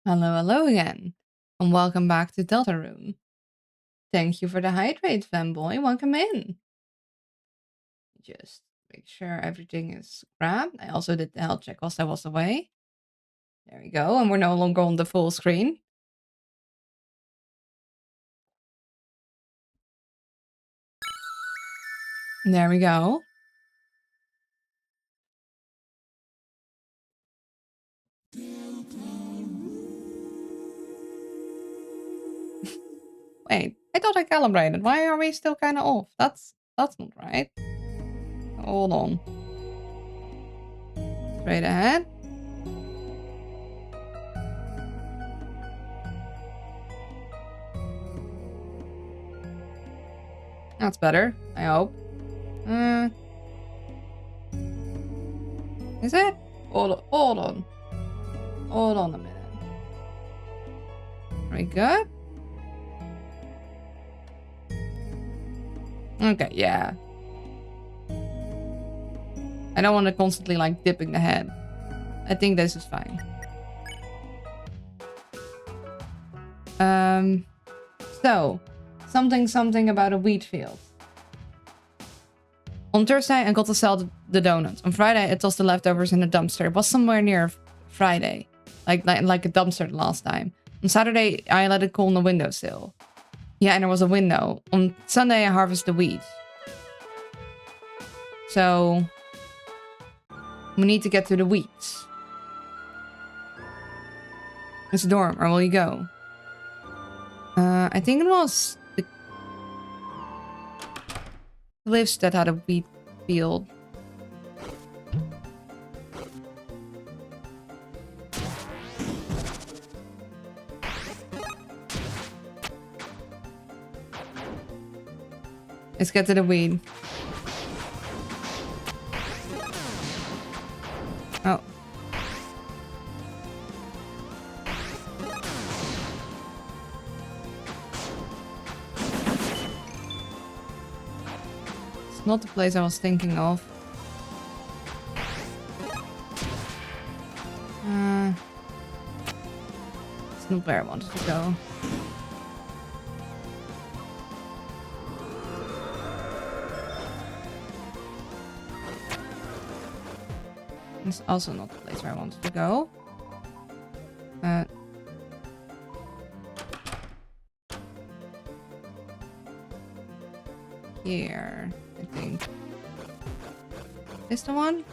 Hello, hello again, and welcome back to Deltarune. Thank you for the hydrate, fanboy. Welcome in. Just make sure everything is grabbed. I also did the health check whilst I was away. There we go, and we're no longer on the full screen. There we go. Wait, I thought I calibrated. Why are we still kind of off? That's not right. Hold on. Straight ahead. That's better, I hope. Is it? Hold on. Hold on a minute. Are we good? Okay, yeah. I don't want to constantly like dipping the head. I think this is fine. So something about a wheat field. On Thursday, I got to sell the donuts. On Friday, I tossed the leftovers in a dumpster. It was somewhere near Friday, like a dumpster last time. On Saturday, I let it cool on the windowsill. Yeah, and there was a window. On Sunday, I harvest the wheat. So we need to get to the wheat. It's a dorm, or will you go? I think it was the cliffs that had a wheat field. Let's get to the weed. Oh. It's not the place I was thinking of. It's not where I wanted to go. It's also not the place where I wanted to go. Here, I think. Is the one?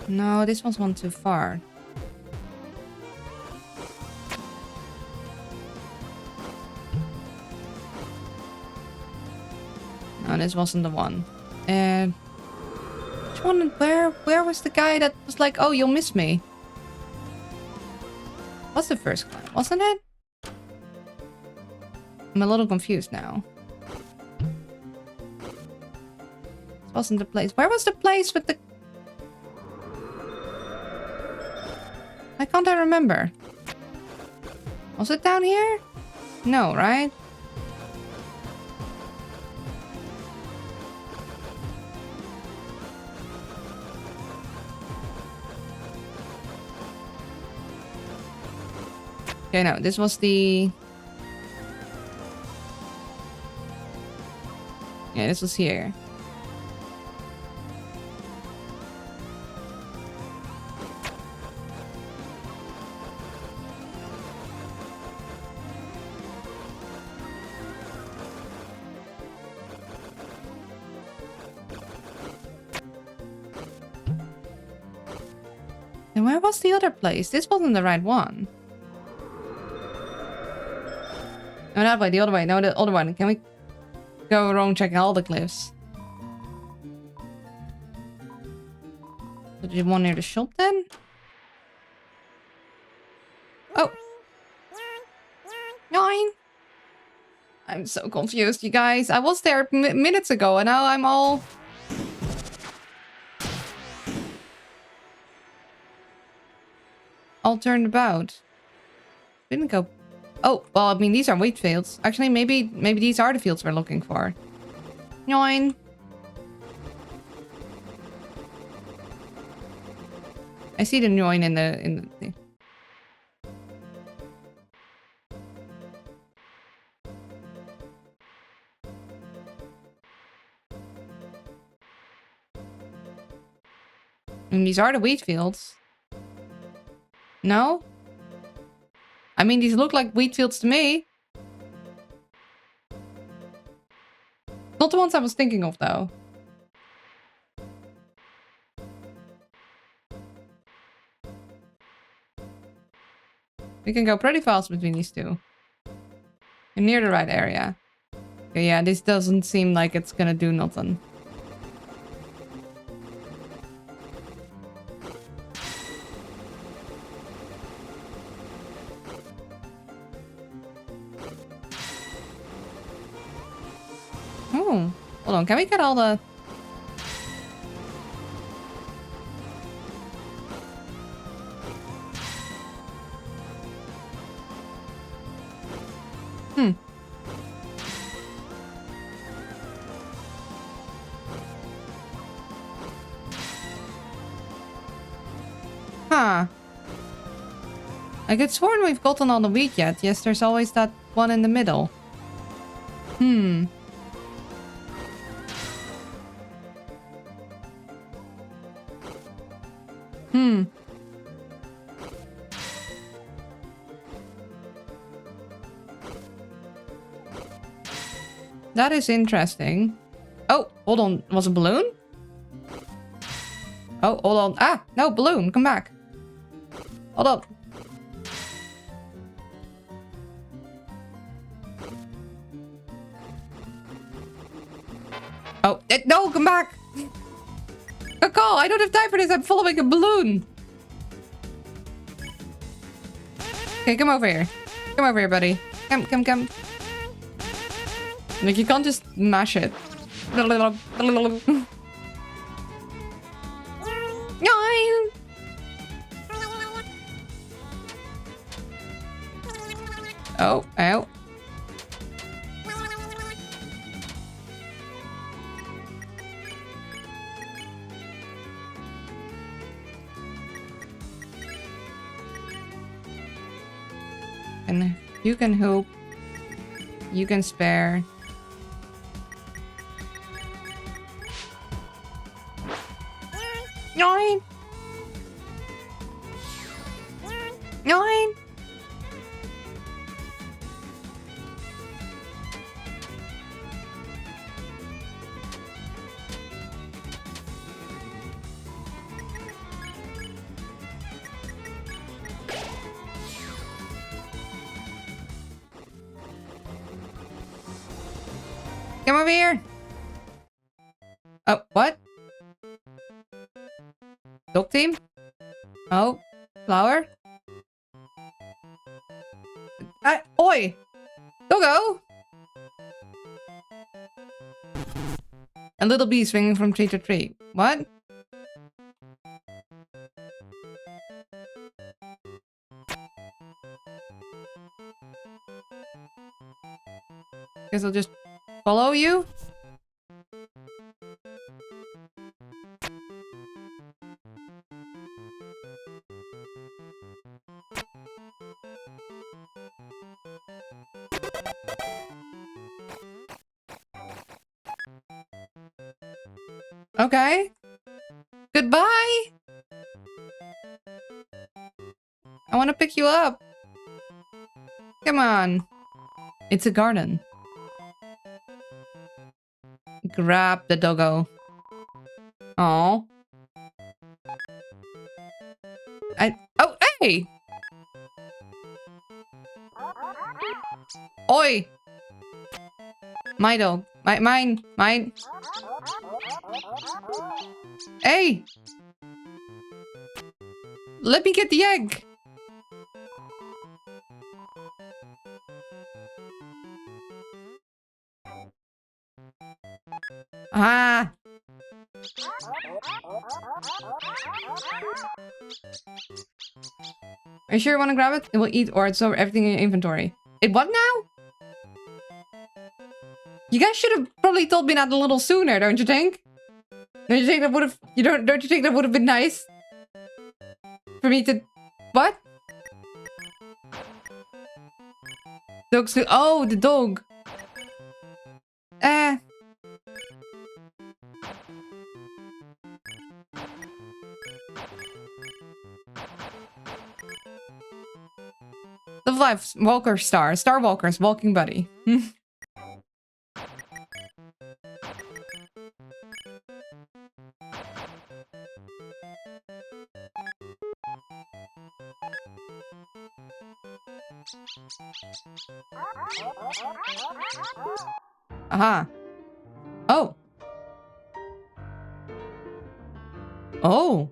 No, this one's one too far. No, this wasn't the one. And which one? Where was the guy that was like, "Oh, you'll miss me"? What's the first climb? Wasn't it? I'm a little confused now. This wasn't the place. Where was the place with the? Why can't I remember? Was it down here? No, right? Okay, no, this was the... Yeah, this was here. And where was the other place? This wasn't the right one. No, that way, the other way. No, the other one. Can we go around checking all the cliffs? So did you want near the shop then? Oh. 9. I'm so confused, you guys. I was there minutes ago and now I'm all... all turned about. Didn't go... Oh, well, I mean, these are wheat fields. Actually, maybe these are the fields we're looking for. 9. I see the join in the thing. And these are the wheat fields. No? I mean, these look like wheat fields to me. Not the ones I was thinking of, though. We can go pretty fast between these two. You're near the right area. Okay, yeah, this doesn't seem like it's gonna do nothing. Oh, hold on. Can we get all the... Huh. I could sworn we've gotten all the wheat yet. Yes, there's always that one in the middle. Hmm. That is interesting. Oh, hold on. Was a balloon? Oh, hold on. Ah, no, balloon. Come back. Hold on. Oh, no, come back. Good call. I don't have time for this. I'm following a balloon. Okay, come over here. Come over here, buddy. Come. Like, you can't just mash it. Oh, ow. And you can hoop. You can spare. Nine. Come over here. Oh, what? Dog team? Oh, flower? Oi! Doggo! A little bee swinging from tree to tree. What? Guess I'll just follow you? Okay. Goodbye. I want to pick you up. Come on. It's a garden. Grab the doggo. Oh. Oh, hey! Oi! My dog. Mine. Hey! Let me get the egg! Ah! Are you sure you want to grab it? It will eat or it's over everything in your inventory. It what now? You guys should have probably told me that a little sooner, don't you think? Don't you think that would have... don't you think that would have been nice? For me to... What? Dogs do... Oh, the dog. The life Walker Star. Star Walker's walking buddy. Aha. Oh. Oh.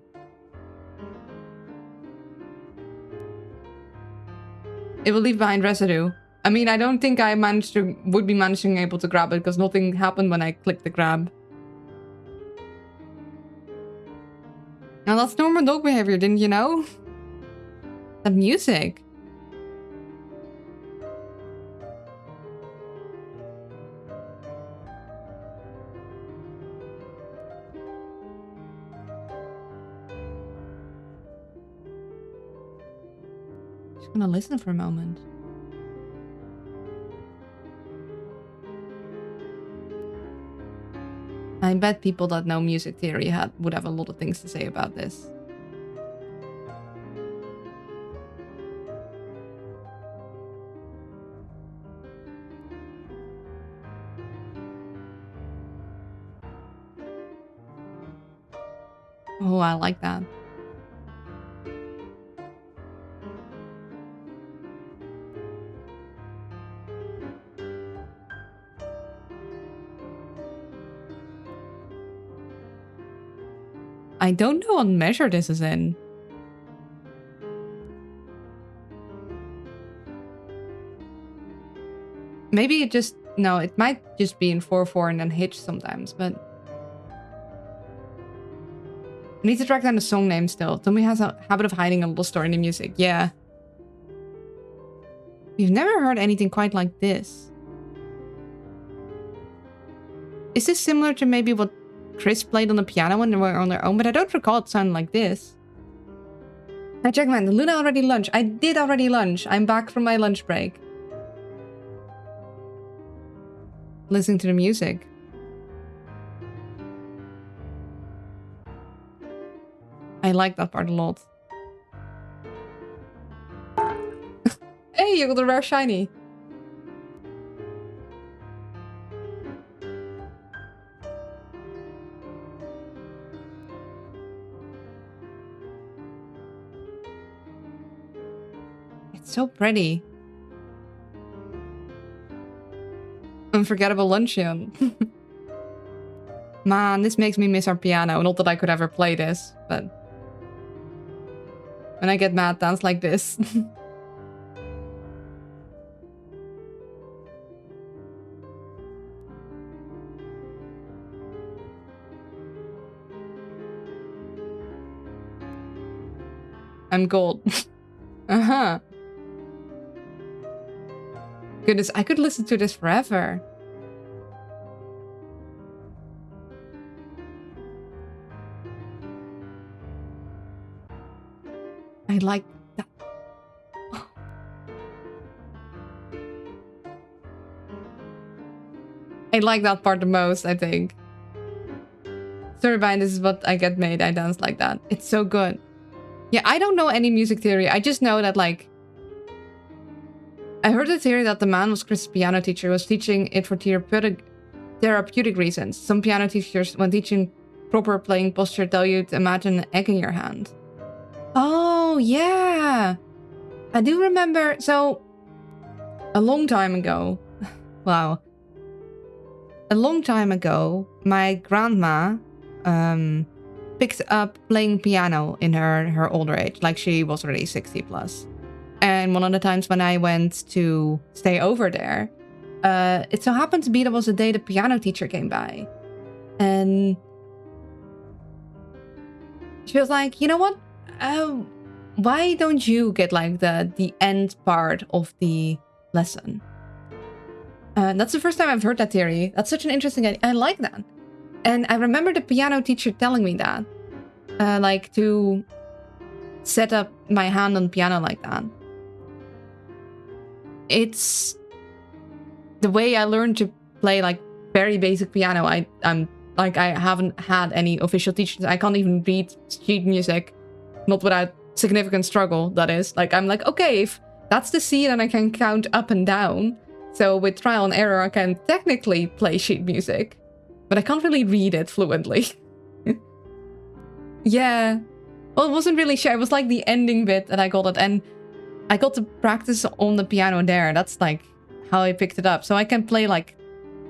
It will leave behind residue. I mean, I don't think I would be managing able to grab it because nothing happened when I clicked the grab. Now that's normal dog behavior, didn't you know? That music. Just gonna listen for a moment. I bet people that know music theory would have a lot of things to say about this. Oh, I like that. I don't know what measure this is in. Maybe it just... No, it might just be in 4/4 and then hitch sometimes, but... I need to track down the song name still. Tommy has a habit of hiding a little story in the music. Yeah. We've never heard anything quite like this. Is this similar to maybe what Chris played on the piano when they were on their own? But I don't recall it sounding like this. Hi, Jackman. Did Luna already lunch? I did already lunch. I'm back from my lunch break. Listening to the music. I like that part a lot. Hey, you got a rare shiny. It's so pretty. Unforgettable luncheon. Man, this makes me miss our piano. Not that I could ever play this, but... When I get mad, dance like this. I'm gold. Uh-huh. Goodness, I could listen to this forever. I like that. Oh. I like that part the most, I think. Story behind this is what I get made. I dance like that. It's so good. Yeah, I don't know any music theory. I just know that, like... I heard the theory that the man was Chris' piano teacher was teaching it for therapeutic reasons. Some piano teachers, when teaching proper playing posture, tell you to imagine an egg in your hand. Oh, yeah. I do remember. So, a long time ago. Wow. A long time ago, my grandma picked up playing piano in her older age. Like, she was already 60 plus. And one of the times when I went to stay over there, it so happened to be that was the day the piano teacher came by. And she was like, you know what? Why don't you get like the end part of the lesson? That's the first time I've heard that theory. That's such an interesting idea. I like that. And I remember the piano teacher telling me that. Like to set up my hand on piano like that. It's the way I learned to play like very basic piano. I'm like, I haven't had any official teachers. I can't even read sheet music, not without significant struggle, that is. Like, I'm like, okay, if that's the C, then I can count up and down. So with trial and error, I can technically play sheet music, but I can't really read it fluently. Yeah. Well, it wasn't really sure. It was like the ending bit that I got it, and I got to practice on the piano there. That's like how I picked it up. So I can play like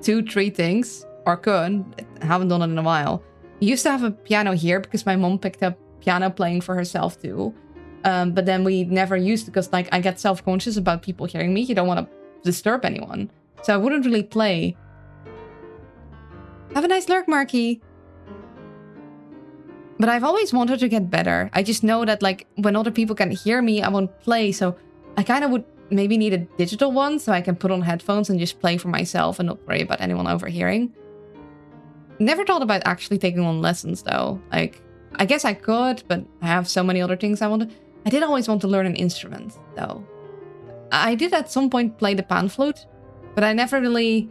2-3 things, or could. I haven't done it in a while. I used to have a piano here because my mom picked up piano playing for herself too. But then we never used it because like I get self-conscious about people hearing me. You don't want to disturb anyone. So I wouldn't really play. Have a nice lurk, Marky. But I've always wanted to get better. I just know that like when other people can hear me, I won't play. So I kind of would maybe need a digital one so I can put on headphones and just play for myself and not worry about anyone overhearing. Never thought about actually taking on lessons though. Like, I guess I could, but I have so many other things I want to... I did always want to learn an instrument though. I did at some point play the pan flute, but I never really...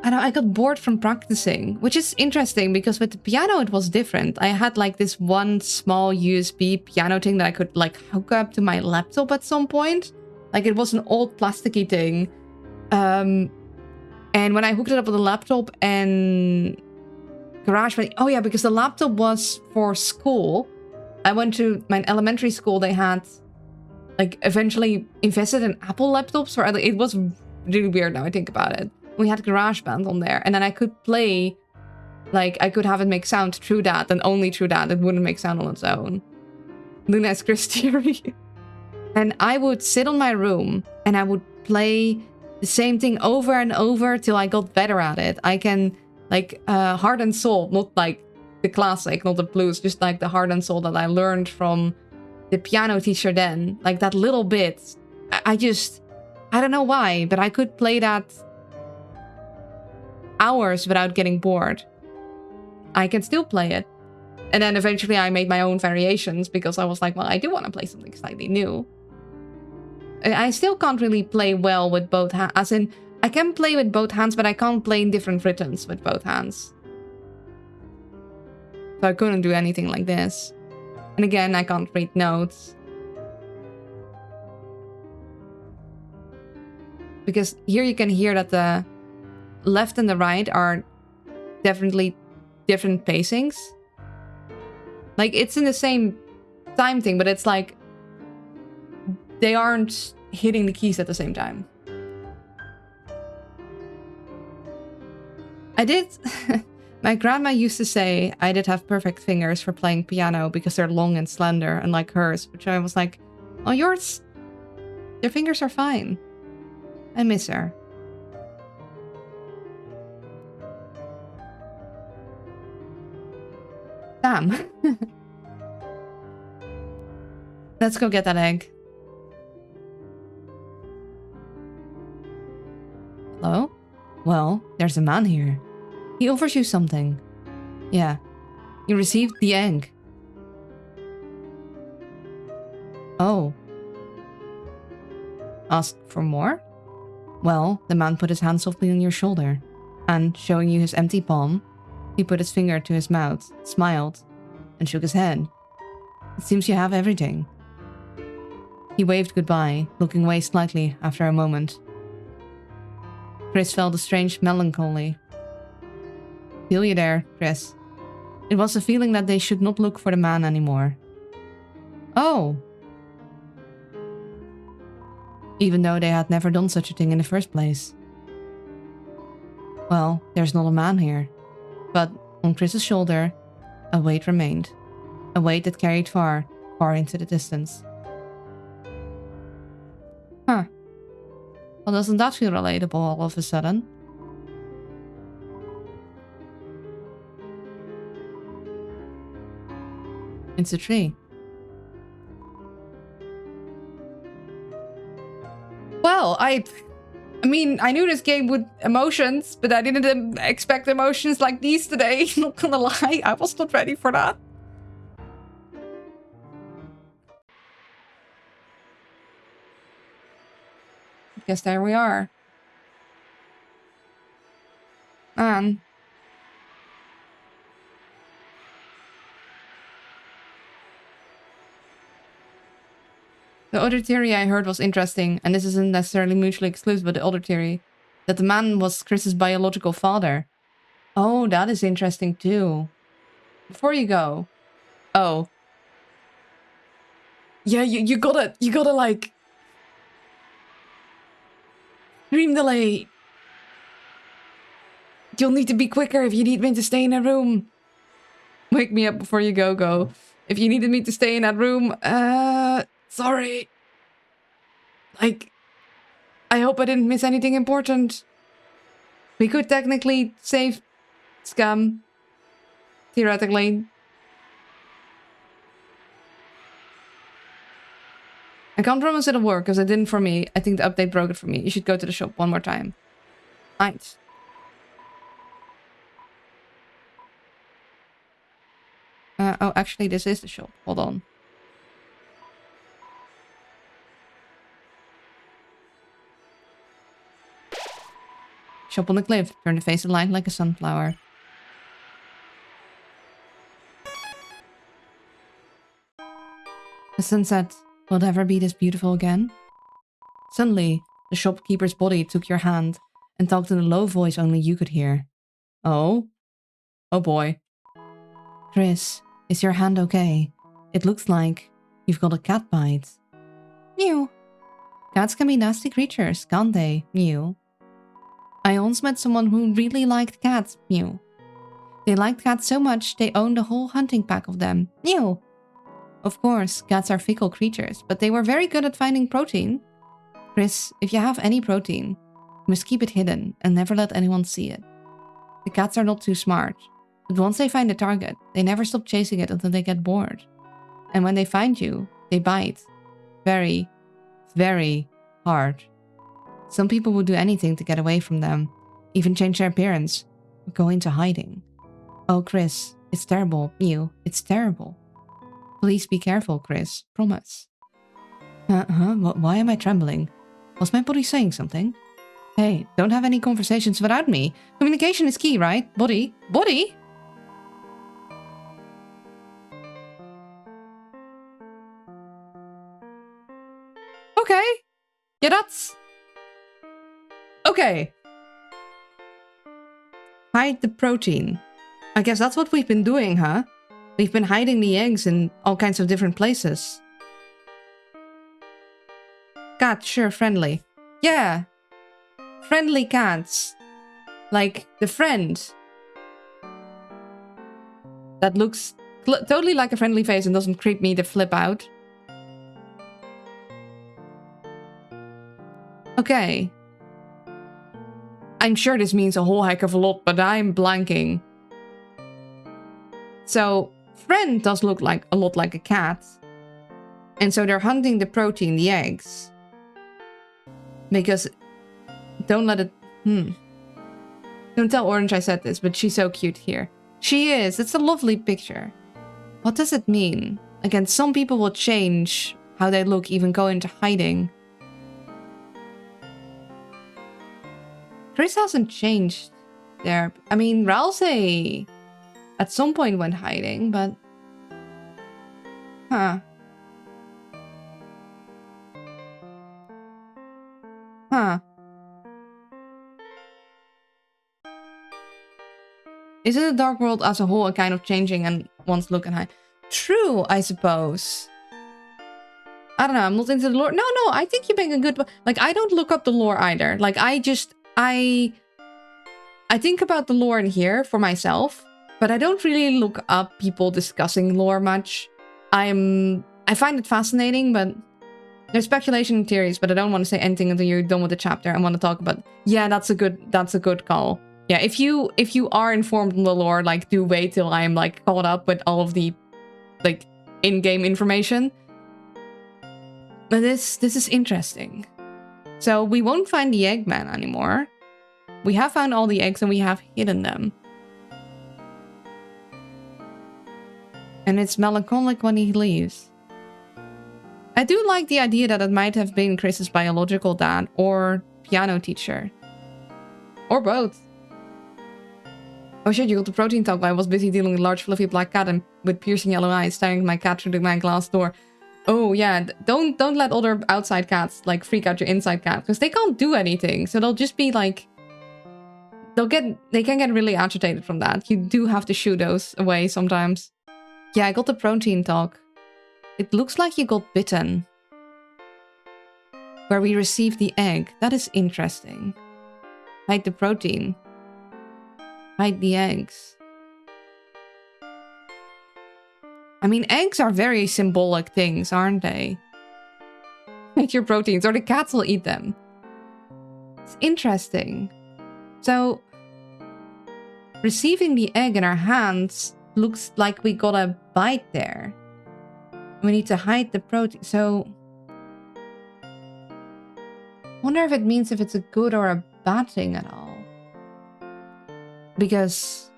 I got bored from practicing, which is interesting because with the piano it was different. I had like this one small USB piano thing that I could like hook up to my laptop at some point. Like it was an old plasticky thing. And when I hooked it up with the laptop and GarageBand... Oh yeah, because the laptop was for school. I went to my elementary school. They had like eventually invested in Apple laptops. Or it was really weird now I think about it. We had GarageBand on there, and then I could play, like, I could have it make sound through that, and only through that. It wouldn't make sound on its own. Luna's Chris theory. And I would sit on my room, and I would play the same thing over and over till I got better at it. I can, like, Heart and Soul, not like the classic, not the blues, just like the Heart and Soul that I learned from the piano teacher then. Like, that little bit. I don't know why, but I could play that hours without getting bored. I can still play it. And then eventually I made my own variations because I was like, well, I do want to play something slightly new. I still can't really play well with both hands. As in, I can play with both hands, but I can't play in different rhythms with both hands. So I couldn't do anything like this. And again, I can't read notes. Because here you can hear that the left and the right are definitely different pacings. Like, it's in the same time thing, but it's like they aren't hitting the keys at the same time. I did... My grandma used to say I did have perfect fingers for playing piano because they're long and slender, unlike hers, which I was like, oh, yours... Your fingers are fine. I miss her. Damn. Let's go get that egg. Hello? Well, there's a man here. He offers you something. Yeah. You received the egg. Oh. Ask for more? Well, the man put his hand softly on your shoulder, and, showing you his empty palm, he put his finger to his mouth, smiled, and shook his head. It seems you have everything. He waved goodbye, looking away slightly after a moment. Chris felt a strange melancholy. Feel you there, Chris. It was a feeling that they should not look for the man anymore. Oh! Even though they had never done such a thing in the first place. Well, there's not a man here. But on Chris's shoulder, a weight remained. A weight that carried far, far into the distance. Huh. Well, doesn't that feel relatable all of a sudden? It's a tree. Well, I mean, I knew this game would emotions, but I didn't expect emotions like these today. Not gonna lie, I was not ready for that. guess there we are. Man. The other theory I heard was interesting, and this isn't necessarily mutually exclusive, but the other theory, that the man was Chris's biological father. Oh, that is interesting too. Before you go. Oh. Yeah, you gotta like... Stream delay. You'll need to be quicker if you need me to stay in a room. Wake me up before you go. If you needed me to stay in that room, sorry. Like, I hope I didn't miss anything important. We could technically save Scum. Theoretically. I can't promise it'll work, because it didn't for me. I think the update broke it for me. You should go to the shop one more time. Right. Oh, actually, this is the shop. Hold on. Shop on the cliff. Turn the face of light like a sunflower. The sunset. Will it ever be this beautiful again? Suddenly, the shopkeeper's body took your hand and talked in a low voice only you could hear. Oh? Oh boy. Chris, is your hand okay? It looks like you've got a cat bite. Mew. Cats can be nasty creatures, can't they? Mew. I once met someone who really liked cats. Mew. They liked cats so much they owned a whole hunting pack of them. Mew. Of course, cats are fickle creatures, but they were very good at finding protein. Chris, if you have any protein, you must keep it hidden and never let anyone see it. The cats are not too smart, but once they find a target, they never stop chasing it until they get bored. And when they find you, they bite. Very, very hard. Some people would do anything to get away from them, even change their appearance, or go into hiding. Oh, Chris, it's terrible. Mew, it's terrible. Please be careful, Chris. Promise. Why am I trembling? Was my body saying something? Hey, don't have any conversations without me. Communication is key, right? Body? Body? Okay. Yeah, that's... Okay. Hide the protein. I guess that's what we've been doing, huh? We've been hiding the eggs in all kinds of different places. Cat, sure, friendly. Yeah. Friendly cats. Like the friend. That looks totally like a friendly face and doesn't creep me the flip out. Okay. I'm sure this means a whole heck of a lot, but I'm blanking. So, friend does look like a lot like a cat. And so they're hunting the protein, the eggs. Because... Don't let it... Don't tell Orange I said this, but she's so cute here. She is. It's a lovely picture. What does it mean? Again, some people will change how they look, even go into hiding. Chris hasn't changed there. I mean, Ralsei at some point went hiding, but... Huh. Huh. Isn't the dark world as a whole a kind of changing and one's look and hide? True, I suppose. I don't know, I'm not into the lore. No, I think you make a good... Like, I don't look up the lore either. Like, I think about the lore in here for myself, but I don't really look up people discussing lore much. I find it fascinating, but there's speculation and theories, but I don't want to say anything until you're done with the chapter. I want to talk about... Yeah, that's a good call. Yeah, if you are informed on the lore, like, do wait till I'm, like, caught up with all of the, like, in-game information. But this is interesting. So, we won't find the Eggman anymore. We have found all the eggs and we have hidden them. And it's melancholic when he leaves. I do like the idea that it might have been Chris's biological dad or piano teacher. Or both. Oh shit, you got the protein talk, but I was busy dealing with a large fluffy black cat and with piercing yellow eyes staring at my cat through my glass door. Oh yeah, don't let other outside cats like freak out your inside cat, because they can't do anything. So they'll just be like, they can get really agitated from that. You do have to shoo those away sometimes. Yeah, I got the protein talk. It looks like you got bitten. Where we received the egg. That is interesting. Hide the protein. Hide the eggs. I mean, eggs are very symbolic things, aren't they? Hide your proteins, or the cats will eat them. It's interesting. So, receiving the egg in our hands looks like we got a bite there. We need to hide the protein. So, wonder if it means if it's a good or a bad thing at all. Because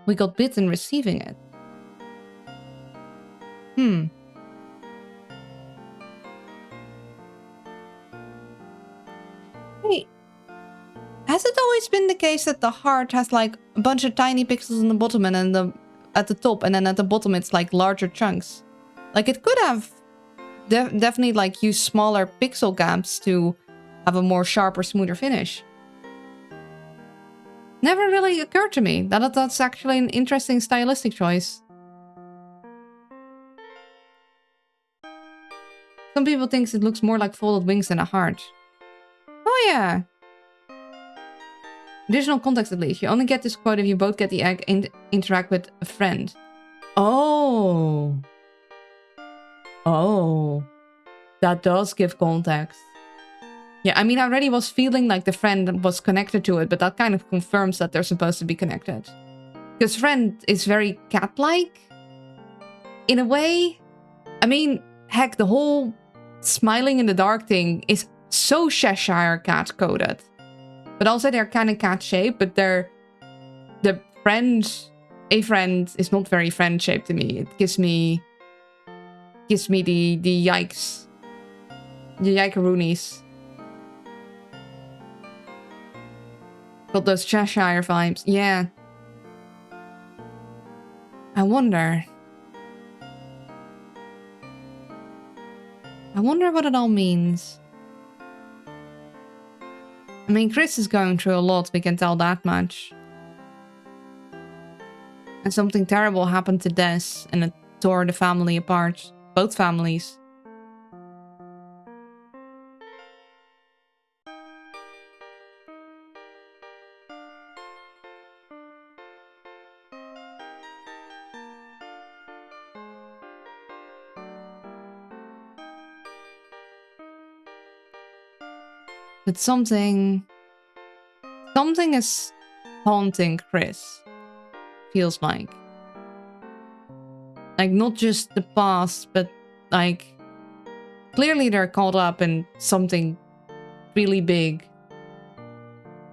we got bitten receiving it. Hey, has it always been the case that the heart has like a bunch of tiny pixels in the bottom and then at the top, and then at the bottom it's like larger chunks? Like it could have definitely like used smaller pixel gaps to have a more sharper, smoother finish. Never really occurred to me that that's actually an interesting stylistic choice. Some people think it looks more like folded wings than a heart. Oh yeah. Additional context at least. You only get this quote if you both get the egg and interact with a friend. Oh. Oh. That does give context. Yeah, I mean, I already was feeling like the friend was connected to it, but that kind of confirms that they're supposed to be connected. Because friend is very cat-like. In a way. I mean, heck, the whole smiling in the dark thing is so Cheshire cat coded. But also they're kind of cat shaped, but they're a friend is not very friend shaped to me. It gives me the yikes. The yikeroonies. Got those Cheshire vibes. Yeah. I wonder what it all means. I mean, Chris is going through a lot, we can tell that much. And something terrible happened to Des, and it tore the family apart. Both families. But something is haunting Chris. Feels like. Like, not just the past, but like, clearly they're caught up in something really big.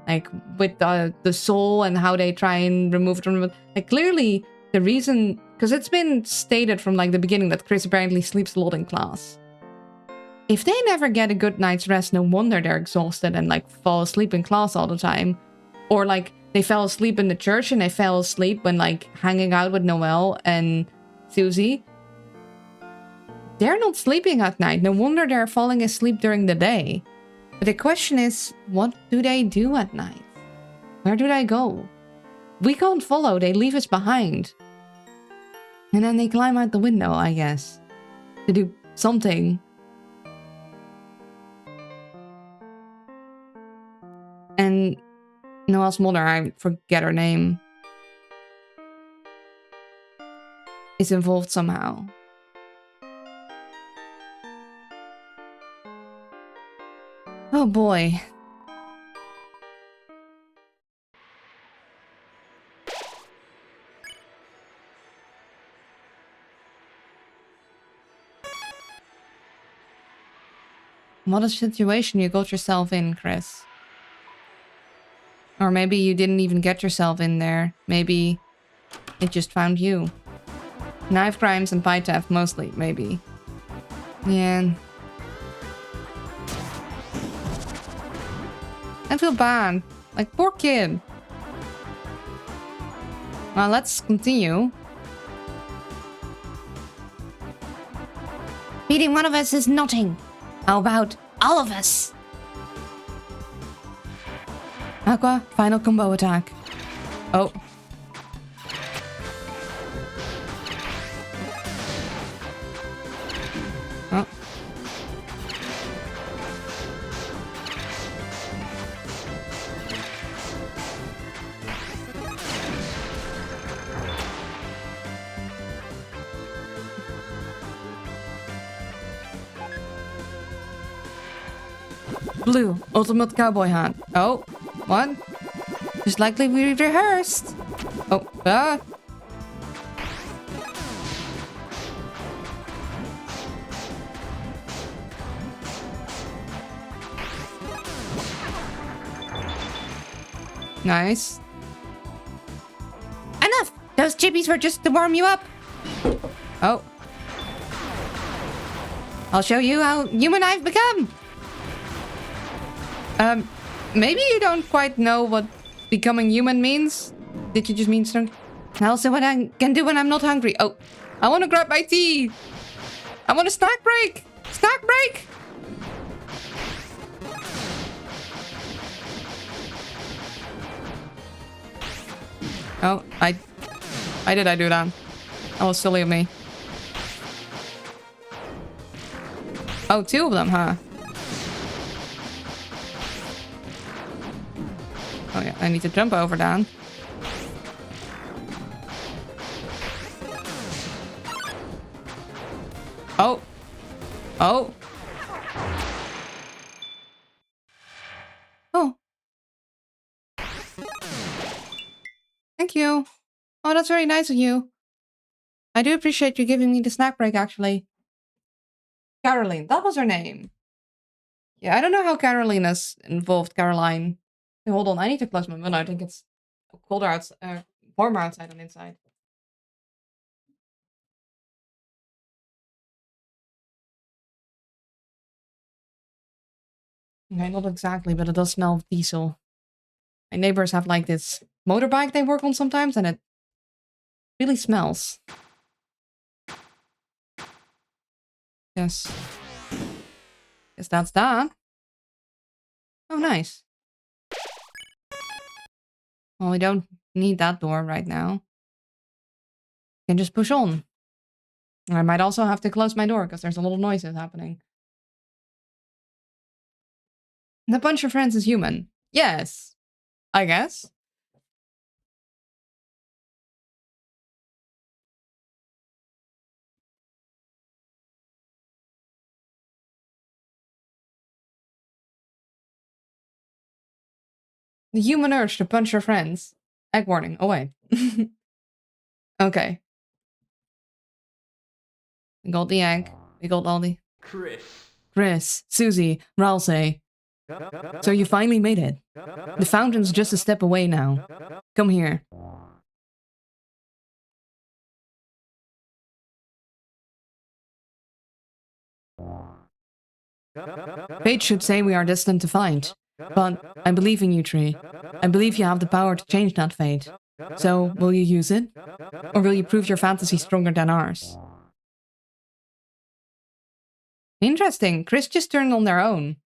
Like, with the soul and how they try and remove it from it. Like, clearly, the reason... Because it's been stated from, like, the beginning that Chris apparently sleeps a lot in class. If they never get a good night's rest, no wonder they're exhausted and, like, fall asleep in class all the time. Or, like, they fell asleep in the church and they fell asleep when, like, hanging out with Noelle and Susie. They're not sleeping at night. No wonder they're falling asleep during the day. But the question is, what do they do at night? Where do they go? We can't follow. They leave us behind. And then they climb out the window, I guess. To do something. And Noelle's mother, I forget her name, is involved somehow. Oh boy. What a situation you got yourself in, Chris. Or maybe you didn't even get yourself in there. Maybe it just found you. Knife crimes and pie theft, mostly, maybe. Yeah. I feel bad. Like, poor kid. Well, let's continue. Beating one of us is nothing. How about all of us? Aqua, final combo attack. Oh. Oh. Blue, ultimate cowboy hat. Oh, what? Just likely we rehearsed. Oh, ah. Nice. Enough! Those chippies were just to warm you up. Oh. I'll show you how human I've become. Maybe you don't quite know what becoming human means. Did you just mean strong? I'll see what I can do when I'm not hungry. Oh, I want to grab my tea. I want a snack break. Snack break. Oh, why did I do that? That was silly of me. Oh, two of them, huh? Oh yeah, I need to jump over that. Oh. Oh. Oh. Thank you. Oh, that's very nice of you. I do appreciate you giving me the snack break, actually. Caroline, that was her name. Yeah, I don't know how Carolina's involved Caroline. Hey, hold on, I need to close my window. I think it's colder outside, warmer outside than inside. Okay, not exactly, but it does smell of diesel. My neighbors have like this motorbike they work on sometimes, and it really smells. Yes. Guess that's that. Oh, nice. Well, we don't need that door right now. We can just push on. I might also have to close my door because there's a lot of noises happening. The bunch of friends is human. Yes. I guess. The human urge to punch your friends. Egg warning. Away. Okay. We got the egg. We got all the... Chris, Susie, Ralsei. So you finally made it. The fountain's just a step away now. Come here. Fate should say we are destined to fight. But I believe in you, Tree. I believe you have the power to change that fate. So, will you use it? Or will you prove your fantasy stronger than ours? Interesting. Chris just turned on their own.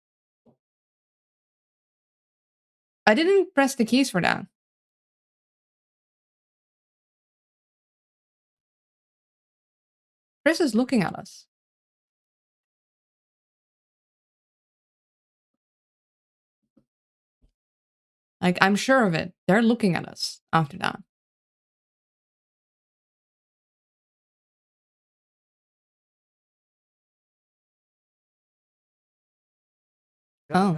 I didn't press the keys for that. Chris is looking at us. Like, I'm sure of it. They're looking at us after that. Oh.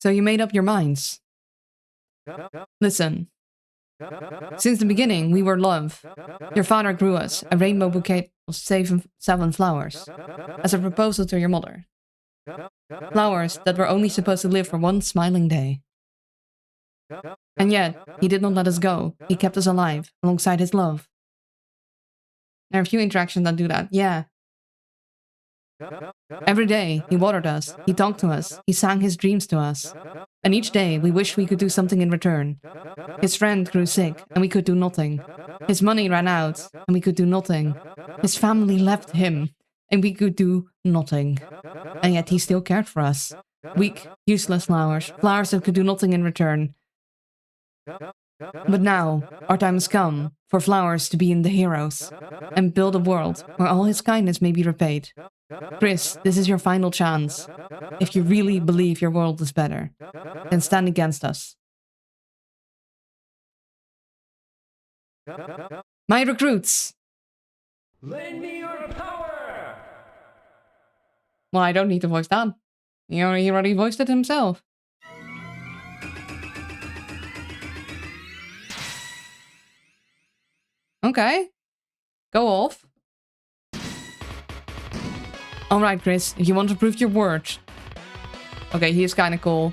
So you made up your minds. Listen. Since the beginning, we were love. Your father grew us a rainbow bouquet of seven flowers as a proposal to your mother. Flowers that were only supposed to live for one smiling day. And yet, he did not let us go. He kept us alive, alongside his love. There are a few interactions that do that, yeah. Every day, he watered us, he talked to us, he sang his dreams to us. And each day, we wished we could do something in return. His friend grew sick, and we could do nothing. His money ran out, and we could do nothing. His family left him, and we could do nothing. And yet he still cared for us. Weak, useless flowers, flowers that could do nothing in return. But now, our time has come for flowers to be in the heroes, and build a world where all his kindness may be repaid. Chris, this is your final chance. If you really believe your world is better, then stand against us. My recruits! Lend me your power! Well, I don't need to voice that. He already voiced it himself. Okay. Go off. Alright, Chris, if you want to prove your word. Okay, he is kinda cool.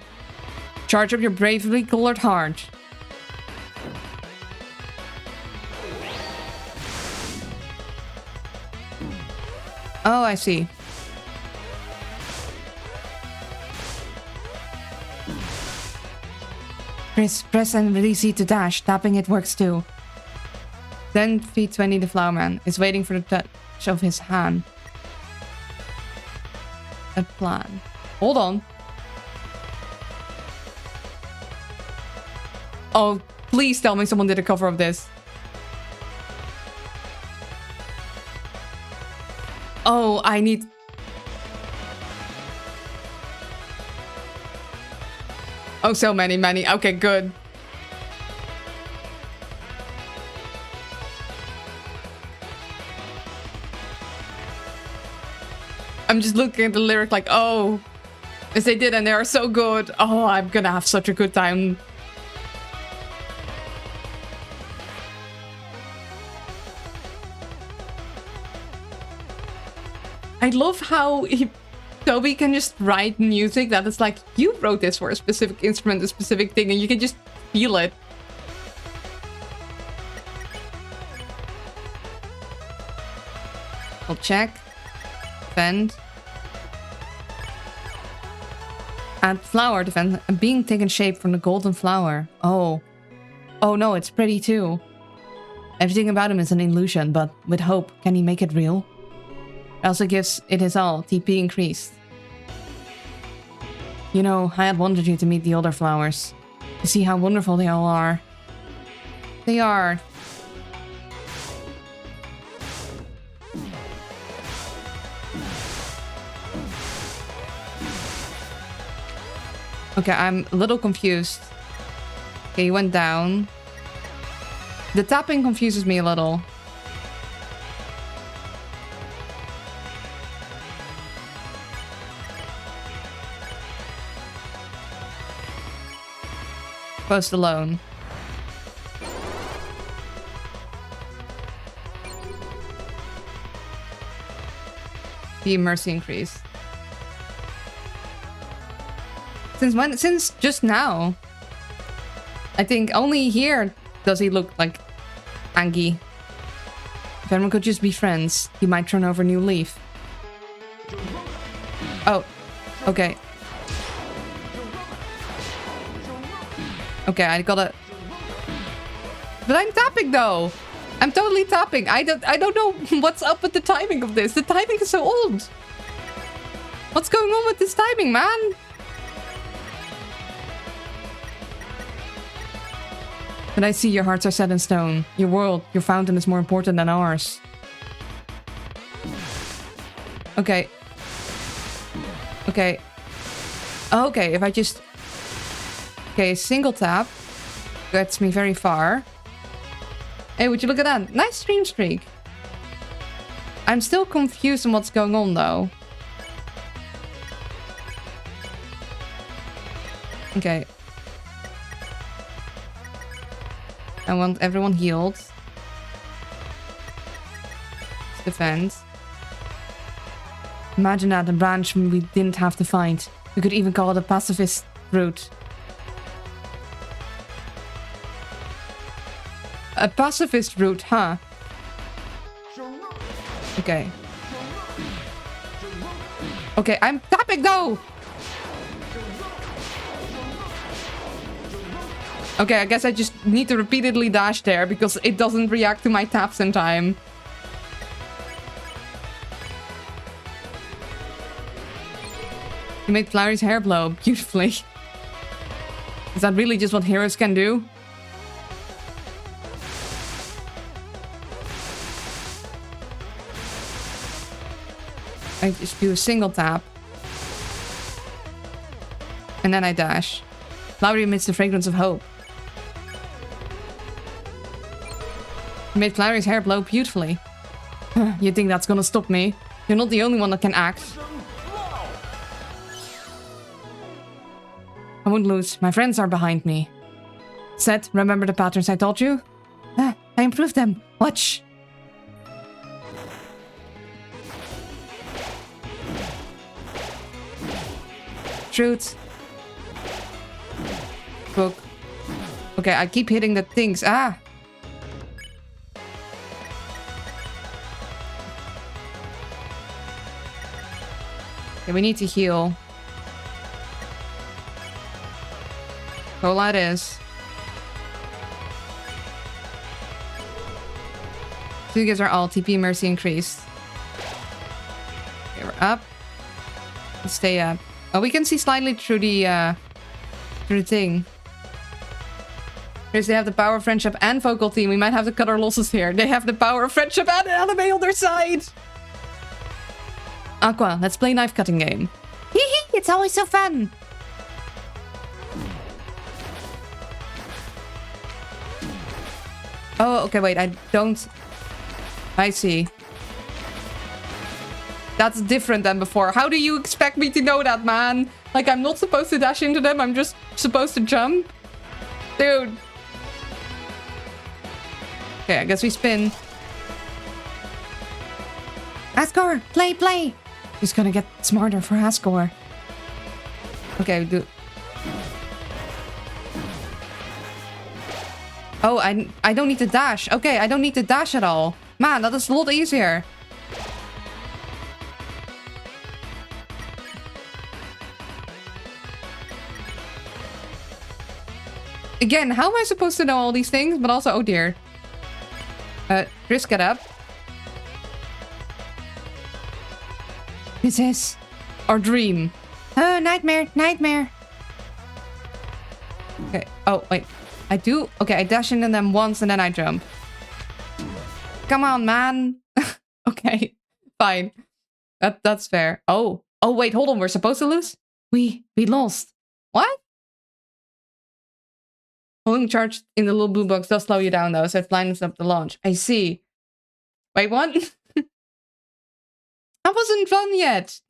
Charge up your bravely colored heart. Oh, I see. Chris, press and release E to dash. Tapping it works too. Then feed 20 the flowerman is waiting for the touch of his hand. A plan. Hold on. Oh, please tell me someone did a cover of this. Oh, I need... Oh, so many. Okay, good. I'm just looking at the lyric like, oh, yes they did and they are so good. Oh, I'm gonna have such a good time. I love how Toby can just write music that is like, you wrote this for a specific instrument, a specific thing, and you can just feel it. I'll check. Defend. Add flower defense. Being taken shape from the golden flower. Oh. Oh no, it's pretty too. Everything about him is an illusion, but with hope, can he make it real? It also gives it his all. TP increased. You know, I had wanted you to meet the other flowers. To see how wonderful they all are. They are. Okay, I'm a little confused. Okay, he went down. The tapping confuses me a little. Post alone. The mercy increase. Since when? Since just now. I think only here does he look like Angie. If everyone could just be friends, he might turn over a new leaf. Oh, okay. Okay, I gotta... But I'm tapping though! I'm totally tapping. I don't know what's up with the timing of this. The timing is so old. What's going on with this timing, man? But I see your hearts are set in stone. Your world, your fountain is more important than ours. Okay. Okay. Okay, if I just... Okay, single tap gets me very far. Hey, would you look at that? Nice stream streak. I'm still confused on what's going on, though. Okay. I want everyone healed. Let's defend. Imagine that, a branch we didn't have to find. We could even call it a pacifist route. A pacifist route, huh? Okay. Okay, I'm tapping though. Okay, I guess I just need to repeatedly dash there because it doesn't react to my taps in time. You made Flowery's hair blow beautifully. Is that really just what heroes can do? I just do a single tap. And then I dash. Flowery emits the fragrance of hope. You made Flowery's hair blow beautifully. You think that's gonna stop me? You're not the only one that can act. I won't lose. My friends are behind me. Set, remember the patterns I taught you? I improved them. Watch. Truth. Book. Okay, I keep hitting the things. Ah! Okay, we need to heal. Cola it is. Two gives our all. TP mercy increased. Okay, we're up. Let's stay up. Oh, we can see slightly through the thing. Here's they have the power of friendship and vocal team. We might have to cut our losses here. They have the power of friendship and anime on their side. Aqua, let's play knife cutting game. Hee hee, it's always so fun. Oh, okay, wait, I don't... I see. That's different than before. How do you expect me to know that, man? Like, I'm not supposed to dash into them, I'm just supposed to jump? Dude. Okay, I guess we spin. Asgore, play, play! He's gonna get smarter for Asgore. Okay, do... Oh, I don't need to dash. Okay, I don't need to dash at all. Man, that is a lot easier. Again, how am I supposed to know all these things? But also, oh dear. Chris, get up. This is our dream. Oh, nightmare, nightmare. Okay, oh, wait. I do... Okay, I dash into them once and then I jump. Come on, man. Okay, fine. That's fair. Oh. Oh, wait, hold on. We're supposed to lose? We lost. What? Holding charge in the little blue box does slow you down, though, so it lines up the launch. I see. Wait, what? I wasn't done yet.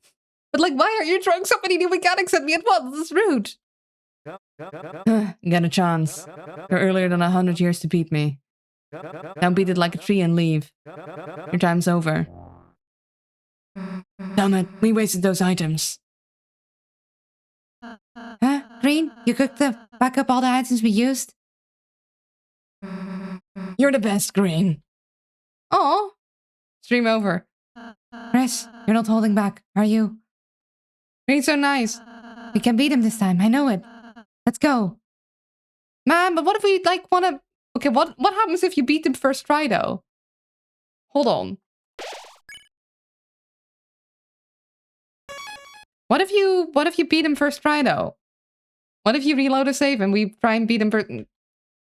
But, like, why are you throwing so many new mechanics at me at once? This is rude. Get a chance. You're earlier than 100 years to beat me. Now beat it like a tree and leave. Your time's over. Damn it, we wasted those items. Huh? Green? You cooked back up all the items we used? You're the best, Green. Oh, stream over. Chris, you're not holding back, are you? Green's so nice. We can beat him this time, I know it. Let's go. Man, but what if we, like, want to... Okay, what happens if you beat him first try, though? Hold on. What if you beat him first try, though? What if you reload a save and we try and beat him first...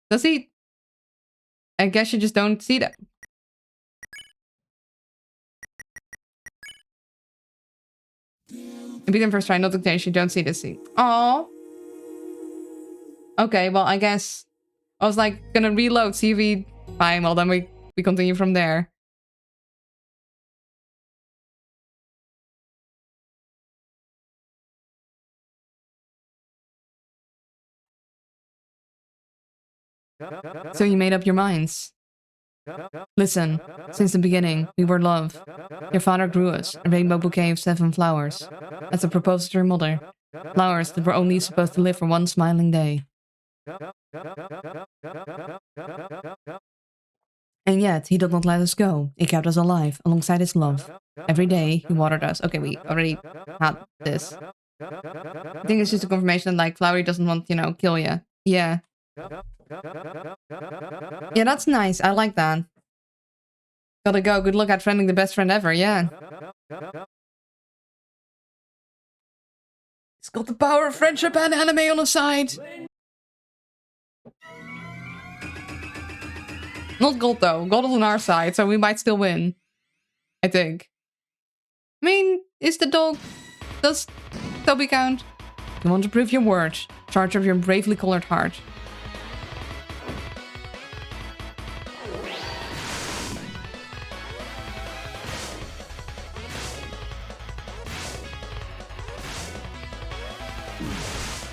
Does he... I guess you just don't see that. You beat him first try, not the case, you don't see this scene. Aww. Okay, well, I guess... I was like, gonna reload, see if we... Fine, well then we continue from there. So you made up your minds. Listen, since the beginning, we were love. Your father grew us, a rainbow bouquet of 7 flowers. As a proposal to your mother. Flowers that were only supposed to live for one smiling day. And yet, he did not let us go. He kept us alive, alongside his love. Every day he watered us. Okay, we already had this. I think it's just a confirmation that like Flowery doesn't want, you know, kill you. Yeah. Yeah, that's nice. I like that. Gotta go. Good luck at friending the best friend ever. Yeah. It's got the power of friendship and anime on his side. Not gold though. Gold is on our side, so we might still win. I think. I mean, is the dog... Does Toby count? You want to prove your word. Charge of your bravely colored heart.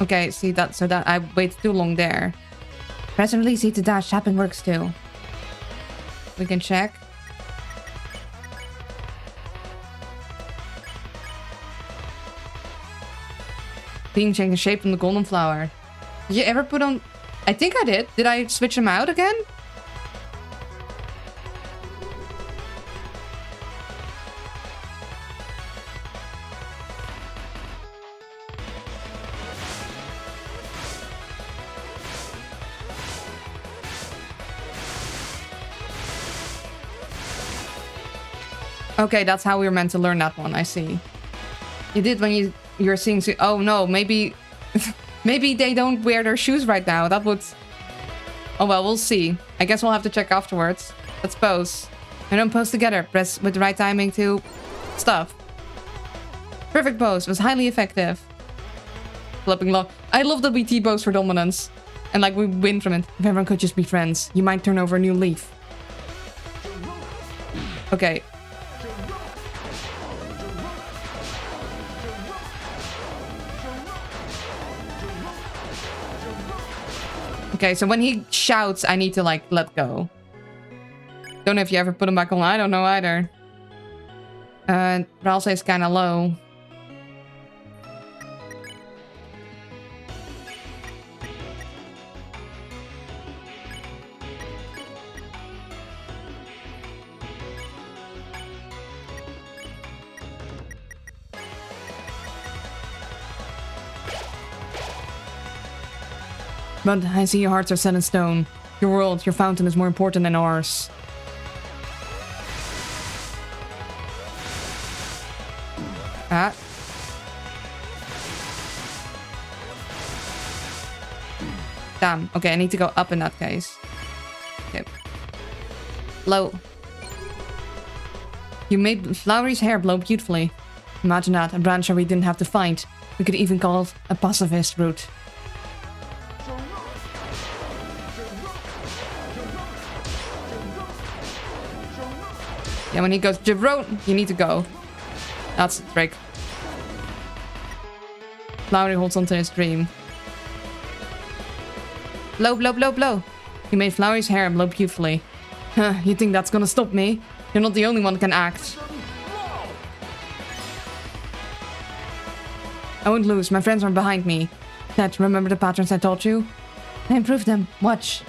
Okay, see that, so that I waited too long there. Press and release E to dash, tapping works too. We can check. Being changed the shape from the golden flower. Did you ever put on... I think I did. Did I switch them out again? Okay, that's how we were meant to learn that one. I see. You did when you're seeing... Oh no, maybe... maybe they don't wear their shoes right now. That would... Oh well, we'll see. I guess we'll have to check afterwards. Let's pose. And then pose together. Press with the right timing to... Stuff. Perfect pose. Was highly effective. Flipping long. I love that we T-pose for dominance. And like we win from it. If everyone could just be friends, you might turn over a new leaf. Okay. Okay, so when he shouts, I need to, like, let go. Don't know if you ever put him back on. I don't know either. But I'll say it's kind of low. But I see your hearts are set in stone. Your world, your fountain is more important than ours. Ah. Damn. Okay, I need to go up in that case. Okay. Low. You made Flowery's hair blow beautifully. Imagine that, a branch we didn't have to find. We could even call it a pacifist route. Yeah, when he goes, Jerome, you need to go. That's the trick. Flowery holds onto his dream. Blow, blow, blow, blow. You made Flowery's hair blow beautifully. Huh, you think that's gonna stop me? You're not the only one that can act. I won't lose. My friends are behind me. Dad, remember the patterns I taught you? I improved them. Watch.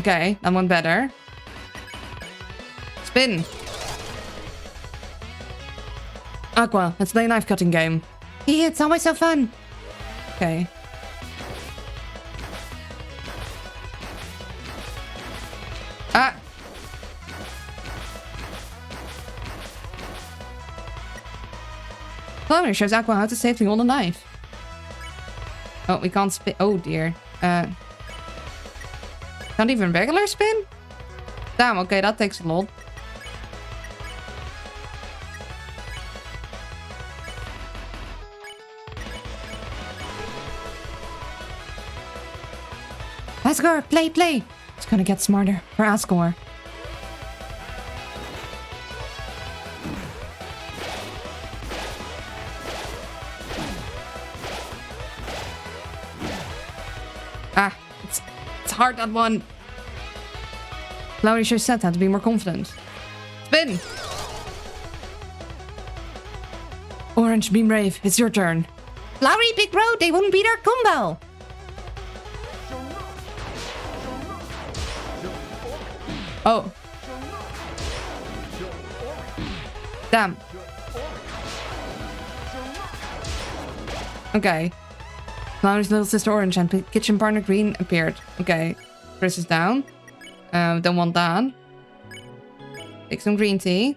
Okay, that one better. Spin. Aqua, let's play a knife cutting game. Yeah, it's always so fun. Okay. Ah. Flowery shows Aqua how to safely hold a knife. Oh, we can't spin. Oh dear. Can't even regular spin? Damn, okay, that takes a lot. Asgore, play, play! It's gonna get smarter for Asgore. Ah, it's hard, that one. Flowery should set that to be more confident. Spin! Orange, be brave. It's your turn. Flowery, Big Bro, they wouldn't beat our combo. Oh. Damn. Okay. Flowery's little sister Orange and kitchen partner Green appeared. Okay. Chris is down. Don't want that. Take some green tea.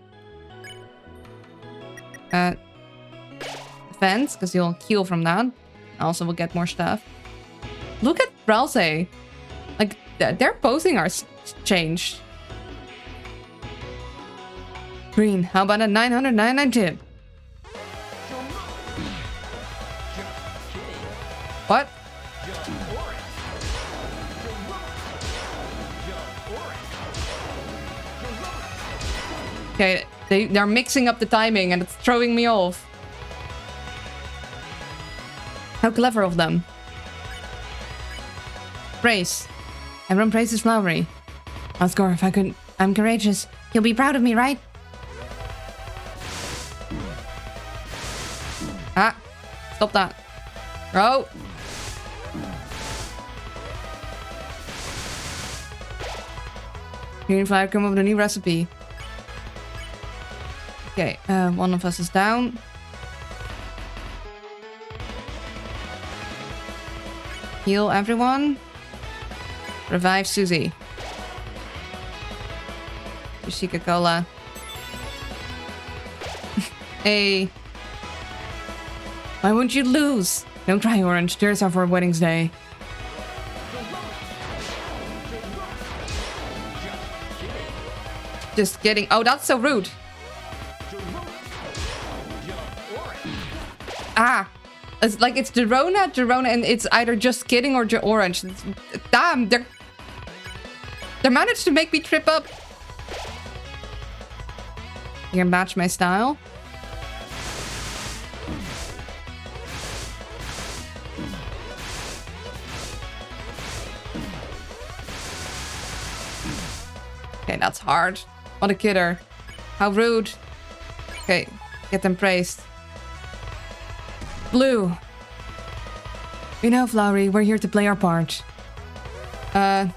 Defense, because you'll heal from that. Also, we'll get more stuff. Look at Bralse. Like, their posing are changed. Green, how about a 999 What? Okay, they're mixing up the timing and it's throwing me off. How clever of them. Praise. Everyone praises Flowery. Oscar, if I could... I'm courageous. You'll be proud of me, right? Ah. Stop that. Oh. Green Flower come up with a new recipe. Okay, one of us is down. Heal everyone. Revive Susie. Chica Cola. Hey. Why won't you lose? Don't cry, Orange. Tears are for wedding's day. Just kidding. Oh, that's so rude. Ah. It's like it's Dorona, and it's either just kidding or Orange. Damn, they managed to make me trip up. You can match my style. Okay, that's hard. What a kidder. How rude. Okay, get them praised. Blue. You know, Flowery, we're here to play our part. Ah!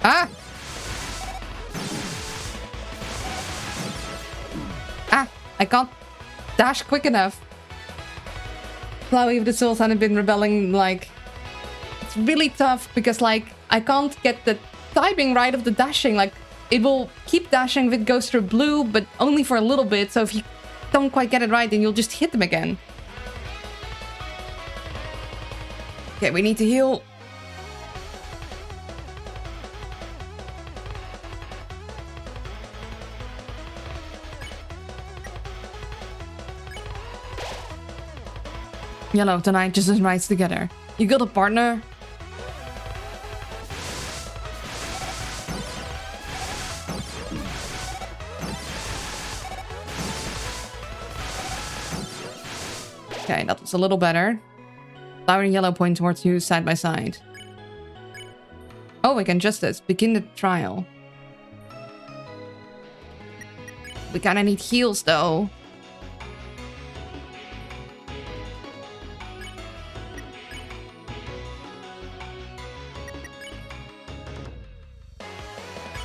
Ah! I can't dash quick enough. Flowery of the Souls hadn't been rebelling, like... It's really tough because, like, I can't get the timing right of the dashing. Like, it will keep dashing if it goes through blue, but only for a little bit. So if you don't quite get it right, then you'll just hit them again. Okay, we need to heal. Yellow, tonight just as rides together. You got a partner? Okay, that was a little better. Flower and Yellow point towards you side by side. Oh, we can adjust this. Begin the trial. We kinda need heals though.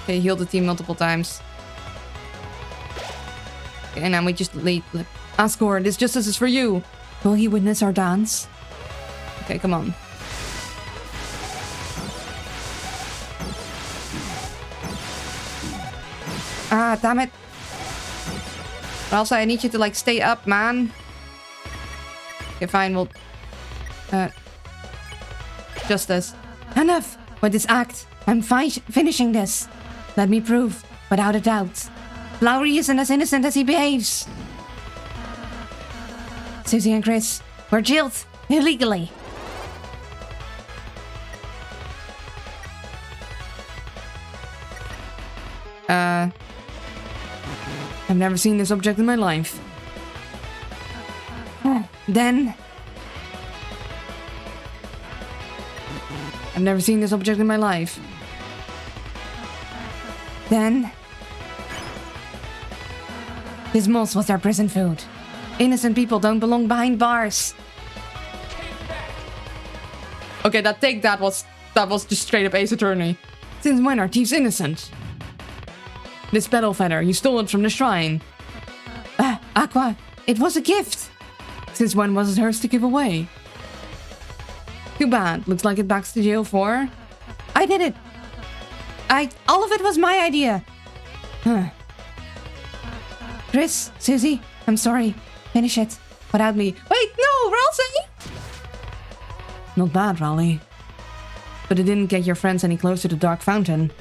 Okay, heal the team multiple times. Okay, and now we just lead. Asgore, this justice is for you. Will he witness our dance? Okay, come on. Ah, damn it. But also, I need you to, like, stay up, man. Okay, fine, we'll... Justice. Enough with this act. I'm finishing this. Let me prove, without a doubt. Flowery isn't as innocent as he behaves. Susie and Chris were jailed illegally. I've never seen this object in my life. Then... I've never seen this object in my life. Then... This moss was their prison food. Innocent people don't belong behind bars. Okay, that was just straight up Ace Attorney. Since when are thieves innocent? This petal feather, you stole it from the shrine. Aqua, it was a gift. Since when was it hers to give away? Too bad. Looks like it backs to jail for... I did it. All of it was my idea. Huh. Chris, Susie, I'm sorry. Finish it. Without me. Wait, no, Ralsei! Not bad, Raleigh. But it didn't get your friends any closer to Dark Fountain.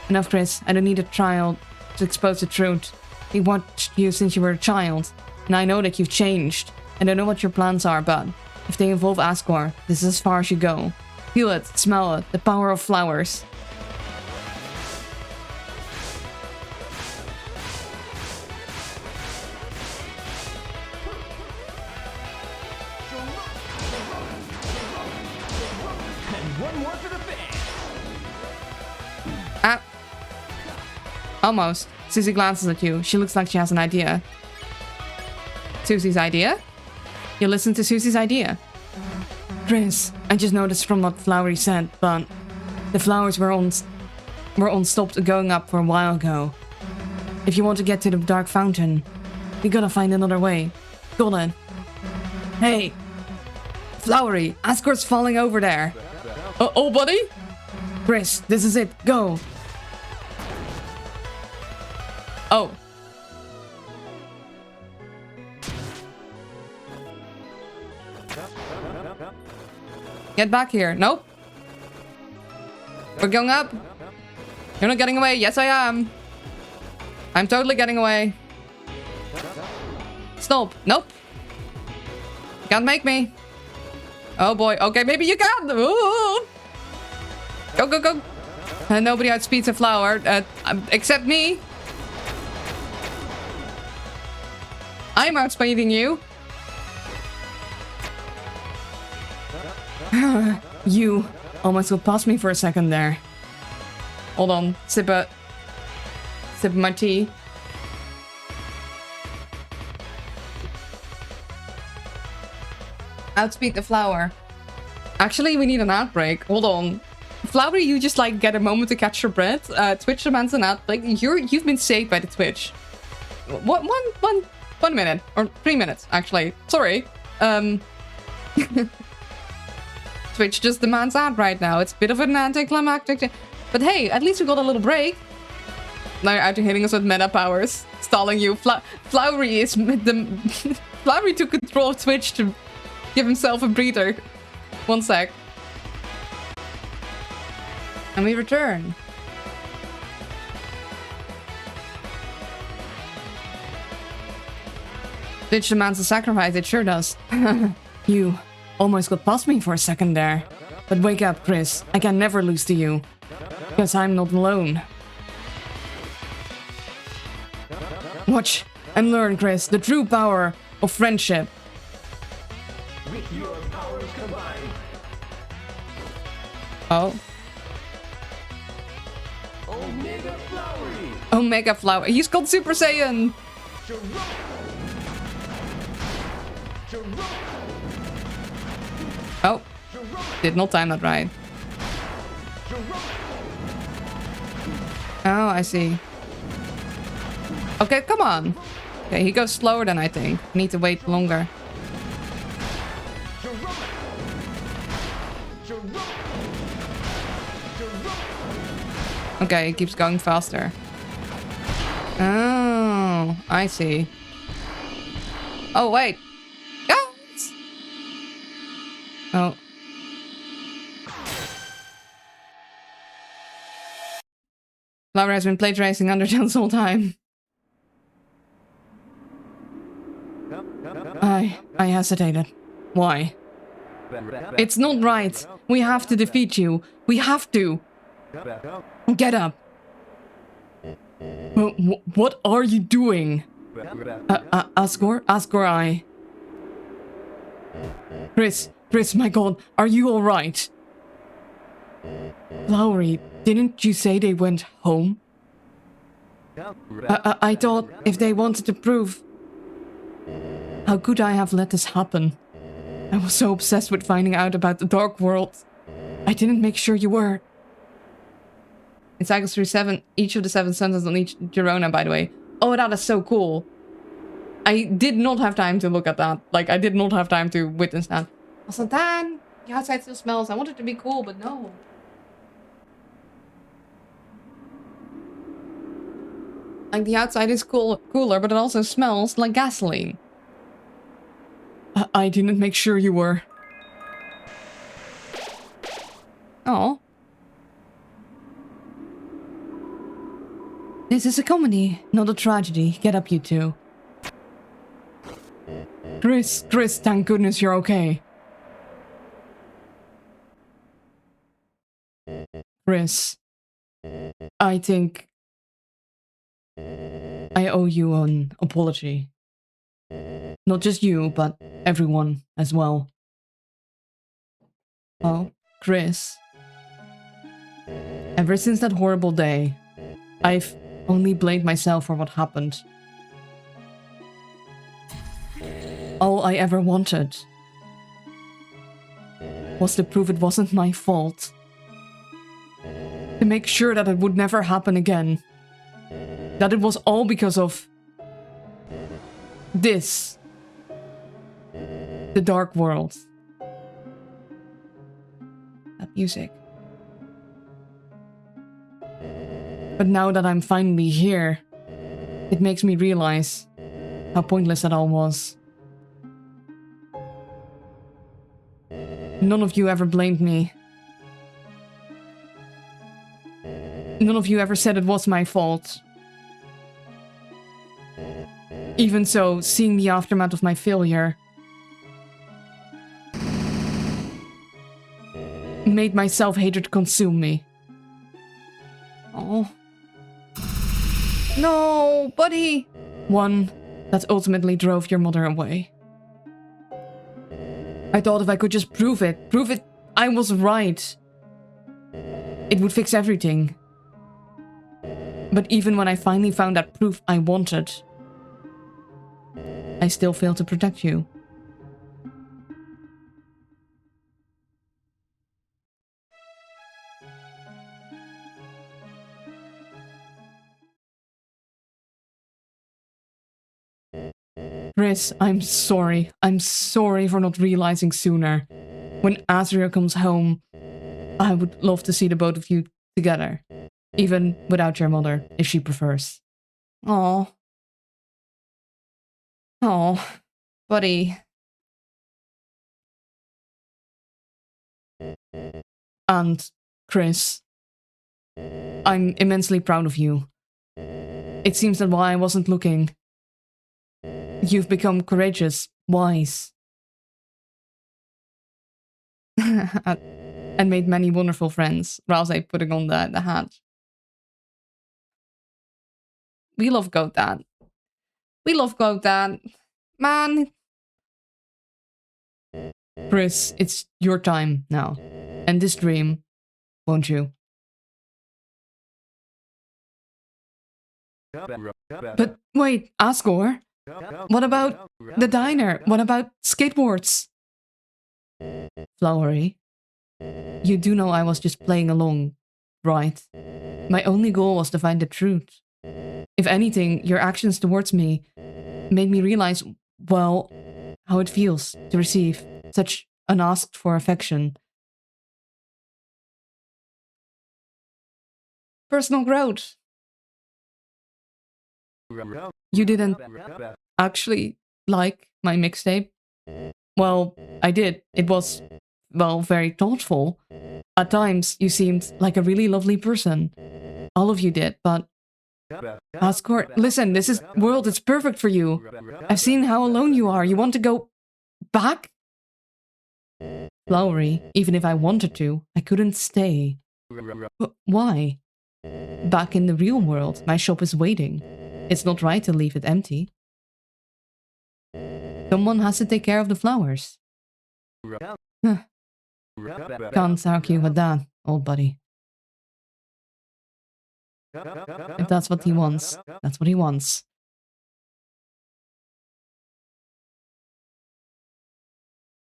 Enough, Chris. I don't need a trial to expose the truth. We watched you since you were a child. And I know that you've changed. I don't know what your plans are, but if they involve Asgore, this is as far as you go. Feel it, smell it, the power of flowers. Almost. Susie glances at you. She looks like she has an idea. Susie's idea? You listen to Susie's idea. Chris, I just noticed from what Flowery said, but the flowers were unstopped going up for a while ago. If you want to get to the Dark Fountain, you gotta find another way. Got it. Hey, Flowery, Asgore's falling over there. Oh, buddy? Chris, this is it. Go. Oh. Get back here. Nope. We're going up. You're not getting away. Yes, I am. I'm totally getting away. Stop. Nope. You can't make me. Oh boy. Okay, maybe you can. Ooh. Go, go, go. Nobody outspeeds a flower. Except me. I'm outspeeding you. You almost got past me for a second there. Hold on. Sip of my tea. Outspeed the flower. Actually, we need an outbreak. Hold on. Flowery, you just like get a moment to catch your breath. Twitch demands an outbreak. You've been saved by the Twitch. One minute or 3 minutes actually. Sorry. Twitch just demands out right now. It's a bit of an anticlimactic, but hey, at least we got a little break. Now you're out to hitting us with meta powers, stalling you. Flowery is the Flowery took control of Twitch to give himself a breather. 1 sec. And we return. Twitch demands a sacrifice, it sure does. You almost got past me for a second there. But wake up, Chris. I can never lose to you. Because I'm not alone. Watch and learn, Chris, the true power of friendship. With your powers combined. Oh. Omega Flowery. Omega Flower. He's called Super Saiyan. Oh. Did not time that right. Oh, I see. Okay, come on. Okay, he goes slower than I think. I need to wait longer. Okay, it keeps going faster. Oh, I see. Oh, wait. Yes! Oh. Flower has been plagiarizing Undertale this whole time. I hesitated. Why? It's not right. We have to defeat you. We have to. Get up. What are you doing? Asgore? Asgore, Chris, my god, are you alright? Flowery, didn't you say they went home? I thought if they wanted to prove... How could I have let this happen? I was so obsessed with finding out about the dark world. I didn't make sure you were. It cycles through each of the 7 sentences on each Girona, by the way. Oh, that is so cool. I did not have time to look at that. Like, I did not have time to witness that. I was like, Dan, the outside still smells. I want it to be cool, but no. Like, the outside is cooler, but it also smells like gasoline. I didn't make sure you were. Oh. This is a comedy, not a tragedy. Get up, you two. Chris, thank goodness you're okay. Chris, I think I owe you an apology. Not just you, but everyone as well. Oh, Chris. Ever since that horrible day, I've only blamed myself for what happened. All I ever wanted was to prove it wasn't my fault. To make sure that it would never happen again. That it was all because of this. The dark world. That music. But now that I'm finally here, it makes me realize how pointless that all was. None of you ever blamed me. None of you ever said it was my fault. Even so, seeing the aftermath of my failure made my self-hatred consume me. Oh. No, buddy! One that ultimately drove your mother away. I thought if I could just prove it I was right, it would fix everything. But even when I finally found that proof I wanted, I still failed to protect you. Chris, I'm sorry. I'm sorry for not realizing sooner. When Azria comes home, I would love to see the both of you together. Even without your mother, if she prefers. Oh. Oh, buddy. And, Chris, I'm immensely proud of you. It seems that while I wasn't looking, you've become courageous, wise, and made many wonderful friends. Rouse putting on the hat. We love Goat Dad. We love Goat Dad. Man. Chris, it's your time now. End this dream, won't you? But wait, Asgore? What about the diner? What about skateboards? Flowery, you do know I was just playing along, right? My only goal was to find the truth. If anything, your actions towards me made me realize, well, how it feels to receive such unasked for affection. Personal growth. You didn't actually like my mixtape? Well, I did. It was, well, very thoughtful. At times, you seemed like a really lovely person. All of you did, but... Asgore, listen, this is world, it's perfect for you. I've seen how alone you are. You want to go back? Flowery, even if I wanted to, I couldn't stay. Why? Back in the real world, my shop is waiting. It's not right to leave it empty. Someone has to take care of the flowers. Can't argue with that, old buddy. If that's what he wants, that's what he wants.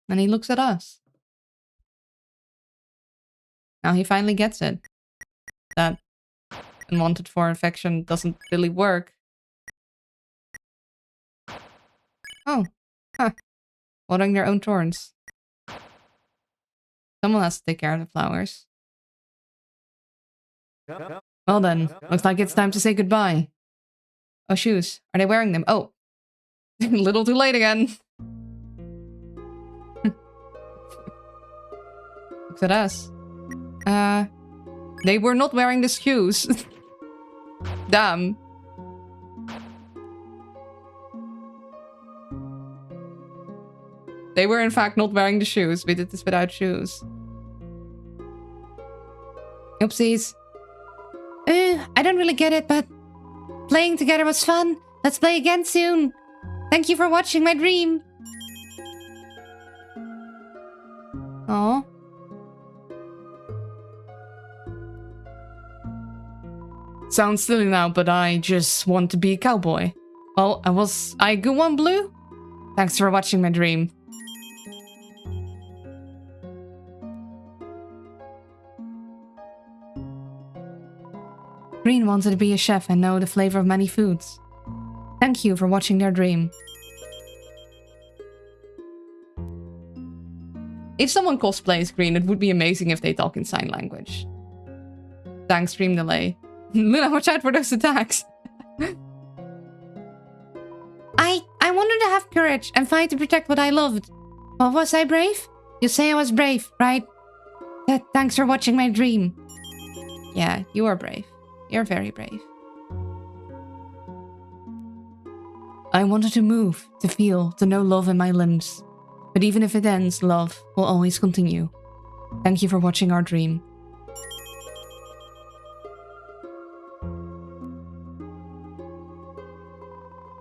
And he looks at us. Now he finally gets it. That unwanted for affection doesn't really work. Oh, huh. Watering their own thorns. Someone has to take care of the flowers. Well then, looks like it's time to say goodbye. Oh, shoes. Are they wearing them? Oh. A little too late again. Looks at us. They were not wearing the shoes. Damn. They were in fact not wearing the shoes. We did this without shoes. Oopsies. I don't really get it, but playing together was fun. Let's play again soon. Thank you for watching my dream. Oh. Sounds silly now, but I just want to be a cowboy. Well, was I a good one, Blue? Thanks for watching my dream. Green wanted to be a chef and know the flavor of many foods. Thank you for watching their dream. If someone cosplays Green, it would be amazing if they talk in sign language. Thanks, stream delay. Luna, watch out for those attacks. I wanted to have courage and fight to protect what I loved. Well, was I brave? You say I was brave, right? Thanks for watching my dream. Yeah, you are brave. You're very brave. I wanted to move, to feel, to know love in my limbs. But even if it ends, love will always continue. Thank you for watching our dream.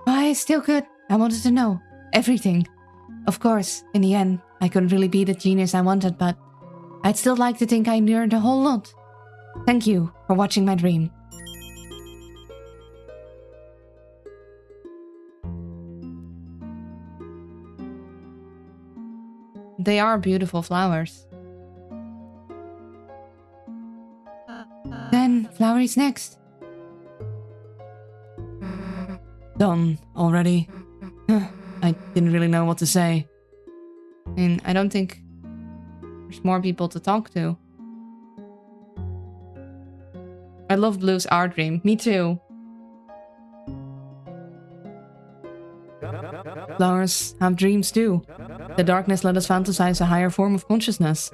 I still could. I wanted to know. Everything. Of course, in the end, I couldn't really be the genius I wanted, but I'd still like to think I learned a whole lot. Thank you for watching my dream. They are beautiful flowers. Then, Flowery's next. Done already. I didn't really know what to say. I mean, I don't think there's more people to talk to. I love Blue's art dream. Me too. Flowers have dreams too. The darkness let us fantasize a higher form of consciousness.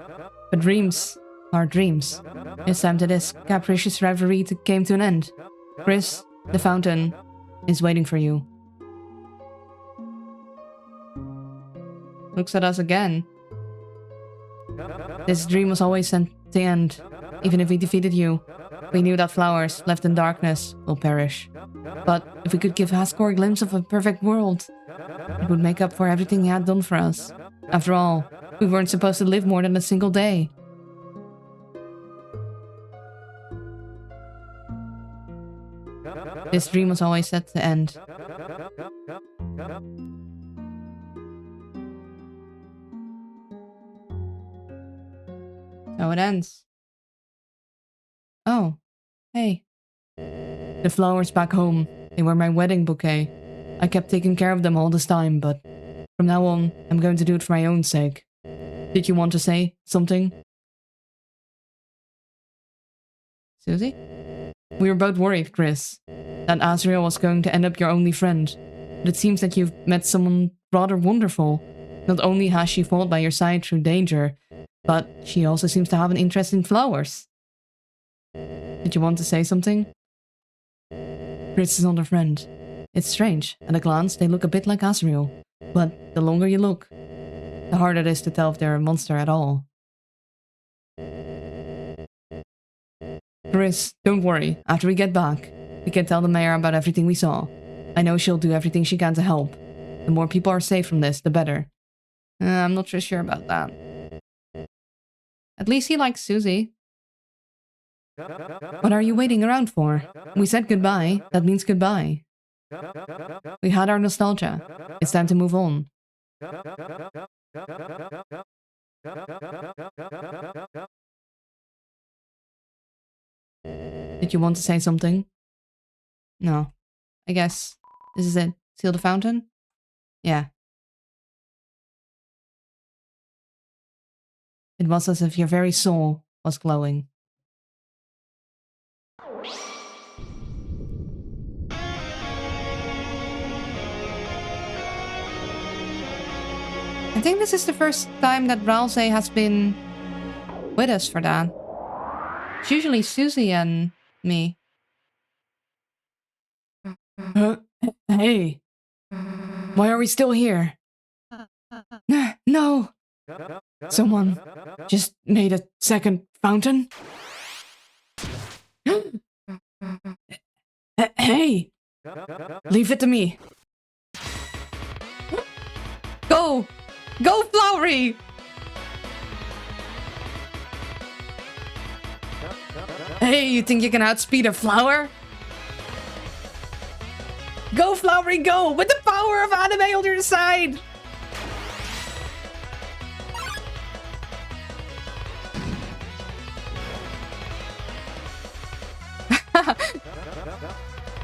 But dreams are dreams. It's time that this capricious reverie came to an end. Chris, the fountain is waiting for you. Looks at us again. This dream was always sent to end. Even if we defeated you, we knew that flowers left in darkness will perish. But if we could give Haskor a glimpse of a perfect world, it would make up for everything he had done for us. After all, we weren't supposed to live more than a single day. This dream was always set to end. So it ends. Oh, hey. The flowers back home. They were my wedding bouquet. I kept taking care of them all this time, but from now on, I'm going to do it for my own sake. Did you want to say something? Susie? We were both worried, Chris, that Azrael was going to end up your only friend. But it seems that you've met someone rather wonderful. Not only has she fought by your side through danger, but she also seems to have an interest in flowers. Did you want to say something? Chris is not a friend. It's strange. At a glance, they look a bit like Azrael. But the longer you look, the harder it is to tell if they're a monster at all. Chris, don't worry. After we get back, we can tell the mayor about everything we saw. I know she'll do everything she can to help. The more people are safe from this, the better. I'm not so sure about that. At least he likes Susie. What are you waiting around for? We said goodbye. That means goodbye. We had our nostalgia. It's time to move on. Did you want to say something? No. I guess this is it. Seal the fountain? Yeah. It was as if your very soul was glowing. I think this is the first time that Ralsei has been with us for that. It's usually Susie and me. Hey. Why are we still here? No. Someone just made a second fountain? Hey! Leave it to me. Go! Go, Flowery! Hey, you think you can outspeed a flower? Go, Flowery, go! With the power of anime on your side!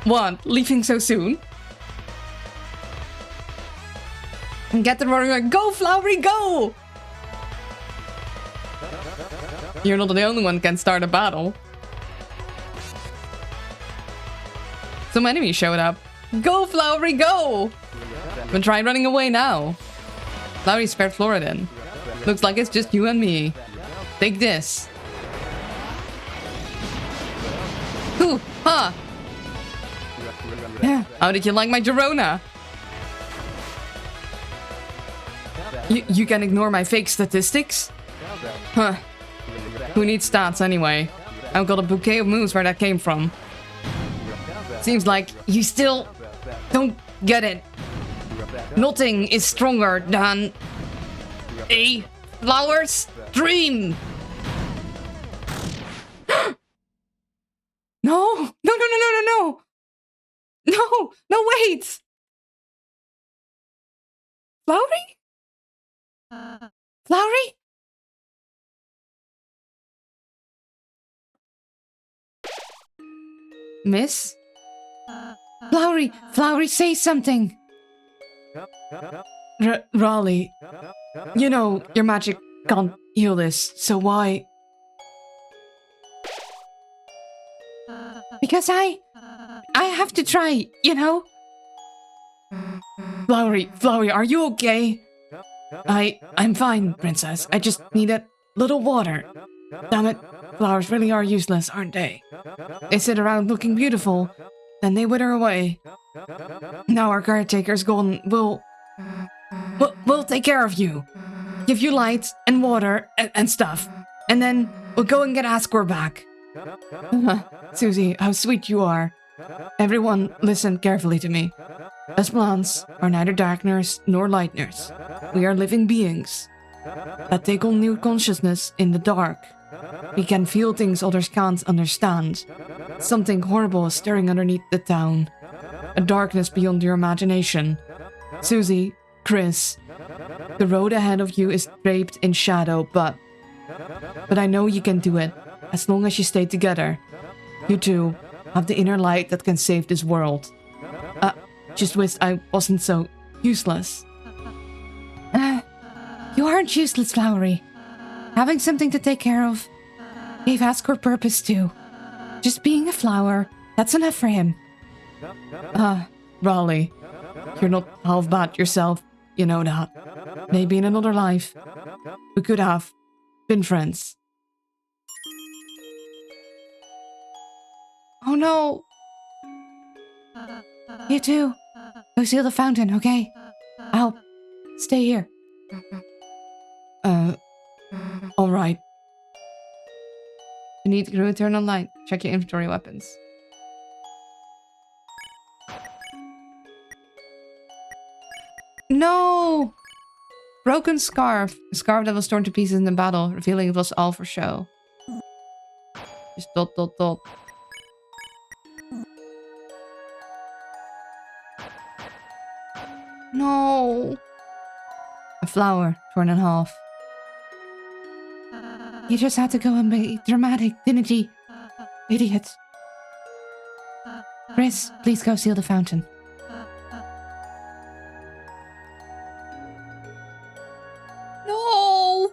What? Leaving so soon? And get the roaring, go, Flowery, go! You're not the only one who can start a battle. Some enemies showed up. Go, Flowery, go! But try running away now. Flowery spared Flora then. Looks like it's just you and me. Take this. Ooh, ha! How did you like my Girona? You can ignore my fake statistics? Huh. Who needs stats anyway? I've got a bouquet of moves where that came from. Seems like you still don't get it. Nothing is stronger than a flower's dream. No! No, wait! Flowery? Flowery? Miss? Flowery, say something! Raleigh, you know your magic can't heal this, so why? Because I have to try, you know? Flowery, are you okay? I'm fine, princess. I just need a little water. Damn it, flowers really are useless, aren't they? They sit around looking beautiful, then they wither away. Now our caretaker's gone, we'll take care of you. Give you light and water and stuff. And then we'll go and get Ascor back. Susie, how sweet you are. Everyone, listen carefully to me. Us plants are neither darkness nor lightness. We are living beings that take on new consciousness in the dark. We can feel things others can't understand. Something horrible is stirring underneath the town. A darkness beyond your imagination. Susie, Chris, the road ahead of you is draped in shadow, but I know you can do it, as long as you stay together. You two have the inner light that can save this world. Just wish I wasn't so useless. You aren't useless, Flowery. Having something to take care of gave Ascor purpose too. Just being a flower, that's enough for him. Raleigh, you're not half bad yourself, you know that. Maybe in another life, we could have been friends. Oh no! You too. Go seal the fountain, okay? I'll stay here. Alright. You need to return online. Check your inventory weapons. No! Broken scarf. A scarf that was torn to pieces in the battle, revealing it was all for show. Just dot, dot, dot. No. A flower torn in half. You just had to go and be dramatic, didn't you? Idiot. Chris, please go seal the fountain. No!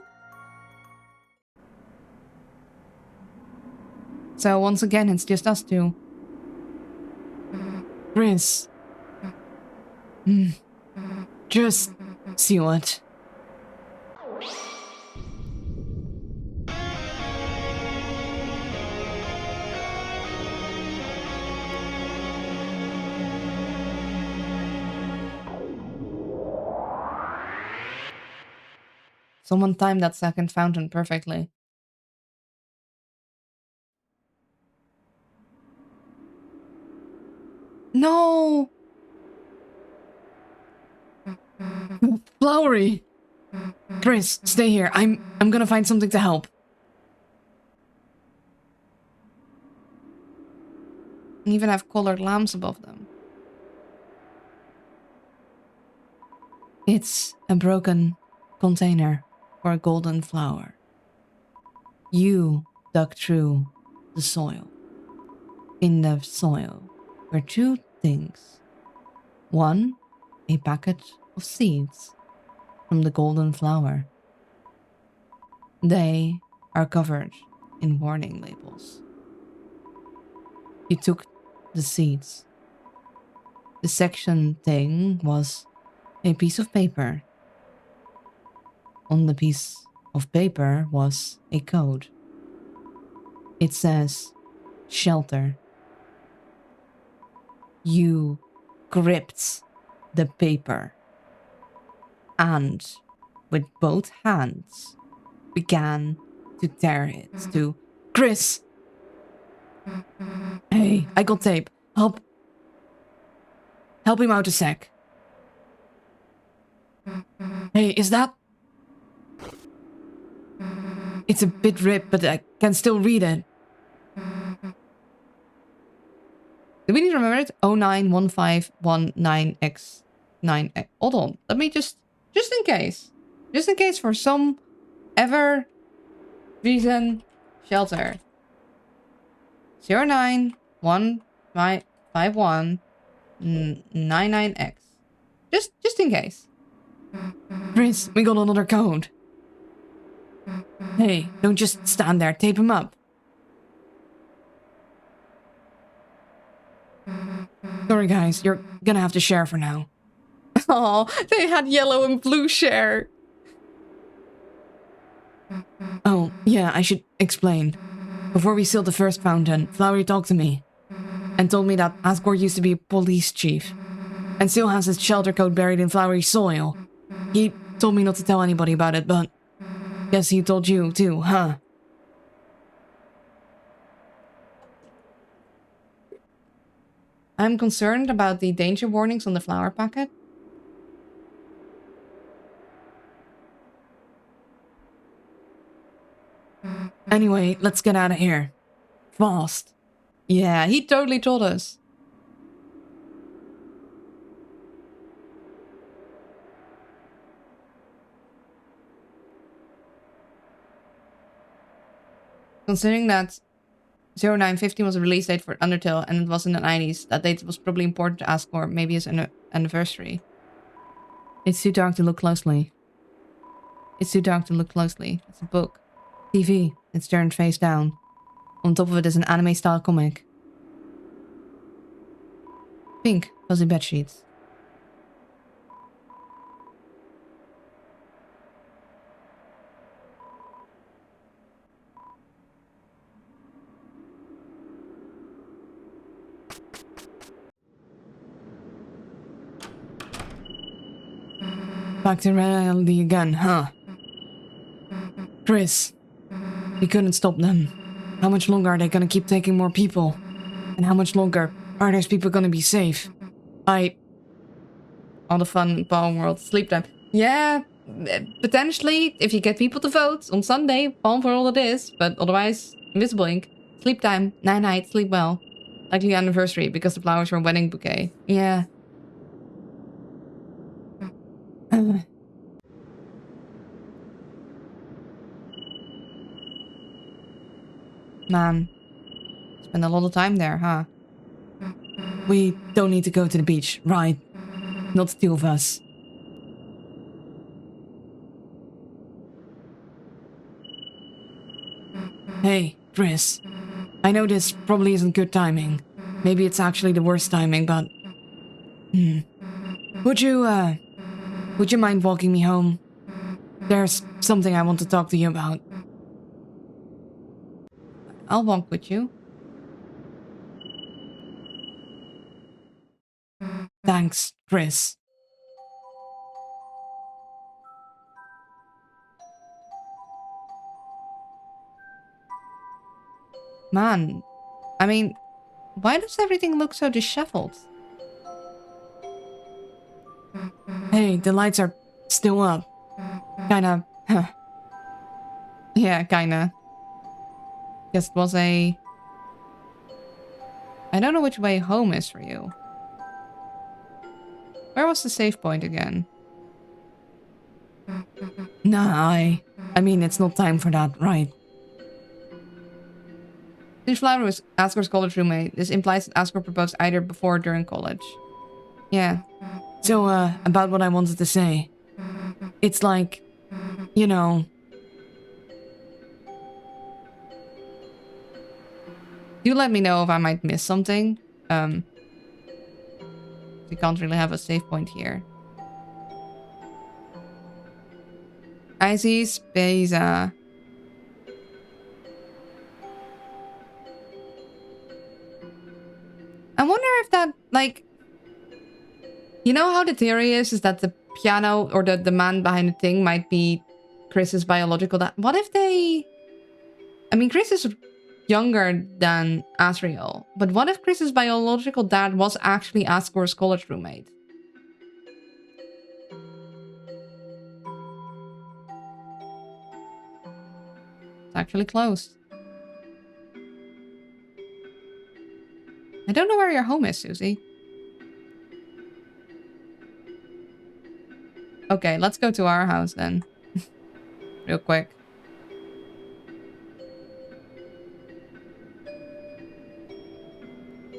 So once again, it's just us two. Chris. Just seal it. Someone timed that second fountain perfectly. No! Flowery! Chris, stay here. I'm gonna find something to help. And even have colored lamps above them. It's a broken container for a golden flower. You dug through the soil. In the soil were two things. One, a packet of seeds from the golden flower. They are covered in warning labels. You took the seeds. The section thing was a piece of paper. On the piece of paper was a code. It says, shelter. You gripped the paper and with both hands began to tear it to Chris. Hey, I got tape. Help him out a sec. Hey, is that? It's a bit ripped, but I can still read it. Do we need to remember it? 091519X9. Hold on. Let me just in case. Just in case for some ever reason, shelter. 09151999X. Just in case. Chris, we got another code. Hey, don't just stand there. Tape him up. Sorry guys, you're gonna have to share for now. Oh, they had yellow and blue share. Oh, yeah, I should explain. Before we sealed the first fountain, Flowery talked to me and told me that Asgore used to be a police chief and still has his shelter code buried in Flowery's soil. He told me not to tell anybody about it, but guess he told you too, huh? I'm concerned about the danger warnings on the flower packet. Anyway, let's get out of here. Fast. Yeah, he totally told us. Considering that 0915 was a release date for Undertale and it was in the 90s, that date was probably important to ask for, maybe his anniversary. It's too dark to look closely. It's too dark to look closely. It's a book. TV. It's turned face down. On top of it is an anime-style comic. Pink. Fuzzy bedsheets. Back to reality again, huh? Chris, we couldn't stop them. How much longer are they gonna keep taking more people? And how much longer are those people gonna be safe? All the fun in Palm World. Sleep time. Yeah, potentially, if you get people to vote on Sunday, Palm World it is. But otherwise, Invisible Ink. Sleep time. Night night. Sleep well. Likely anniversary because the flowers were a wedding bouquet. Yeah. Man. Spend a lot of time there, huh? We don't need to go to the beach, right? Not the two of us. Hey, Chris. I know this probably isn't good timing. Maybe it's actually the worst timing, but... Would you mind walking me home? There's something I want to talk to you about. I'll walk with you. Thanks, Chris. Man, I mean, why does everything look so disheveled? Hey, the lights are still up. Kinda. Huh. Yeah, kinda. Guess it was a... I don't know which way home is for you. Where was the save point again? Nah, I mean, it's not time for that, right? Since Flowery was Asgor's college roommate, this implies that Asgore proposed either before or during college. Yeah. So, about what I wanted to say. It's like, you know... Do let me know if I might miss something. We can't really have a save point here. I see space. I wonder if that, like... You know how the theory is that the piano or the man behind the thing might be Chris's biological dad? What if they... I mean, Chris is younger than Asriel, but what if Chris's biological dad was actually Asgore's college roommate? It's actually closed. I don't know where your home is, Susie. Okay, let's go to our house then. Real quick.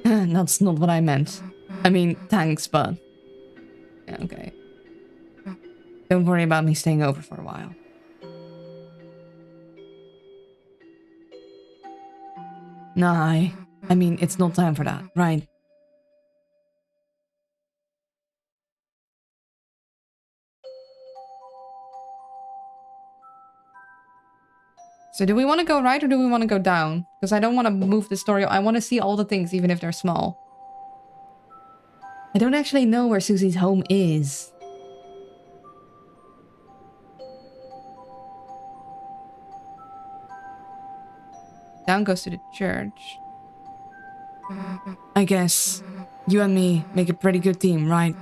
That's not what I meant. I mean, thanks, but... Yeah, okay. Don't worry about me staying over for a while. Nah, I mean, it's not time for that, right? So do we want to go right or do we want to go down? Because I don't want to move the story. I want to see all the things, even if they're small. I don't actually know where Susie's home is. Down goes to the church. I guess you and me make a pretty good team, right?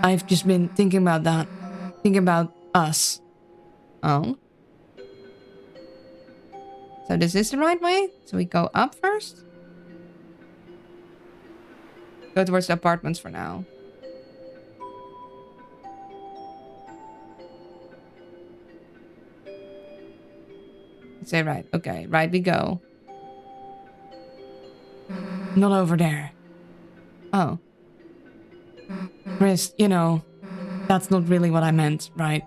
I've just been thinking about that. Thinking about us. Oh. So this is the right way? So we go up first? Go towards the apartments for now. Say right. Okay, right we go. Not over there. Oh. Chris, you know, that's not really what I meant, right?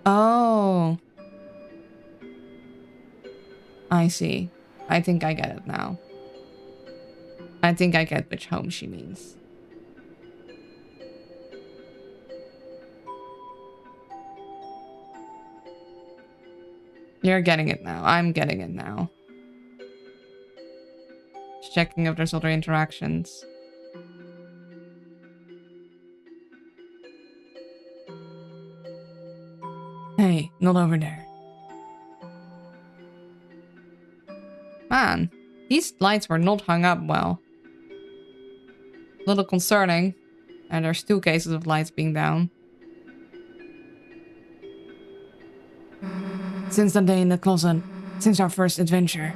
Oh. I see. I think I get it now. I think I get which home she means. You're getting it now. I'm getting it now. Just checking if there's other interactions. Hey, not over there. Man, these lights were not hung up well. A little concerning. And there's 2 cases of lights being down. Since that day in the closet, since our first adventure.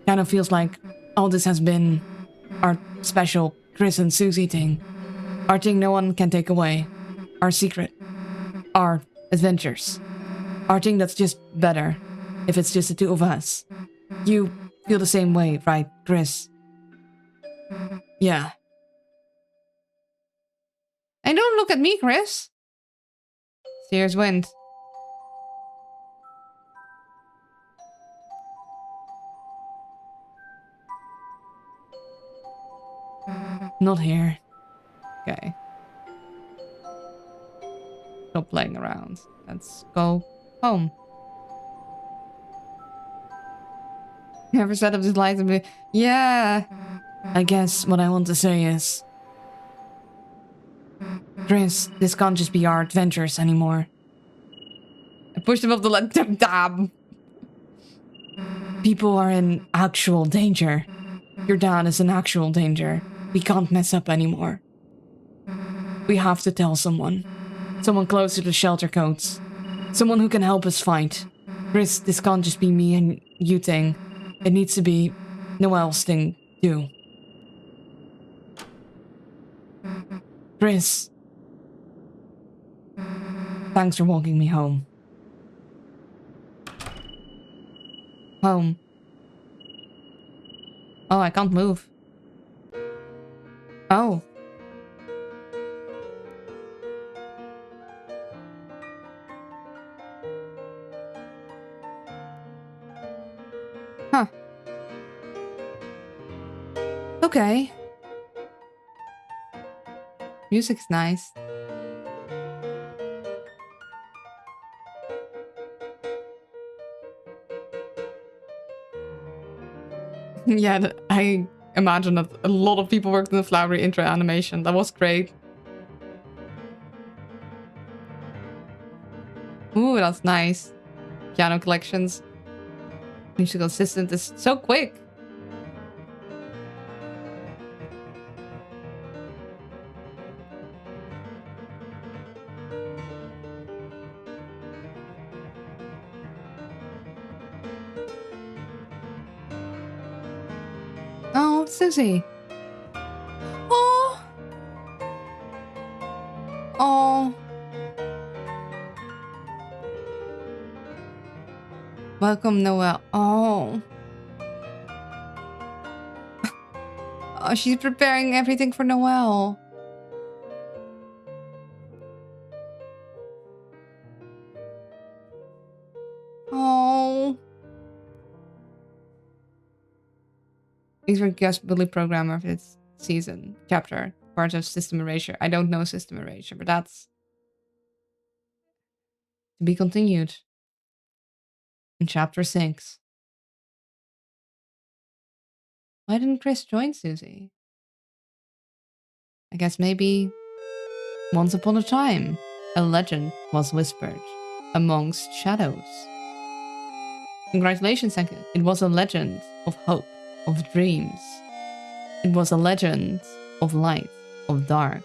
Kind of feels like all this has been our special Chris and Susie thing. Our thing no one can take away. Our secret. Our adventures. Our thing that's just better if it's just the two of us. You feel the same way, right, Chris? Yeah. And don't look at me, Chris. Here's wind. Not here. Okay. Stop playing around. Let's go home. Never set up this light to be. Yeah. I guess what I want to say is, Chris, this can't just be our adventures anymore. I pushed him up the damn. People are in actual danger. Your dad is in actual danger. We can't mess up anymore. We have to tell someone. Someone close to the shelter codes. Someone who can help us fight. Chris, this can't just be me and you thing. It needs to be Noelle's thing, too. Chris. Thanks for walking me home. Home. Oh, I can't move. Oh. Huh. Okay. Music's nice. Yeah, I imagine that a lot of people worked in the Flowery intro animation. That was great. Ooh, that's nice. Piano collections. Musical assistant is so quick. Oh, Susie. Oh. Oh. Welcome, Noelle. Oh. Oh, she's preparing everything for Noelle. Oh. These were guest bully programmer for this season. Chapter. Part of System Erasure. I don't know System Erasure, but that's to be continued. In chapter 6. Why didn't Chris join Susie? I guess maybe once upon a time, a legend was whispered amongst shadows. Congratulations, Senku. It was a legend of hope, of dreams. It was a legend of light, of dark.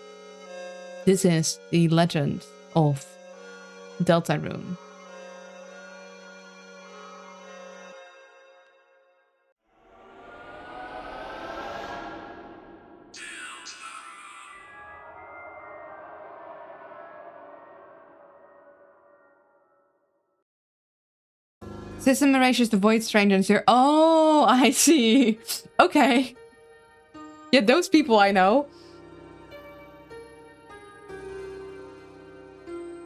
This is the legend of Deltarune. System erasures the void strangers here. Oh, I see. Okay. Yeah, those people I know.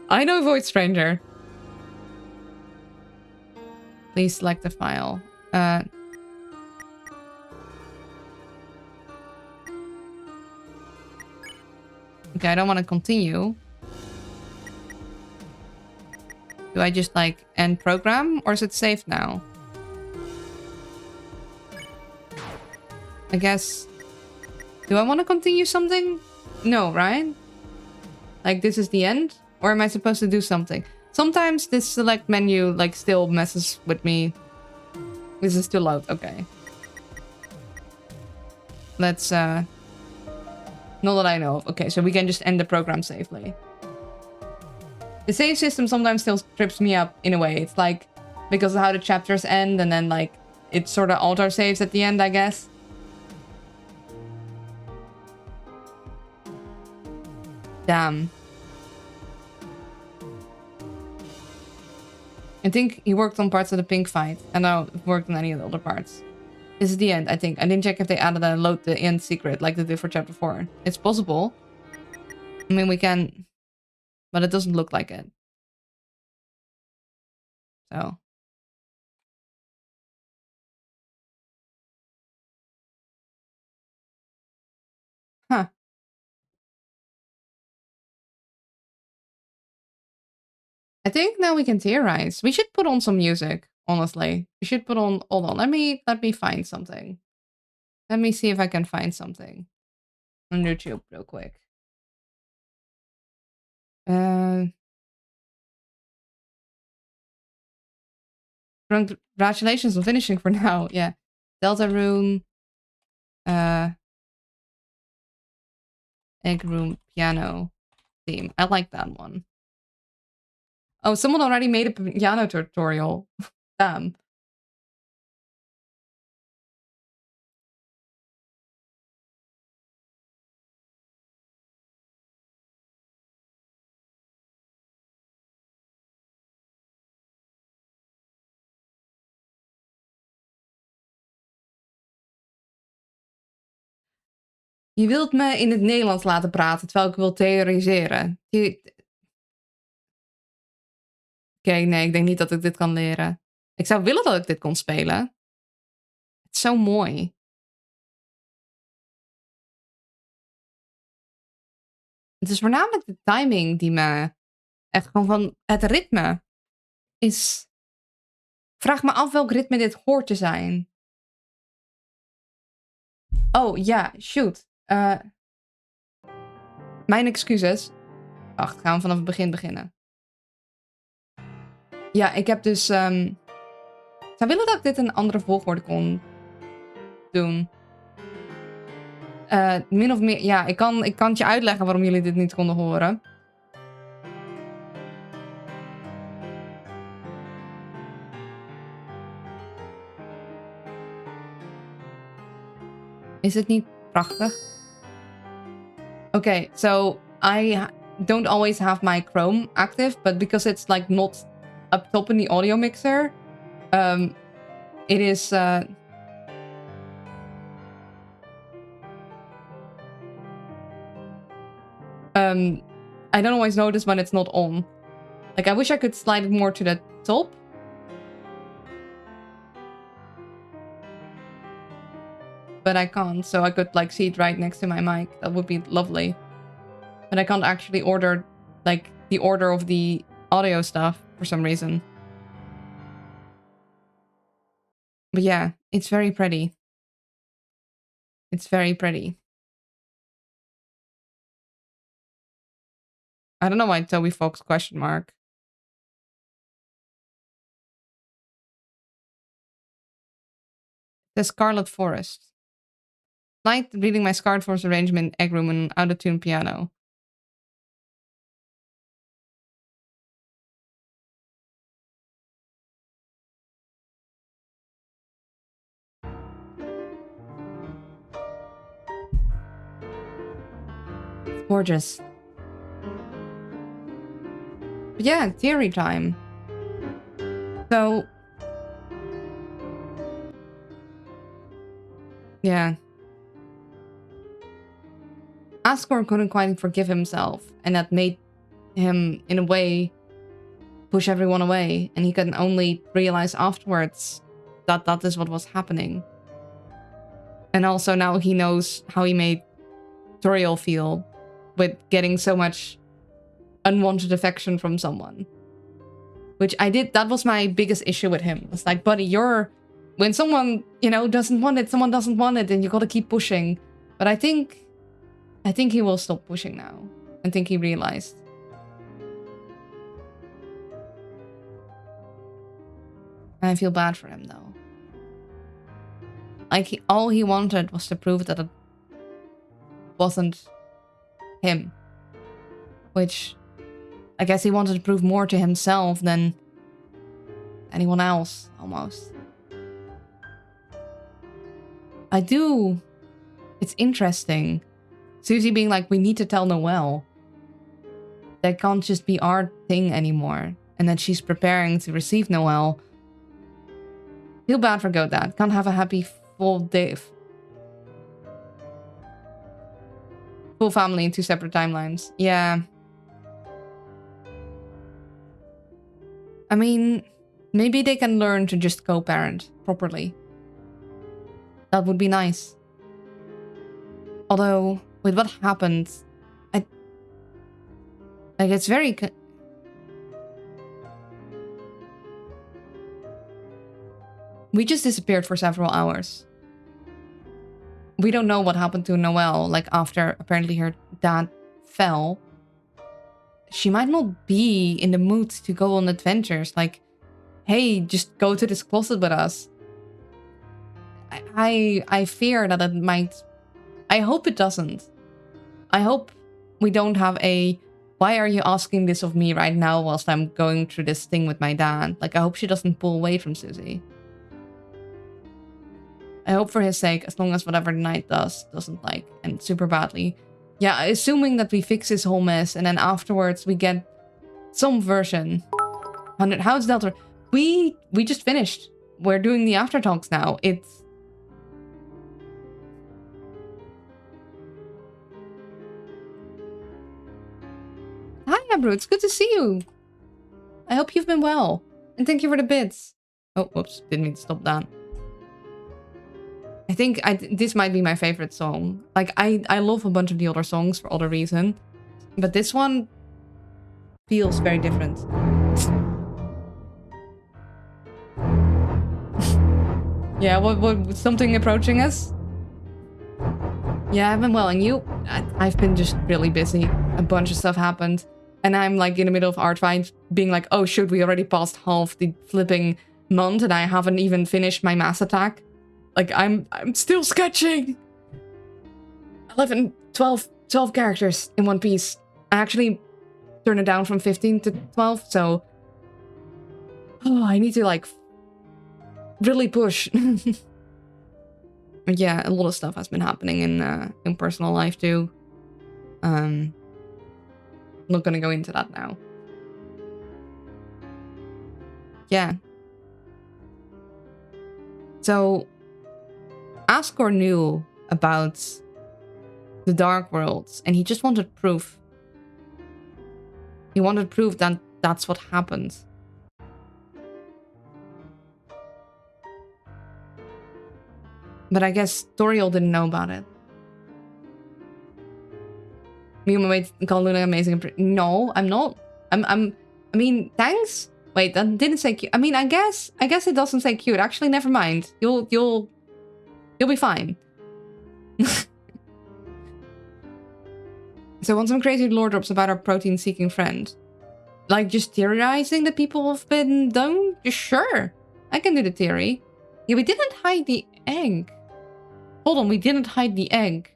I know Void Stranger. Please select the file. Okay, I don't want to continue. Do I just like end program or is it saved now? I guess. Do I want to continue something? No, right? Like this is the end? Or am I supposed to do something? Sometimes this select menu like still messes with me. This is too loud. Okay. Let's not that I know of. Okay, so we can just end the program safely. The save system sometimes still trips me up in a way. It's like because of how the chapters end, and then like it sort of auto saves at the end, I guess. Damn. I think he worked on parts of the pink fight, and now worked on any of the other parts. This is the end, I think. I didn't check if they added a load the end secret like they did for chapter 4. It's possible. I mean, we can, but it doesn't look like it. So. Huh. I think now we can theorize. We should put on some music, honestly. We should put on, hold on, let me find something. Let me see if I can find something on YouTube real quick. Congratulations on finishing for now. Yeah. Deltarune. Egg room piano theme. I like that one. Oh, someone already made a piano tutorial. Damn. Je wilt me in het Nederlands laten praten, terwijl ik wil theoriseren. Oké, nee, ik denk niet dat ik dit kan leren. Ik zou willen dat ik dit kon spelen. Het is zo mooi. Het is voornamelijk de timing die me... Echt gewoon van... Het ritme is... Vraag me af welk ritme dit hoort te zijn. Oh, ja, shoot. Mijn excuses. Wacht, gaan we vanaf het begin beginnen. Ja, ik heb dus... zou willen dat ik dit in een andere volgorde kon doen. Min of meer... Ja, ik kan het je uitleggen waarom jullie dit niet konden horen. Is het niet prachtig? Okay, so I don't always have my Chrome active, but because it's like not up top in the audio mixer, it is... I don't always notice when it's not on. Like, I wish I could slide it more to the top. But I can't, so I could, like, see it right next to my mic. That would be lovely. But I can't actually order, like, the order of the audio stuff for some reason. But yeah, it's very pretty. It's very pretty. I don't know why Toby Fox question mark. The Scarlet Forest. Night reading my Scarlet Forest arrangement, egg room, and out of tune piano. It's gorgeous. But yeah, theory time. So... Yeah. Asgore couldn't quite forgive himself, and that made him, in a way, push everyone away, and he can only realize afterwards that that is what was happening. And also now he knows how he made Toriel feel with getting so much unwanted affection from someone. Which that was my biggest issue with him. It's like, buddy, when someone, you know, doesn't want it, someone doesn't want it, and you gotta keep pushing. But I think he will stop pushing now. I think he realized. I feel bad for him, though. Like, all he wanted was to prove that it wasn't him. Which, I guess he wanted to prove more to himself than anyone else, almost. I do. It's interesting. Susie being like, we need to tell Noelle. That can't just be our thing anymore. And that she's preparing to receive Noelle. Feel bad for GoDad. Can't have a happy full day. Full family in 2 separate timelines. Yeah. I mean, maybe they can learn to just co-parent properly. That would be nice. Although, with what happened, like, it's very... We just disappeared for several hours. We don't know what happened to Noelle, like, after apparently her dad fell. She might not be in the mood to go on adventures, like, hey, just go to this closet with us. I fear that it might... I hope it doesn't. I hope we don't have a... Why are you asking this of me right now whilst I'm going through this thing with my dad? Like, I hope she doesn't pull away from Susie. I hope for his sake, as long as whatever the night does, doesn't, like, end super badly. Yeah, assuming that we fix this whole mess, and then afterwards we get some version. 100. How's Delta? We just finished. We're doing the after talks now. It's... Hi, Abru. It's good to see you. I hope you've been well. And thank you for the bits. Oh, whoops. Didn't mean to stop that. I think this might be my favorite song. Like, I love a bunch of the other songs for other reason. But this one feels very different. Yeah, what something approaching us? Yeah, I've been well, and you? I've been just really busy. A bunch of stuff happened. And I'm like in the middle of art find being like, oh shoot, we already passed half the flipping month and I haven't even finished my mass attack. Like, I'm still sketching. 11, 12 characters in one piece. I actually turned it down from 15 to 12, so... Oh, I need to, like, really push. Yeah, a lot of stuff has been happening in personal life, too. I'm not gonna go into that now. Yeah. So... Asgore knew about the Dark Worlds, and he just wanted proof. He wanted proof that that's what happened. But I guess Toriel didn't know about it. Me and my mate call Luna amazing. No, I'm not. I mean, thanks. Wait, that didn't say cute. I mean, I guess it doesn't say cute. Actually, never mind. You'll be fine. So want some crazy lore drops about our protein-seeking friend? Like just theorizing that people have been done? Sure. I can do the theory. Yeah, we didn't hide the egg. Hold on, we didn't hide the egg.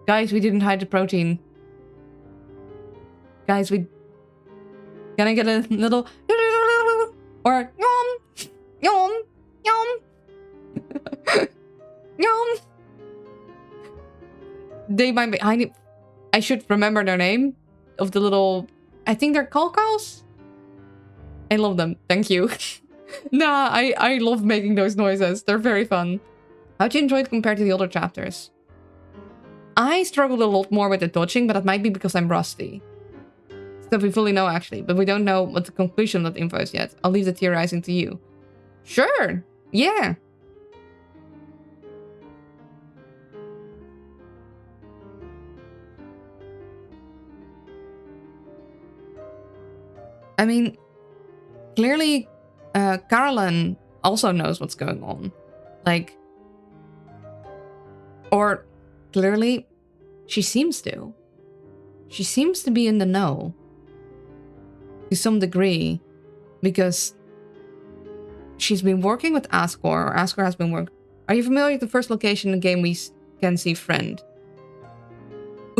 Guys, we didn't hide the protein. Guys, we... Can I get a little... Or... Yum! Yum! Yum! Yum! They might be... I should remember their name. Of the little... I think they're cows? I love them. Thank you. Nah, I love making those noises. They're very fun. How'd you enjoy it compared to the other chapters? I struggled a lot more with the dodging, but that might be because I'm rusty. Stuff we fully know, actually. But we don't know what the conclusion of that info is yet. I'll leave the theorizing to you. Sure. Yeah. I mean, clearly, Caroline also knows what's going on. Like, or clearly, she seems to. She seems to be in the know. To some degree. Because she's been working with Asgore, or Asgore has been working. Are you familiar with the first location in the game we can see friend?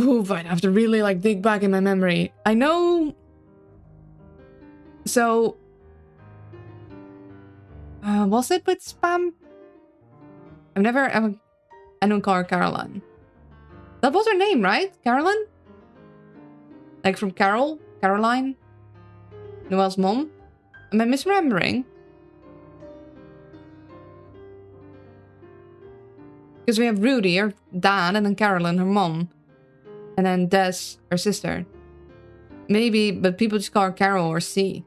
Ooh, I'd have to really, like, dig back in my memory. I know... So, was it with spam? I don't call her Caroline. That was her name, right? Caroline? Like from Carol? Caroline? Noelle's mom? Am I misremembering? Because we have Rudy, her dad, and then Caroline, her mom. And then Des, her sister. Maybe, but people just call her Carol or C.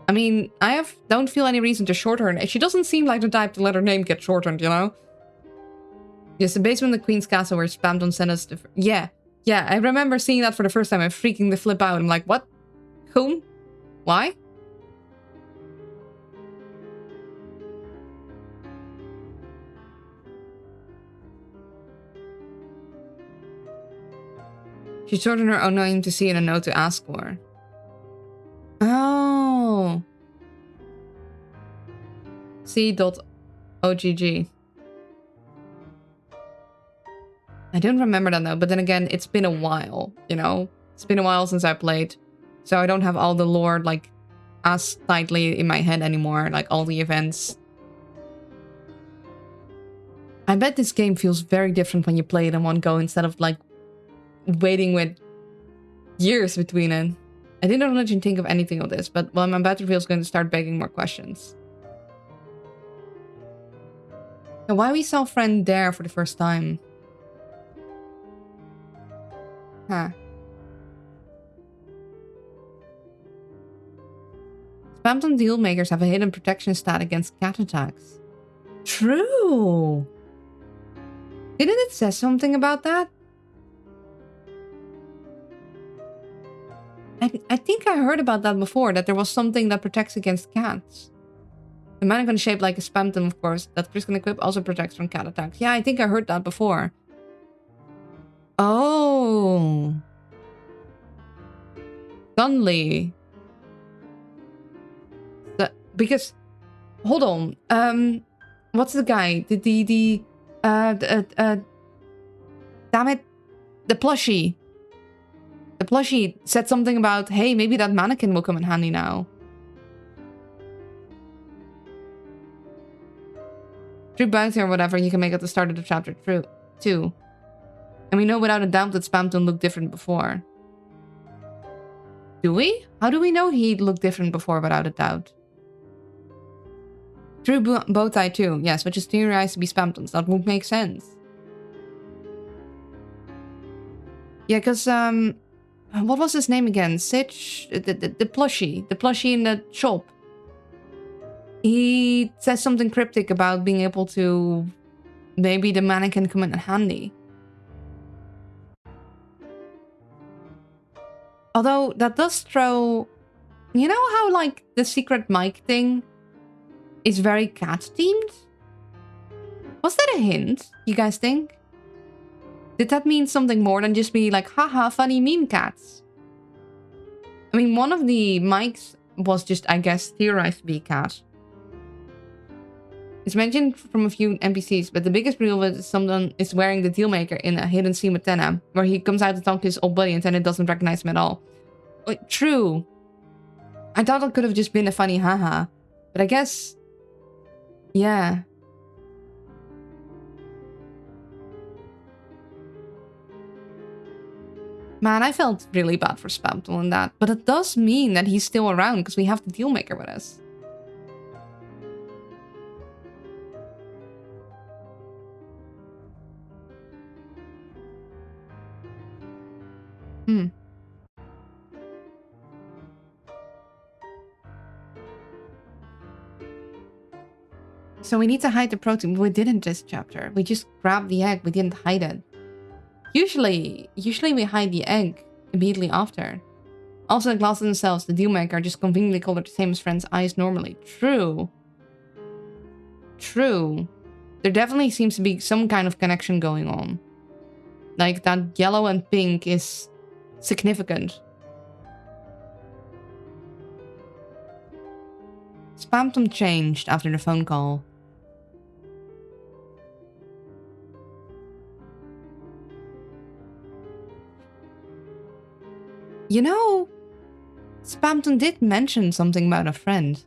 I mean, don't feel any reason to shorten her name. She doesn't seem like the type to let her name get shortened, you know? Yes, the basement of the Queen's Castle where Spamton sent us to... Yeah, I remember seeing that for the first time and freaking the flip out. I'm like, what? Whom? Why? She shortened her own name to see in a note to ask for. Oh. C.OGG. I don't remember that though, but then again, it's been a while, you know? It's been a while since I played. So I don't have all the lore, like, as tightly in my head anymore, like all the events. I bet this game feels very different when you play it in one go instead of, like, waiting with years between it. I didn't let you think of anything of this, but well, my battlefield is going to start begging more questions. So why we saw friend there for the first time? Huh. Spamton deal makers have a hidden protection stat against cat attacks. True. Didn't it say something about that? I think I heard about that before, that there was something that protects against cats. The mannequin shaped like a Spamton, of course, that Chris can equip also protects from cat attacks. Yeah, I think I heard that before. Oh. Gunley. Because, hold on. What's the guy? Damn it. The plushie. The plushie said something about, hey, maybe that mannequin will come in handy now. True bounty or whatever you can make at the start of the chapter. True. 2. And we know without a doubt that Spamton looked different before. Do we? How do we know he looked different before without a doubt? True bow tie too. Yes, which is theorized to be Spamton's. That would make sense. Yeah, because, what was his name again? Sitch? The plushie. The plushie in the shop. He says something cryptic about being able to... Maybe the mannequin come in handy. Although, that does throw... You know how, like, the secret mic thing is very cat-themed? Was that a hint, you guys think? Did that mean something more than just be like, haha, funny meme cats? I mean, one of the mics was just, I guess, theorized to be a cat. It's mentioned from a few NPCs, but the biggest reveal is someone is wearing the Dealmaker in a hidden scene with Tenna, where he comes out to talk to his old buddy and Tenna doesn't recognize him at all. Like, true. I thought it could have just been a funny haha, but I guess... Yeah. Man, I felt really bad for Spamton in that, but it does mean that he's still around because we have the Dealmaker with us. So we need to hide the protein. We didn't this chapter. We just grabbed the egg. We didn't hide it. Usually we hide the egg immediately after. Also, the glasses themselves, the Dealmaker, are just conveniently colored the same as Friend's eyes normally. True. True. There definitely seems to be some kind of connection going on. Like, that yellow and pink is significant. Spamton changed after the phone call. You know, Spamton did mention something about a friend.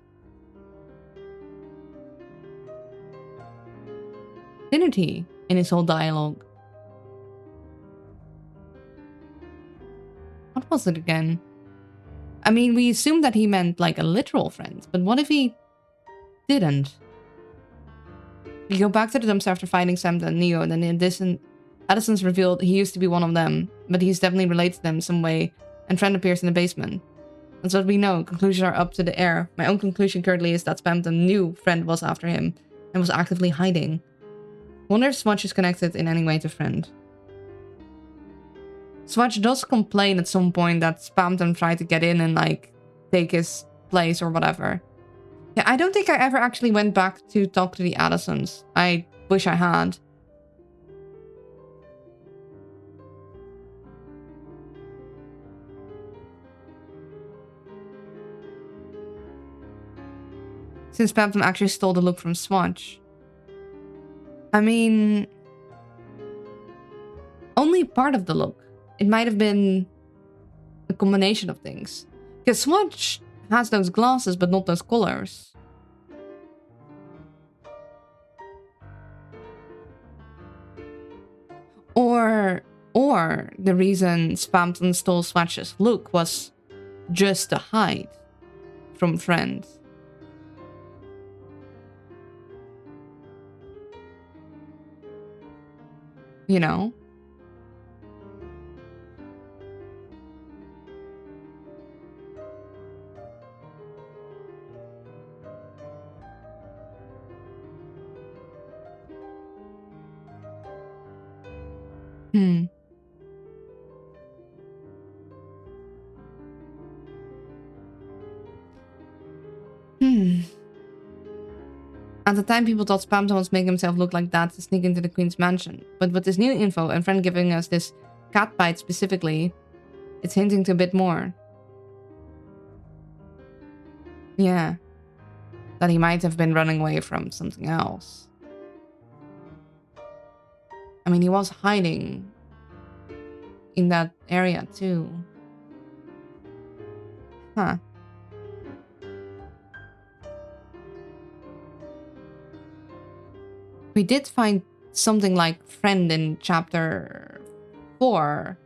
Didn't he? In his whole dialogue. What was it again? I mean, we assumed that he meant like a literal friend, but what if he didn't? We go back to the dumpster after fighting Sam and Neo, and then Addison's revealed he used to be one of them, but he's definitely related to them in some way, and Friend appears in the basement. That's what we know. Conclusions are up to the air. My own conclusion currently is that Spamton knew Friend was after him, and was actively hiding. Wonder if Swatch is connected in any way to Friend. Swatch does complain at some point that Spamton tried to get in and like take his place or whatever. Yeah, I don't think I ever actually went back to talk to the Addisons. I wish I had. Since Spamton actually stole the look from Swatch. I mean, only part of the look. It might have been a combination of things. Because Swatch has those glasses, but not those colors. Or the reason Spamton stole Swatch's look was just to hide from Friend. You know? At the time, people thought Spamton was making himself look like that to sneak into the Queen's mansion. But with this new info and Friend giving us this cat bite specifically, it's hinting to a bit more. Yeah. That he might have been running away from something else. I mean, he was hiding in that area too. Huh. We did find something like Friend in chapter 4.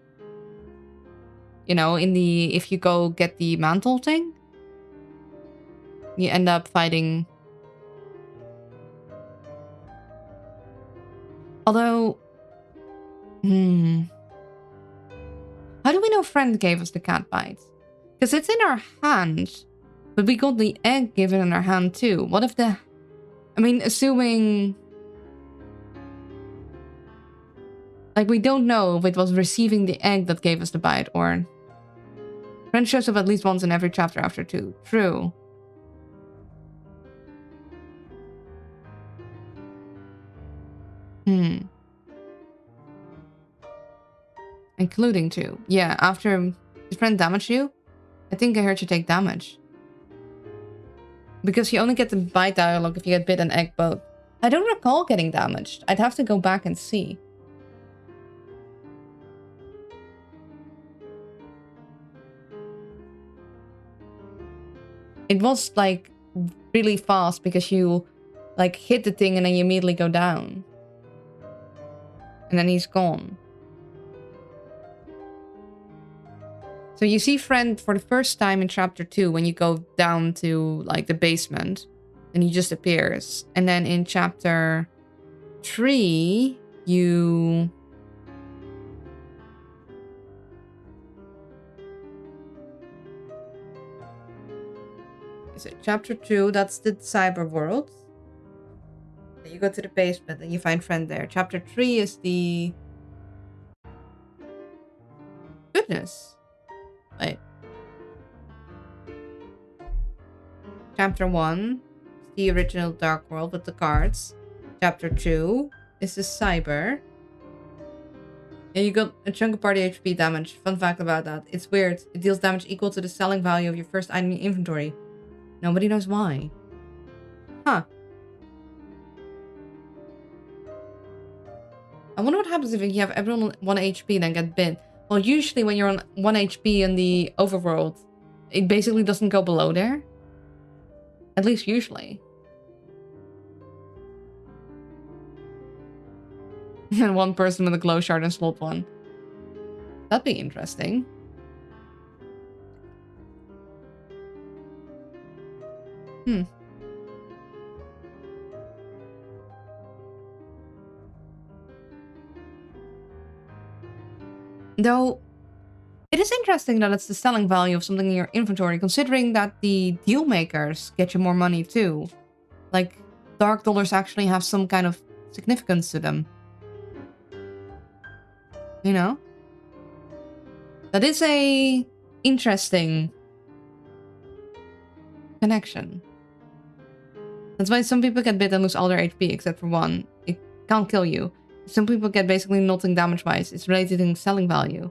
You know, in the... If you go get the mantle thing, you end up fighting... Although... How do we know Friend gave us the cat bite? Because it's in our hand, but we got the egg given in our hand too. What if the... I mean, assuming... Like, we don't know if it was receiving the egg that gave us the bite, or... Friend shows up at least once in every chapter after 2. True. Including 2. Yeah, after... Did Friend damage you? I think I heard you take damage. Because you only get the bite dialogue if you get bit and egg both. I don't recall getting damaged. I'd have to go back and see. It was, like, really fast because you, like, hit the thing and then you immediately go down. And then he's gone. So you see Friend for the first time in chapter 2 when you go down to, like, the basement. And he just appears. And then in chapter 3, you... Is it chapter 2? That's the cyber world. Then you go to the basement and you find Friend there. Chapter 3 is the... Goodness. Wait. Chapter 1 is the original Dark World with the cards. Chapter 2 is the cyber. And you got a chunk of party HP damage. Fun fact about that. It's weird. It deals damage equal to the selling value of your first item in your inventory. Nobody knows why. Huh. I wonder what happens if you have everyone on 1 HP then get bit. Well, usually when you're on 1 HP in the overworld, it basically doesn't go below there. At least usually. And one person with a glow shard in slot 1. That'd be interesting. Though, it is interesting that it's the selling value of something in your inventory, considering that the deal makers get you more money too. Like, dark dollars actually have some kind of significance to them. You know? That is a interesting connection. That's why some people get bit and lose all their HP, except for one. It can't kill you. Some people get basically nothing damage-wise. It's related in selling value.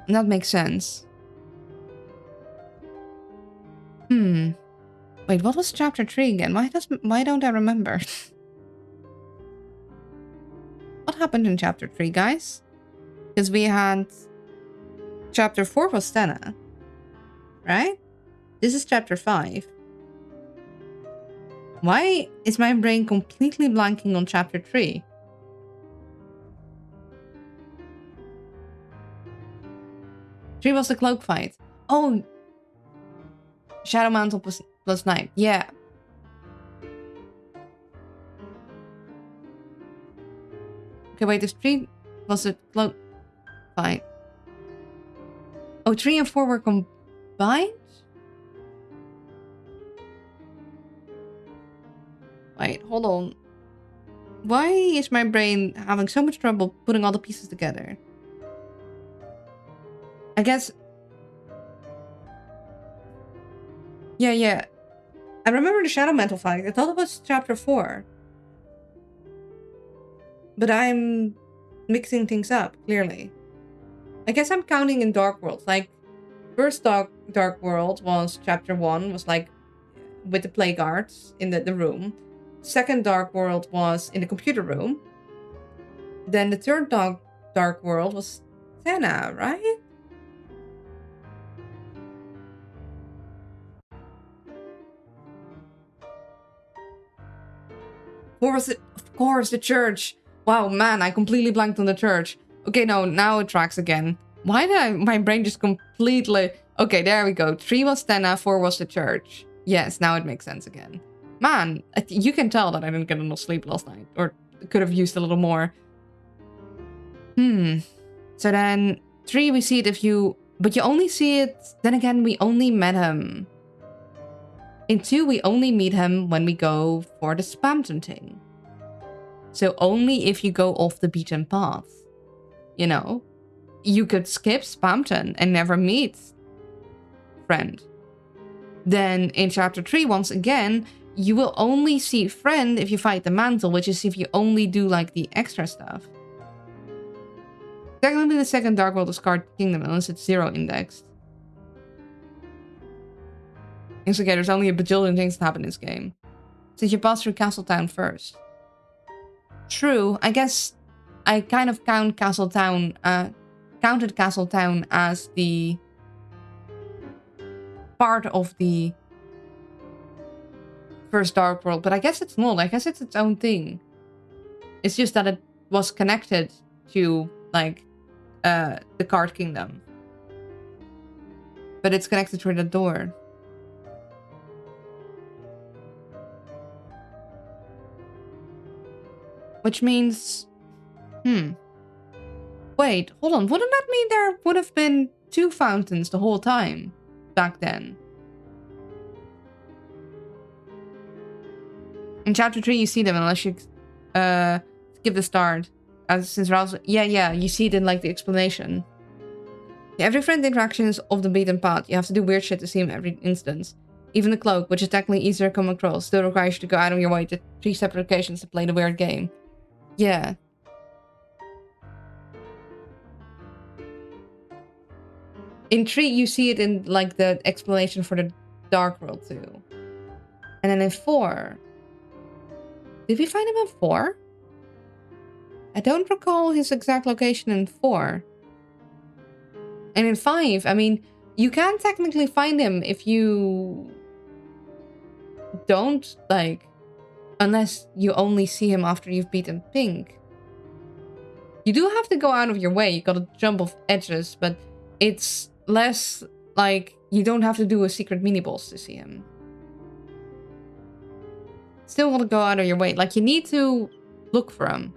And that makes sense. Wait, what was chapter 3 again? Why don't I remember? What happened in chapter 3, guys? Because we had... Chapter 4 was Stena. Right? This is chapter 5. Why is my brain completely blanking on chapter 3? Three was the cloak fight. Oh! Shadow Mantle plus 9. Yeah. Okay, wait, this 3 was a cloak fight. Oh, 3 and 4 were combined? Wait, hold on. Why is my brain having so much trouble putting all the pieces together? I guess... Yeah. I remember the Shadow Mantle fight. I thought it was chapter 4. But I'm mixing things up, clearly. I guess I'm counting in Dark World. Like, first Dark World was chapter 1, was like with the plague guards in the room. Second Dark World was in the computer room. Then the third Dark World was Senna, right? Of course, the church. Wow, man, I completely blanked on the church. Okay, no, now it tracks again. Why did my brain just completely... Okay, there we go. 3 was Stena, 4 was the church. Yes, now it makes sense again. Man, you can tell that I didn't get enough sleep last night. Or could have used a little more. So then, 3 we see it if you... But you only see it... Then again, we only met him. In 2, we only meet him when we go for the Spamton thing. So only if you go off the beaten path. You know? You could skip Spamton and never meet Friend. Then in chapter 3, once again, you will only see Friend if you fight the mantle, which is if you only do like the extra stuff. Technically the second Dark World is Card Kingdom unless it's 0 indexed. It's okay, there's only a bajillion things that happen in this game. Since you pass through Castletown first. True, I guess I kind of counted Castletown as the part of the first Dark World, but I guess it's not. I guess it's its own thing. It's just that it was connected to, like, the Card Kingdom. But it's connected through the door. Which means... Wait, hold on. Wouldn't that mean there would have been 2 fountains the whole time back then? In chapter 3 you see them unless you skip the start. Since Rouse... Yeah, you see it in like the explanation. Yeah, every friend interaction is off the beaten path. You have to do weird shit to see him every instance. Even the cloak, which is technically easier to come across, still requires you to go out of your way to 3 separate occasions to play the weird game. Yeah. In 3, you see it in, like, the explanation for the Dark World, too. And then in 4... Did we find him in 4? I don't recall his exact location in 4. And in 5, I mean, you can technically find him if you don't, like, unless you only see him after you've beaten Pink. You do have to go out of your way. You gotta jump off edges, but it's less like you don't have to do a secret mini boss to see him. Still want to go out of your way. Like, you need to look for him.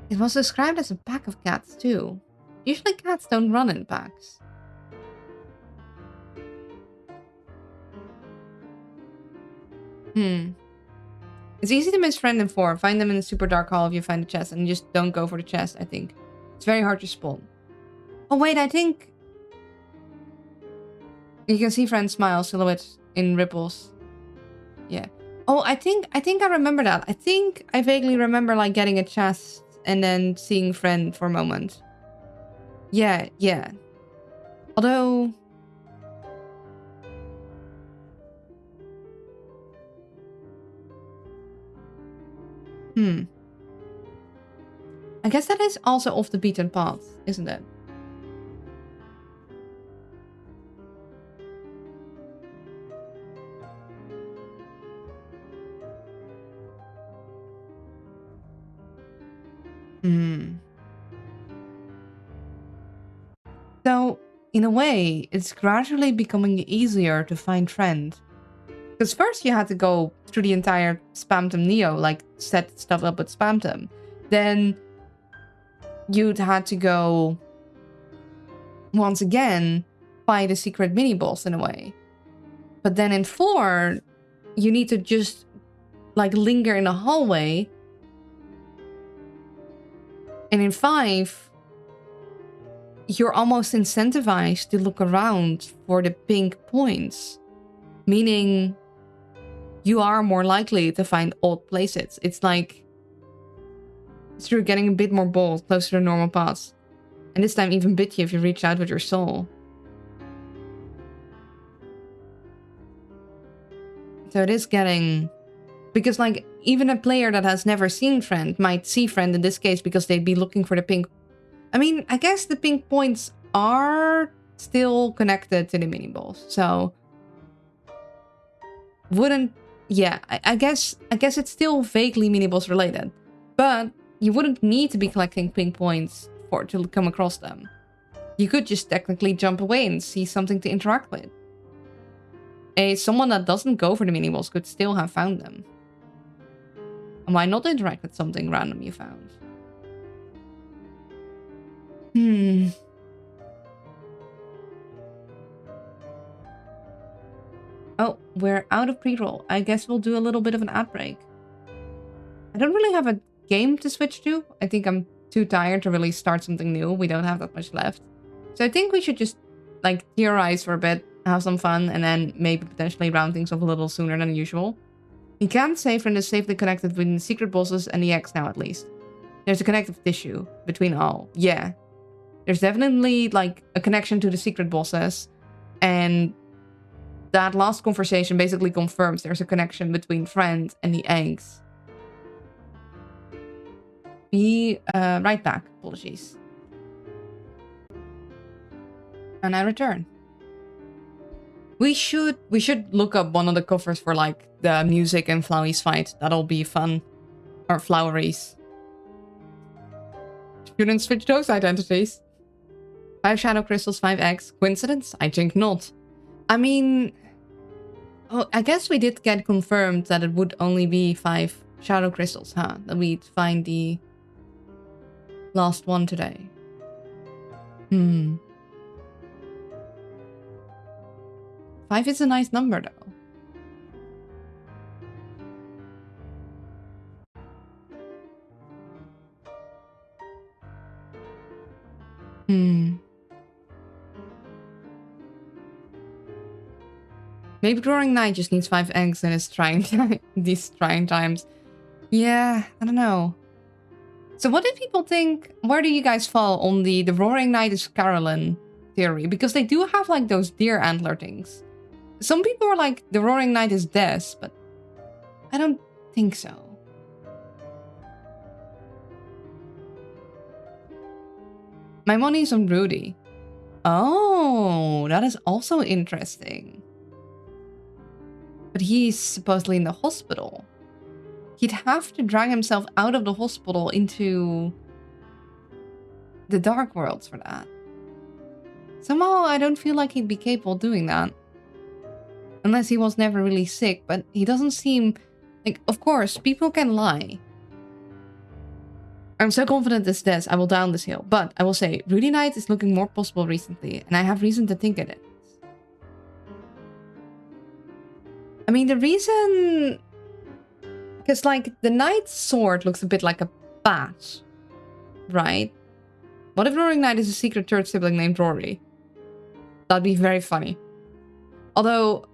It was described as a pack of cats too. Usually cats don't run in packs. It's easy to misfriend in 4. Find them in the super dark hall if you find a chest, and just don't go for the chest, I think. It's very hard to spawn. Oh wait, I think... You can see friend smile silhouette in ripples. Yeah. Oh, I think I remember that. I think I vaguely remember like getting a chest and then seeing friend for a moment. Yeah, yeah. Although... I guess that is also off the beaten path, isn't it? So, in a way, it's gradually becoming easier to find friend. Because first you had to go through the entire Spamtum Neo, like set stuff up with Spamtum. Then you'd had to go once again fight a secret mini boss in a way. But then in 4, you need to just like linger in a hallway. And in 5, you're almost incentivized to look around for the pink points. Meaning you are more likely to find odd places. It's like... It's true, getting a bit more bold, closer to normal paths. And this time even bit you if you reach out with your soul. So it is getting... Because like, even a player that has never seen friend might see friend in this case because they'd be looking for the pink... I mean, I guess the pink points are still connected to the mini boss, so... Wouldn't... Yeah, I guess it's still vaguely mini boss related. But you wouldn't need to be collecting pink points to come across them. You could just technically jump away and see something to interact with. Someone that doesn't go for the mini boss could still have found them. And why not interact with something random you found? Oh, we're out of pre-roll. I guess we'll do a little bit of an ad break. I don't really have a game to switch to. I think I'm too tired to really start something new. We don't have that much left. So I think we should just like theorize for a bit, have some fun, and then maybe potentially round things off a little sooner than usual. You can say friend is safely connected between the secret bosses and the X now at least. There's a connective tissue between all. Yeah. There's definitely like a connection to the secret bosses, and that last conversation basically confirms there's a connection between friend and the eggs. Be right back. Apologies. And I return. We should look up one of the covers for like the music and Flowery's fight. That'll be fun. Or Flowery's. Shouldn't switch those identities. 5 shadow crystals, 5 eggs. Coincidence? I think not. I mean... Oh, I guess we did get confirmed that it would only be 5 shadow crystals, huh? That we'd find the last one today. 5 is a nice number, though. Maybe Roaring Night just needs 5 eggs in his these trying times. Yeah, I don't know. So what do people think? Where do you guys fall on the Roaring Night is Carolyn theory, because they do have like those deer antler things. Some people are like, the Roaring Knight is Des, but I don't think so. My money's on Rudy. Oh, that is also interesting. But he's supposedly in the hospital. He'd have to drag himself out of the hospital into the Dark Worlds for that. Somehow, I don't feel like he'd be capable of doing that. Unless he was never really sick, but he doesn't seem... Like, of course, people can lie. I'm so confident it's this, I will down this hill. But I will say, Rudy Knight is looking more possible recently, and I have reason to think it is. I mean, the reason... Because, like, the Knight's sword looks a bit like a bat. Right? What if Roaring Knight is a secret third sibling named Rory? That'd be very funny. Although...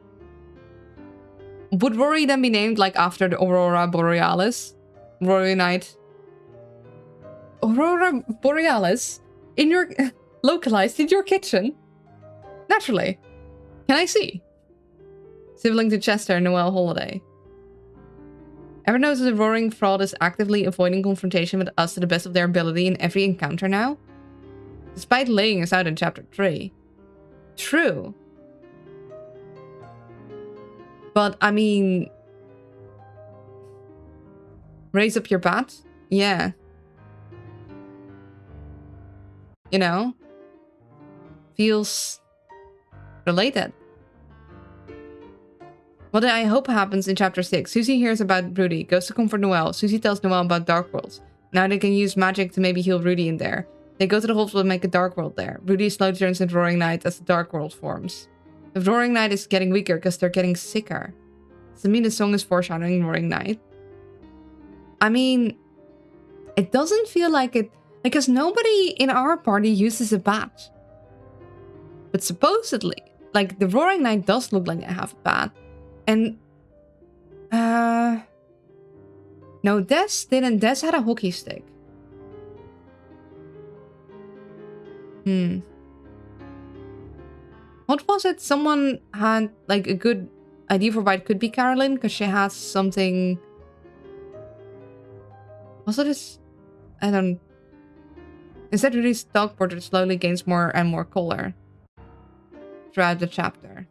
Would Rory then be named, like, after the Aurora Borealis? Rory Knight. Aurora Borealis? In your... localized in your kitchen? Naturally. Can I see? Sibling to Chester, Noel Holiday. Ever notice the Roaring Fraud is actively avoiding confrontation with us to the best of their ability in every encounter now? Despite laying us out in chapter 3. True. But, I mean... Raise up your bat? Yeah. You know? Feels... related. What I hope happens in chapter 6. Susie hears about Rudy, goes to comfort Noel. Susie tells Noel about Dark Worlds. Now they can use magic to maybe heal Rudy in there. They go to the hospital and make a Dark World there. Rudy slowly turns into Roaring Knight as the Dark World forms. The Roaring Knight is getting weaker because they're getting sicker. Does it mean the song is foreshadowing Roaring Knight? I mean, it doesn't feel like it, because nobody in our party uses a bat. But supposedly, like, the Roaring Knight does look like they have a bat. And, no, Des didn't. Des had a hockey stick. What was it? Someone had, like, a good idea for why it could be Carolyn, because she has something... Was it this? I don't... Instead, Rudy's dog portrait slowly gains more and more color throughout the chapter.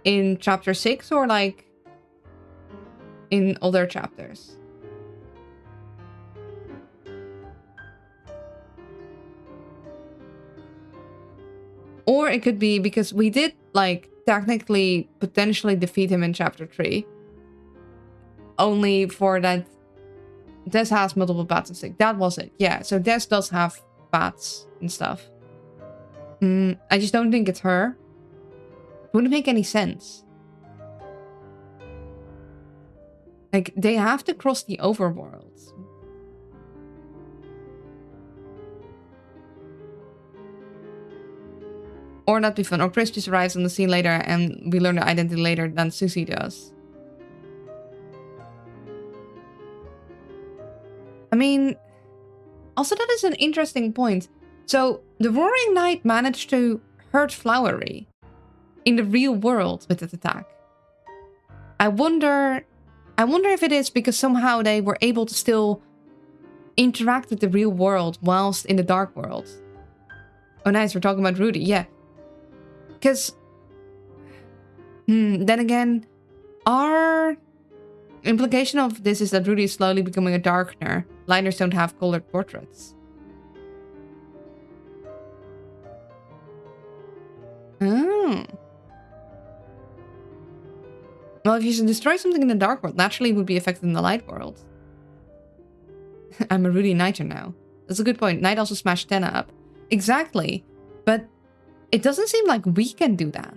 In chapter 6 or like in other chapters? Or it could be because we did like technically potentially defeat him in chapter 3. Only for that Des has multiple bats and stick. That was it. Yeah, so Des does have bats and stuff. I just don't think it's her. Wouldn't make any sense. Like, they have to cross the overworlds. Or not be fun. Or Chris just arrives on the scene later and we learn the identity later than Susie does. I mean, also that is an interesting point. So, the Roaring Knight managed to hurt Flowery in the real world with that attack. I wonder if it is because somehow they were able to still interact with the real world whilst in the dark world. Oh nice, we're talking about Rudy, yeah. Because, then again, our implication of this is that Rudy is slowly becoming a darkener. Liners don't have colored portraits. Oh. Well, if you destroy something in the dark world, naturally it would be affected in the light world. I'm a Rudy Knighter now. That's a good point. Knight also smashed Tenna up. Exactly. But it doesn't seem like we can do that.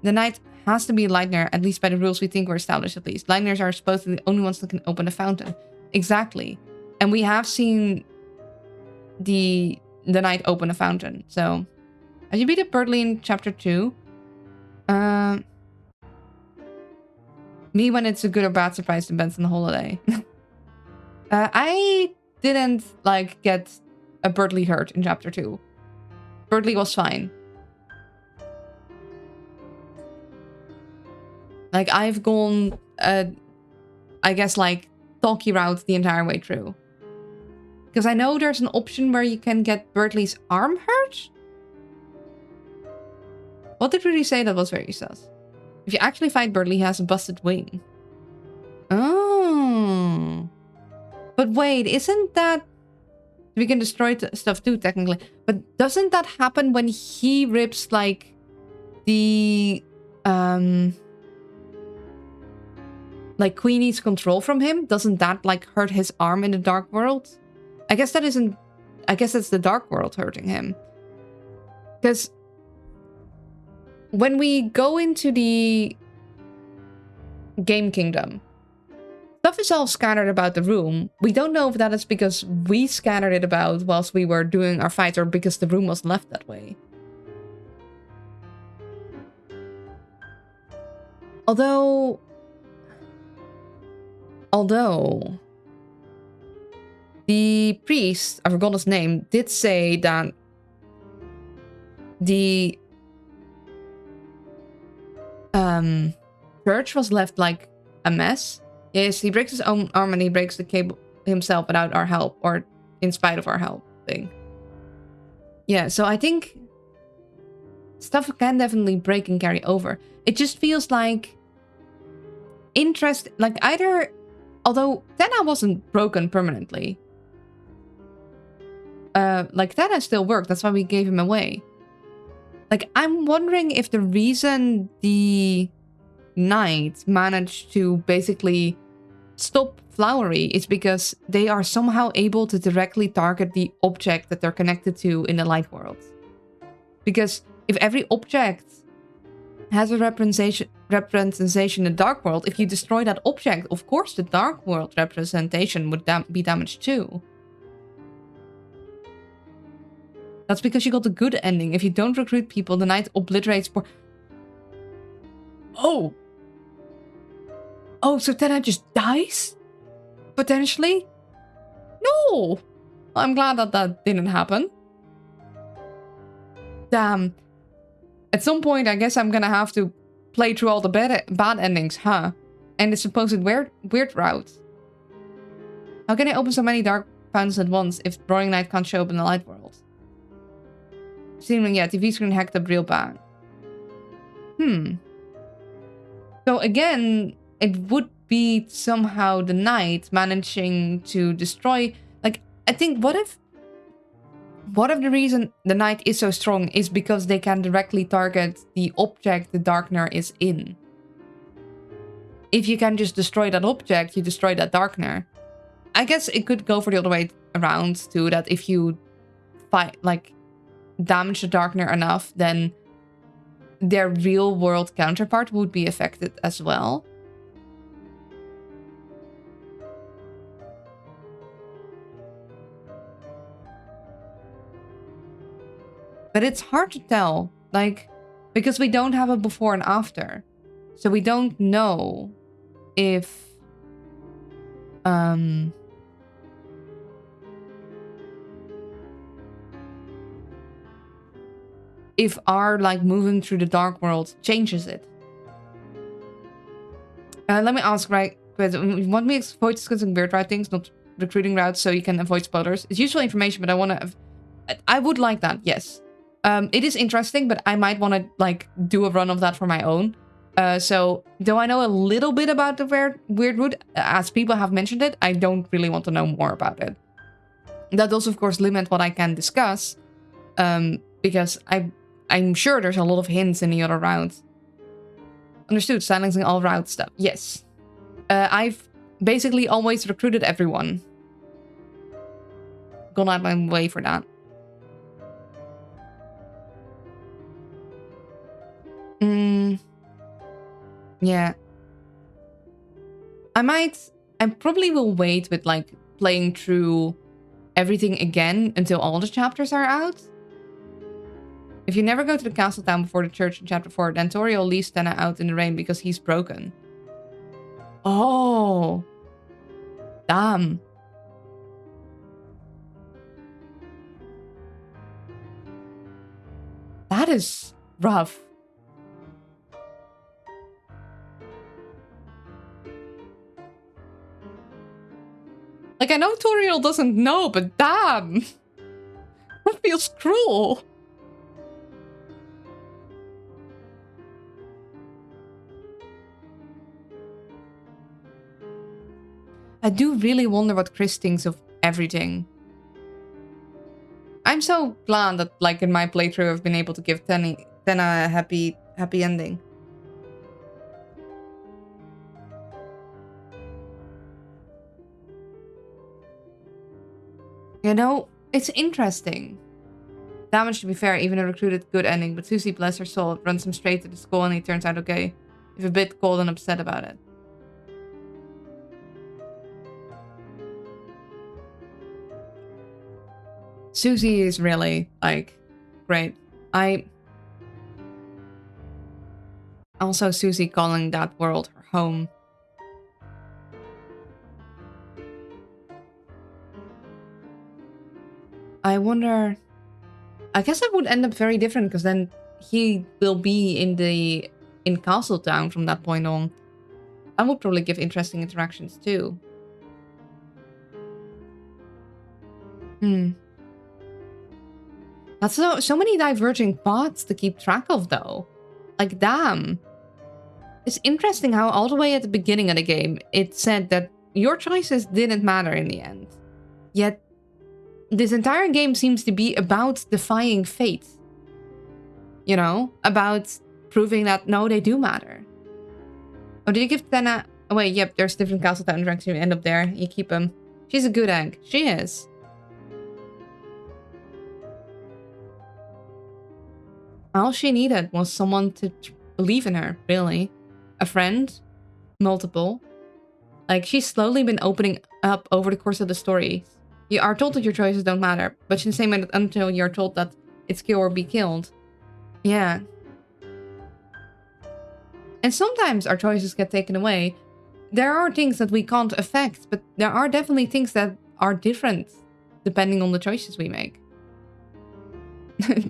The Knight has to be a Lightner, at least by the rules we think were established at least. Lightners are supposed to be the only ones that can open a fountain. Exactly. And we have seen the Knight open a fountain. So, as you beat up Birdly in chapter 2, me when it's a good or bad surprise depends on the holiday. I didn't like get a Birdly hurt in chapter 2. Bertley was fine. Like, I've gone, I guess, like, talkie route the entire way through. Because I know there's an option where you can get Bertley's arm hurt. What did Rudy say that was very sus? If you actually fight Bertley, he has a busted wing. Oh. But wait, isn't that... We can destroy stuff too, technically. But doesn't that happen when he rips, like, the... like, Queenie's control from him? Doesn't that, like, hurt his arm in the Dark World? I guess that isn't... I guess that's the Dark World hurting him. Because... when we go into the... Game Kingdom... stuff is all scattered about the room. We don't know if that is because we scattered it about whilst we were doing our fight or because the room was left that way. Although... the priest, I forgot his name, did say that the church was left like a mess. Yes, he breaks his own arm and he breaks the cable himself without our help, or in spite of our help thing. Yeah, so I think stuff can definitely break and carry over. It just feels like interest, like either, although Tenna wasn't broken permanently. Like Tenna still worked, that's why we gave him away. Like, I'm wondering if the reason the knight managed to basically stop Flowery is because they are somehow able to directly target the object that they're connected to in the light world. Because if every object has a representation in the dark world, if you destroy that object, of course the dark world representation would be damaged too. That's because you got the good ending. If you don't recruit people, the knight obliterates... Oh! Oh, so Tenna just dies? Potentially? No! I'm glad that that didn't happen. Damn. At some point, I guess I'm gonna have to play through all the bad endings, huh? And the supposed weird route. How can I open so many dark fountains at once if Roaring Knight can't show up in the light world? Seeming, yeah, TV screen hacked up real bad. So again, it would be somehow the knight managing to destroy... Like, I think, what if the reason the knight is so strong is because they can directly target the object the Darkner is in? If you can just destroy that object, you destroy that Darkner. I guess it could go for the other way around too, that if you fight, like, damage the Darkner enough, then their real world counterpart would be affected as well. But it's hard to tell, like, because we don't have a before and after. So we don't know if our, like, moving through the dark world changes it. Let me ask, right, you want me to avoid discussing weird route things, not recruiting routes, so you can avoid spoilers? It's useful information, but I would like that, yes. It is interesting, but I might want to, like, do a run of that for my own. So, though I know a little bit about the weird route, as people have mentioned it, I don't really want to know more about it. That does, of course, limit what I can discuss, because I'm sure there's a lot of hints in the other routes. Understood, silencing all route stuff. Yes. I've basically always recruited everyone. Gone out my way for that. Yeah. I probably will wait with, like, playing through everything again until all the chapters are out. If you never go to the castle town before the church in chapter 4, then Toriel leaves Tenna out in the rain because he's broken. Oh. Damn. That is rough. Like, I know Toriel doesn't know, but damn! That feels cruel. I do really wonder what Chris thinks of everything. I'm so glad that, like, in my playthrough, I've been able to give Tenna a happy ending. You know, it's interesting. Damage, to be fair, even a recruited good ending, but Susie, bless her soul, runs him straight to the skull and he turns out okay. If a bit cold and upset about it. Susie is really, like, great. Also, Susie calling that world her home. I wonder... I guess that would end up very different, because then he will be in Castletown from that point on. I would probably give interesting interactions too. That's so many diverging paths to keep track of, though. Like, damn. It's interesting how all the way at the beginning of the game, it said that your choices didn't matter in the end. Yet, this entire game seems to be about defying fate. You know? About proving that, no, they do matter. Oh, did you give Tenna... Oh, wait, yep, there's different Castletown interactions. You end up there. You keep them. She's a good egg. She is. All she needed was someone to believe in her, really. A friend. Multiple. Like, she's slowly been opening up over the course of the story. You are told that your choices don't matter, but in the same way that until you're told that it's kill or be killed. Yeah. And sometimes our choices get taken away. There are things that we can't affect, but there are definitely things that are different depending on the choices we make.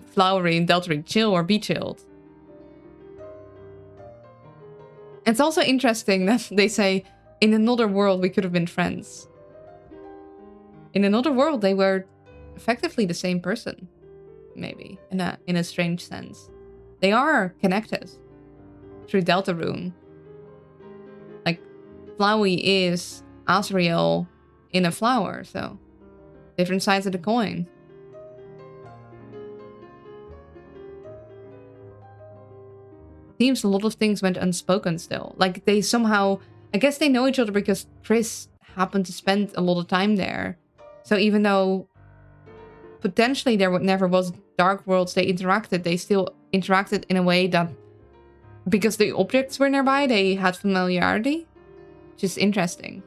Flowery and Deltarune, chill or be chilled. It's also interesting that they say, in another world we could have been friends. In another world they were effectively the same person. Maybe, in a strange sense. They are connected through Deltarune. Like, Flowey is Asriel in a flower, so different sides of the coin. Seems a lot of things went unspoken still. Like, they somehow... I guess they know each other because Chris happened to spend a lot of time there. So even though potentially there never was Dark Worlds they interacted, they still interacted in a way that... Because the objects were nearby, they had familiarity. Just interesting.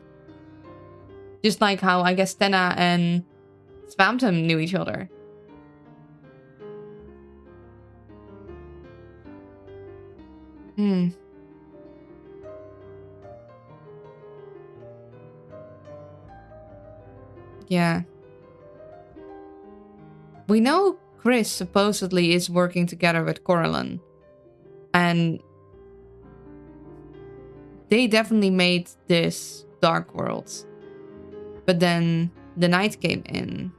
Just like how, I guess, Tenna and Spamton knew each other. Yeah. We know Chris supposedly is working together with Coraline. And they definitely made this Dark Worlds. But then the Night came in.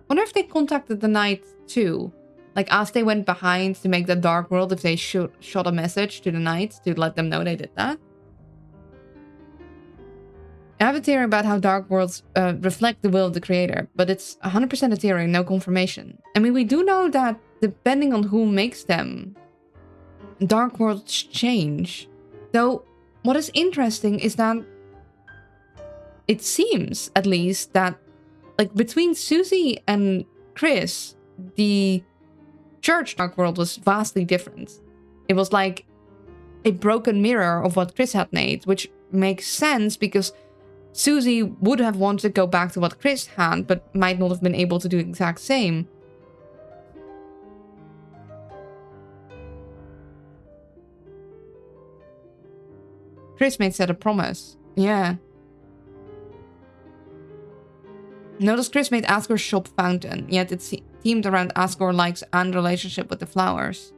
Wonder if they contacted the Night too. Like, as they went behind to make the Dark World, if they shot a message to the Night to let them know they did that. I have a theory about how Dark Worlds reflect the will of the creator, but it's 100% a theory, no confirmation. I mean, we do know that depending on who makes them, Dark Worlds change. Though, what is interesting is that it seems, at least, that like between Susie and Chris, the Church Dark World was vastly different. It was like a broken mirror of what Chris had made, which makes sense because Susie would have wanted to go back to what Chris had, but might not have been able to do the exact same. Chris made said a promise. Yeah. Notice Chris made Asger's shop fountain, yet themed around Asgore likes and relationship with the flowers.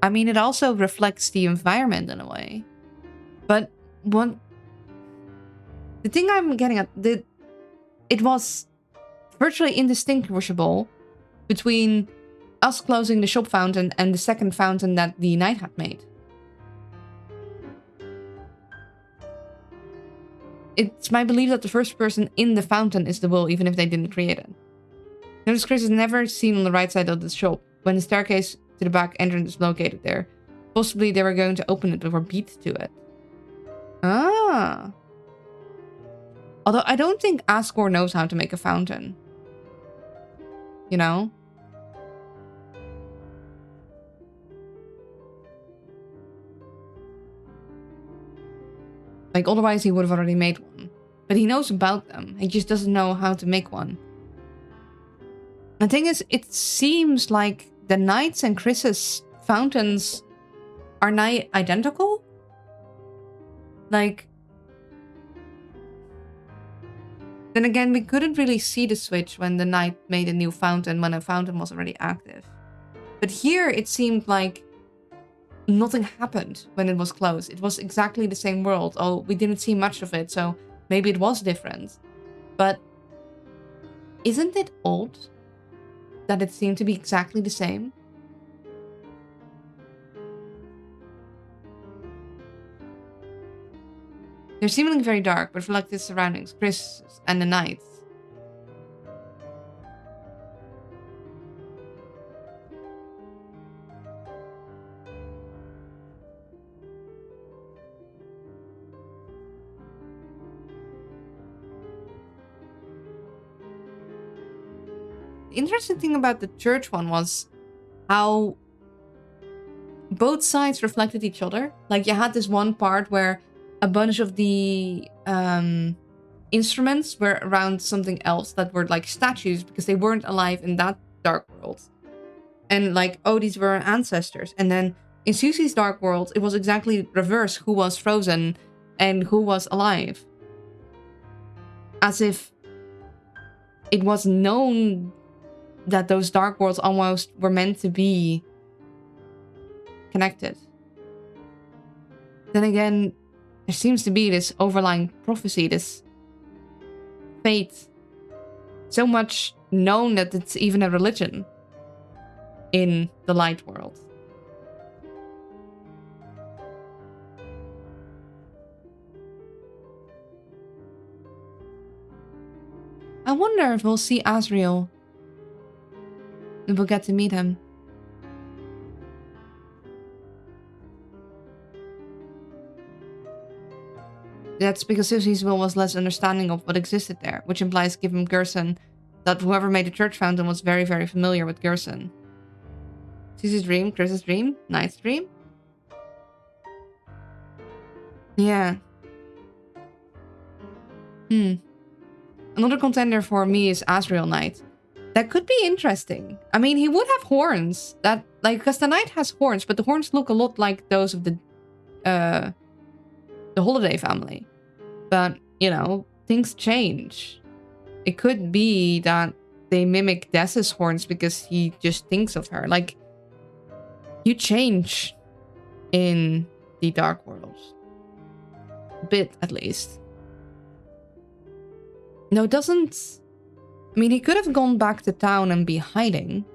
I mean, it also reflects the environment in a way. But the thing I'm getting at, it was virtually indistinguishable between us closing the shop fountain and the second fountain that the knight had made. It's my belief that the first person in the fountain is the will, even if they didn't create it. Notice Chris is never seen on the right side of the shop, when the staircase to the back entrance is located there. Possibly they were going to open it or beat to it. Ah. Although I don't think Asgore knows how to make a fountain. You know? Like, otherwise he would have already made one. But he knows about them. He just doesn't know how to make one. The thing is, it seems like the Knight's and Chris's fountains are nigh identical. Like... Then again, we couldn't really see the switch when the Knight made a new fountain, when a fountain was already active. But here, it seemed like nothing happened when it was closed. It was exactly the same world. Oh, we didn't see much of it, so maybe it was different. But isn't it odd that it seemed to be exactly the same? They're seemingly very dark, but reflect its surroundings, Chris and the Knights. The interesting thing about the church one was how both sides reflected each other. Like, you had this one part where a bunch of the instruments were around something else that were like statues because they weren't alive in that dark world. And like, oh, these were our ancestors. And then in Susie's dark world, it was exactly reverse, who was frozen and who was alive. As if it was known that those dark worlds almost were meant to be connected. Then again, there seems to be this overlying prophecy, this fate, so much known that it's even a religion in the light world. I wonder if we'll see Asriel. And we'll get to meet him. That's because Susie's will was less understanding of what existed there, which implies, given Gerson, that whoever made the church fountain was very, very familiar with Gerson. Susie's dream, Chris's dream, Knight's dream? Yeah. Another contender for me is Asriel Knight. That could be interesting. I mean, he would have horns. That, like, because the Knight has horns, but the horns look a lot like those of the Holiday family. But, you know, things change. It could be that they mimic Des's horns because he just thinks of her. Like, you change in the Dark World. A bit, at least. No, it doesn't... I mean, he could have gone back to town and be hiding.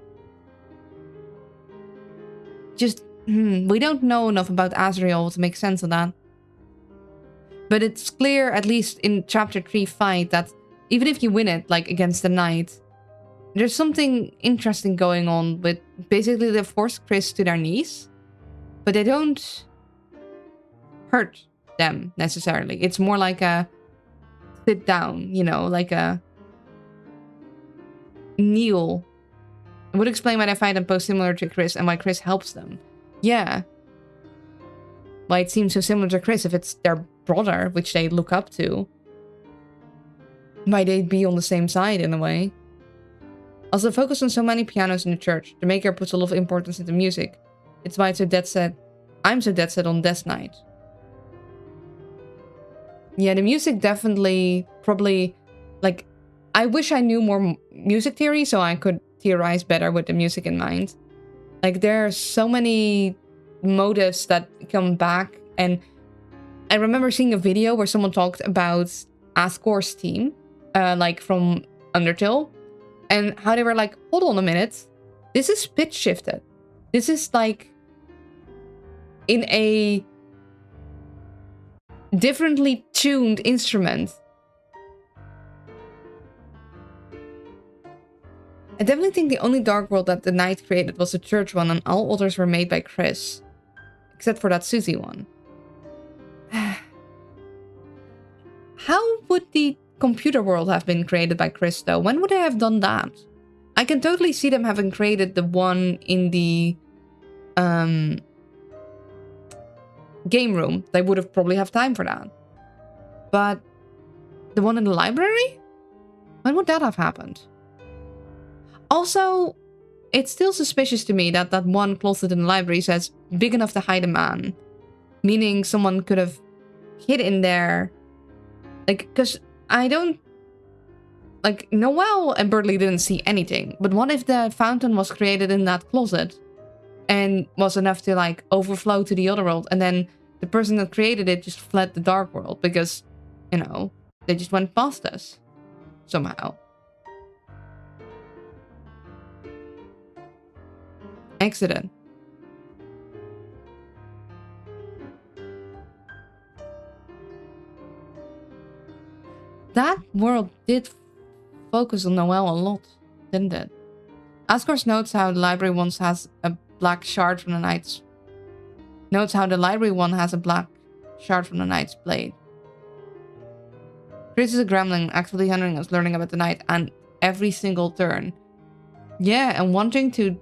Just, we don't know enough about Asriel to make sense of that. But it's clear, at least in Chapter 3 fight, that even if you win it, like, against the Knight, there's something interesting going on with... Basically, they force Chris to their knees, but they don't hurt them, necessarily. It's more like a sit down, you know, like a kneel. It would explain why they find them both similar to Chris and why Chris helps them. Yeah. Why it seems so similar to Chris if it's their brother, which they look up to. Why they'd be on the same side in a way. As they focus on so many pianos in the church, the maker puts a lot of importance into music. It's why it's so dead set. I'm so dead set on Death Night. Yeah, the music definitely probably Like, I wish I knew more music theory so I could theorize better with the music in mind. Like, there are so many motives that come back, and I remember seeing a video where someone talked about Asgore's team, like from Undertale, and how they were like, hold on a minute, this is pitch shifted. This is like in a differently tuned instrument. I definitely think the only dark world that the Knight created was the church one, and all others were made by Chris. Except for that Susie one. How would the computer world have been created by Chris, though? When would they have done that? I can totally see them having created the one in the game room. They would have probably have time for that. But the one in the library? When would that have happened? Also, it's still suspicious to me that that one closet in the library says big enough to hide a man. Meaning someone could have hid in there. Like, because I don't... Like, Noelle and Birdley didn't see anything. But what if the fountain was created in that closet? And was enough to, like, overflow to the other world. And then the person that created it just fled the dark world. Because, you know, they just went past us. Somehow. Accident. That world did focus on Noelle a lot, didn't it? Asgore notes how the library once has a black shard from the Knight's... Notes how the library one has a black shard from the Knight's blade. Chris is a gremlin, actively hindering us learning about the Knight and every single turn. Yeah, and wanting to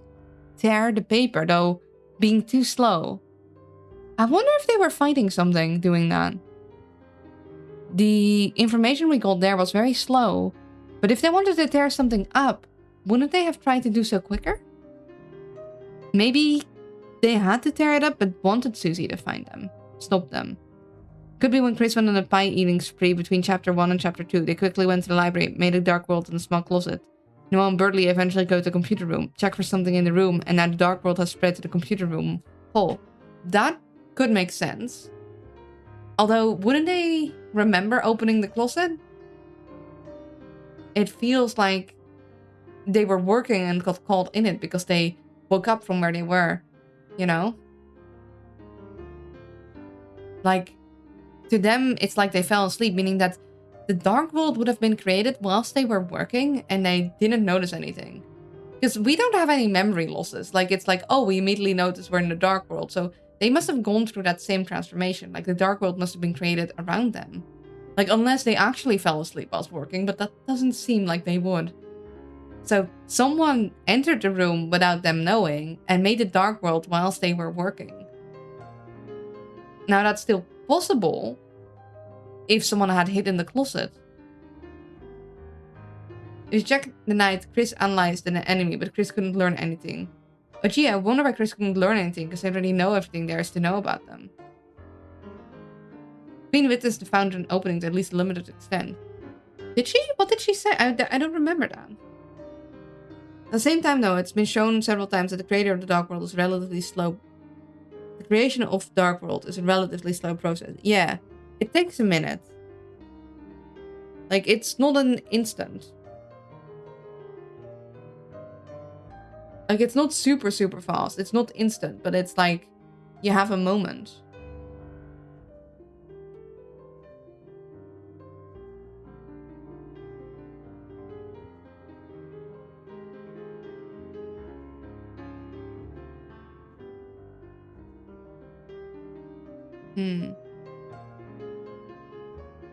tear the paper, though being too slow. I wonder if they were fighting something doing that. The information we got there was very slow, but if they wanted to tear something up, wouldn't they have tried to do so quicker? Maybe they had to tear it up but wanted Susie to find them, stop them. Could be when Chris went on a pie-eating spree between Chapter 1 and Chapter 2. They quickly went to the library, made a dark world in a small closet. Noelle and Birdley eventually go to the computer room, check for something in the room, and now the dark world has spread to the computer room hole. That could make sense. Although, wouldn't they remember opening the closet? It feels like they were working and got caught in it because they woke up from where they were, you know? Like, to them, it's like they fell asleep, meaning that the dark world would have been created whilst they were working and they didn't notice anything. Because we don't have any memory losses. Like, it's like, oh, we immediately noticed we're in the dark world. So they must have gone through that same transformation. Like, the dark world must have been created around them. Like, unless they actually fell asleep whilst working, but that doesn't seem like they would. So someone entered the room without them knowing and made the dark world whilst they were working. Now, that's still possible if someone had hid in the closet. If you check the Knight, Chris analyzed an enemy, but Chris couldn't learn anything. But gee, I wonder why Chris couldn't learn anything, because they already know everything there is to know about them. Queen witnessed the fountain opening to at least a limited extent. Did she? What did she say? I don't remember that. At the same time, though, it's been shown several times that the creator of the Dark World is relatively slow. The creation of Dark World is a relatively slow process. Yeah. It takes a minute. Like, it's not an instant. Like, it's not super, super fast. It's not instant, but it's like, you have a moment.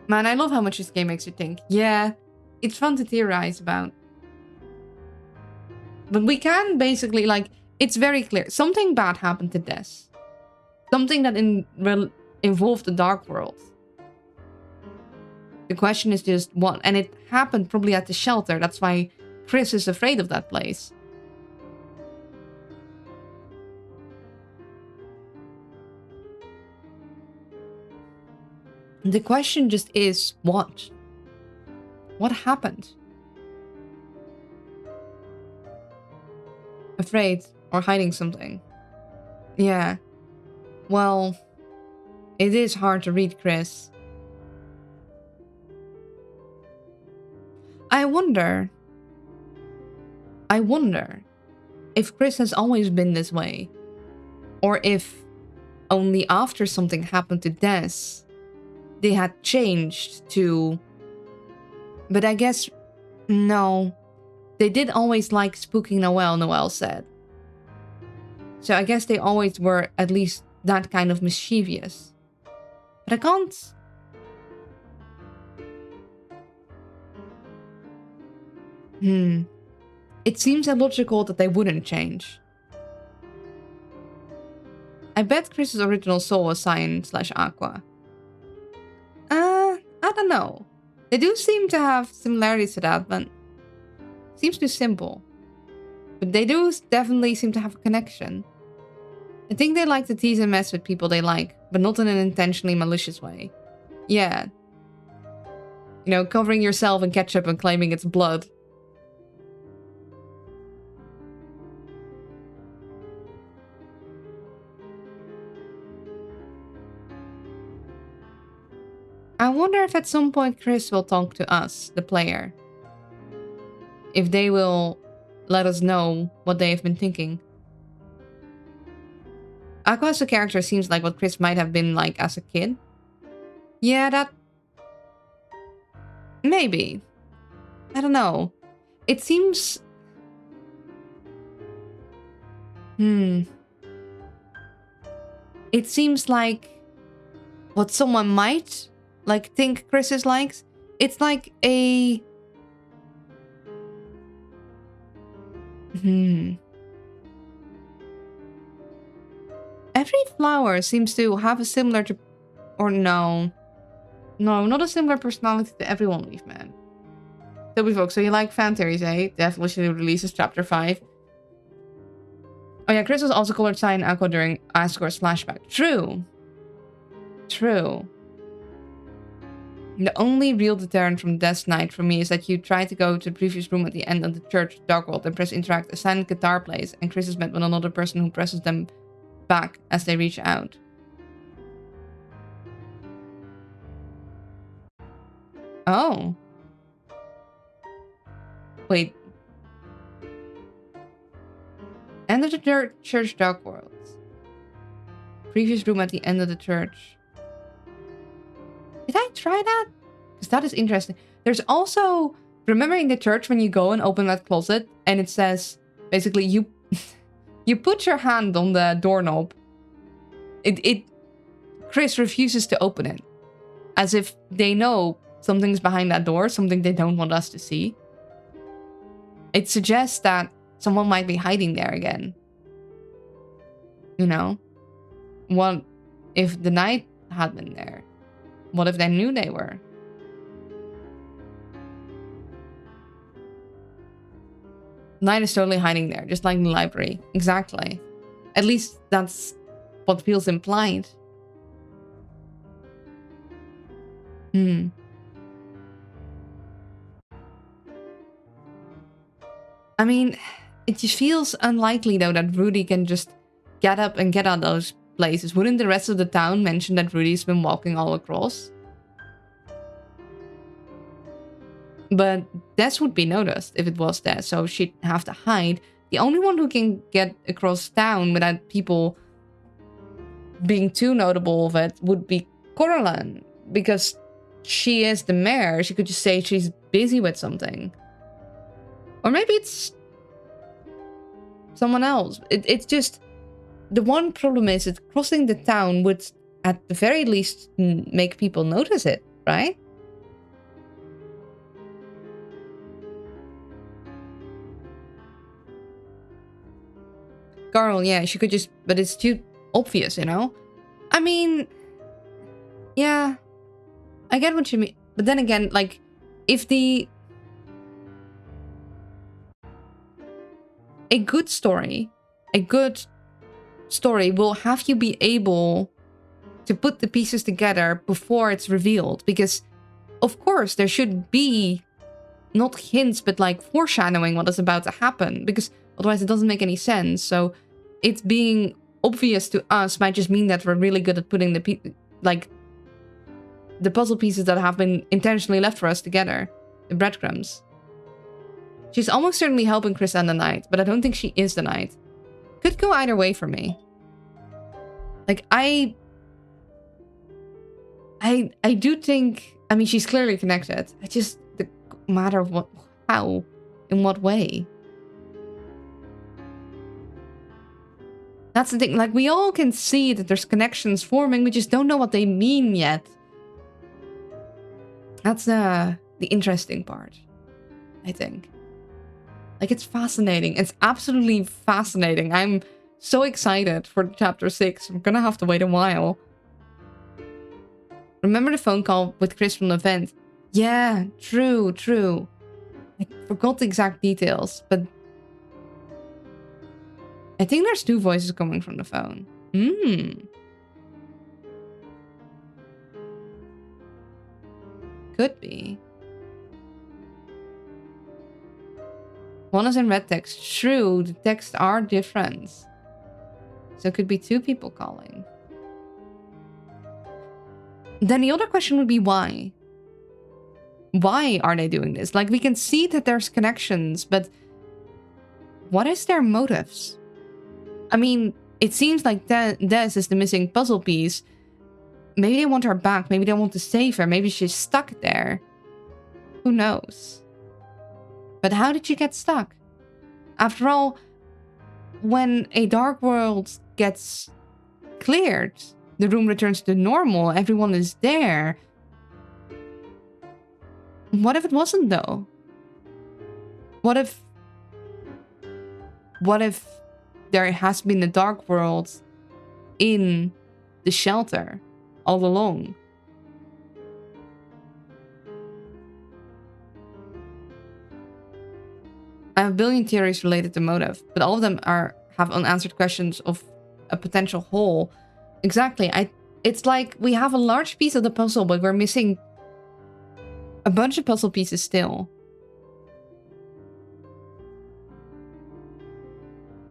Man, I love how much this game makes you think. Yeah, it's fun to theorize about. But we can basically, like, it's very clear. Something bad happened to Des. Something that involved the Dark World. The question is just what? And it happened probably at the shelter. That's why Chris is afraid of that place. The question just is what? What happened? Afraid or hiding something. Yeah. Well, it is hard to read, Chris. I wonder if Chris has always been this way. Or if only after something happened to Des, they had changed to... But I guess, no. They did always like spooking Noelle, Noelle said. So I guess they always were at least that kind of mischievous. But I can't... It seems illogical that they wouldn't change. I bet Chris's original soul was Cyan/Aqua. I don't know. They do seem to have similarities to that, but... Seems too simple. But they do definitely seem to have a connection. I think they like to tease and mess with people they like, but not in an intentionally malicious way. Yeah. You know, covering yourself in ketchup and claiming it's blood. I wonder if at some point Chris will talk to us, the player. If they will let us know what they have been thinking. Aqua as a character seems like what Chris might have been like as a kid. Yeah, that... Maybe. I don't know. It seems... It seems like... what someone might... like, think Chris is like. It's like a... Every flower seems to have a similar to... Or no. No, not a similar personality to everyone we've met. Toby folks, so you like fan theories, eh? Definitely should release chapter 5. Oh yeah, Chris was also colored Cyan Aqua during Asgore's flashback. True. True. The only real deterrent from Death's Night for me is that you try to go to the previous room at the end of the church Dark World and press interact. A silent guitar plays, and Chris is met with another person who presses them back as they reach out. Oh. Wait. End of the church Dark World. Previous room at the end of the church. Did I try that? Because that is interesting. There's also... Remember in the church when you go and open that closet and it says... Basically, you... you put your hand on the doorknob. Chris refuses to open it. As if they know something's behind that door. Something they don't want us to see. It suggests that someone might be hiding there again. You know? What if the night had been there? What if they knew they were? Night is totally hiding there, just like in the library. Exactly. At least that's what feels implied. I mean, it just feels unlikely though that Rudy can just get up and get out those places. Wouldn't the rest of the town mention that Rudy's been walking all across? But Des would be noticed if it was Des, so she'd have to hide. The only one who can get across town without people being too notable of it would be Coraline, because she is the mayor. She could just say she's busy with something. Or maybe it's someone else. It's just... The one problem is that crossing the town would, at the very least, make people notice it, right? Carl, yeah, she could just... But it's too obvious, you know? I mean... Yeah. I get what you mean. But then again, like, if the... A good story will have you be able to put the pieces together before it's revealed. Because, of course, there should be not hints, but like foreshadowing what is about to happen, because otherwise it doesn't make any sense. So it's being obvious to us might just mean that we're really good at putting the puzzle pieces that have been intentionally left for us together, the breadcrumbs. She's almost certainly helping Chris and the Knight, but I don't think she is the Knight. Could go either way for me. Like, I do think, I mean, she's clearly connected. I just, the matter of what, how, in what way. That's the thing, like, we all can see that there's connections forming, we just don't know what they mean yet. That's the interesting part, I think. Like, it's fascinating. It's absolutely fascinating. I'm so excited for chapter 6. I'm gonna have to wait a while. Remember the phone call with Chris from the event? Yeah, true. I forgot the exact details, but I think there's 2 voices coming from the phone. Could be. One is in red text. True, the texts are different. So it could be 2 people calling. Then the other question would be why? Why are they doing this? Like, we can see that there's connections, but what is their motives? I mean, it seems like Des is the missing puzzle piece. Maybe they want her back. Maybe they want to save her. Maybe she's stuck there. Who knows? But how did she get stuck? After all, when a dark world gets cleared, the room returns to normal, everyone is there. What if it wasn't, though? What if there has been a dark world in the shelter all along? I have a billion theories related to motive, but all of them have unanswered questions of a potential hole. Exactly. It's like we have a large piece of the puzzle, but we're missing a bunch of puzzle pieces still.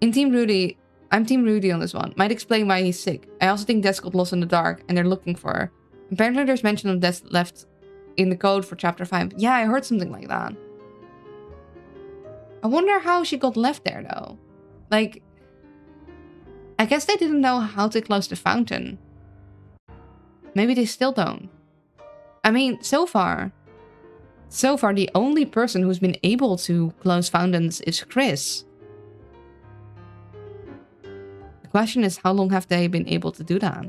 I'm Team Rudy on this one. Might explain why he's sick. I also think Des got lost in the dark and they're looking for her. Apparently there's mention of Des left in the code for chapter 5. Yeah, I heard something like that. I wonder how she got left there, though. Like, I guess they didn't know how to close the fountain. Maybe they still don't. I mean, so far, the only person who's been able to close fountains is Chris. The question is, how long have they been able to do that?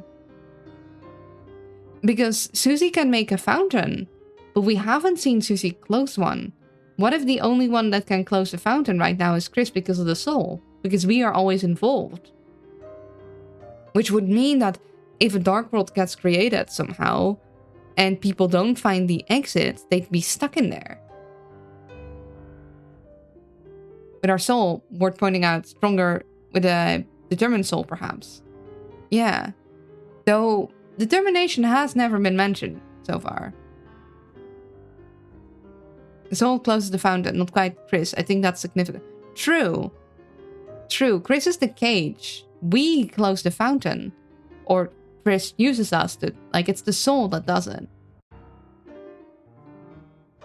Because Susie can make a fountain, but we haven't seen Susie close one. What if the only one that can close the fountain right now is Chris because of the soul? Because we are always involved. Which would mean that if a dark world gets created somehow, and people don't find the exit, they'd be stuck in there. With our soul, worth pointing out, stronger with a determined soul, perhaps. Yeah. Though, determination has never been mentioned so far. The soul closes the fountain, not quite Chris. I think that's significant. True. Chris is the cage. We close the fountain. Or Chris uses us to... Like, it's the soul that does it.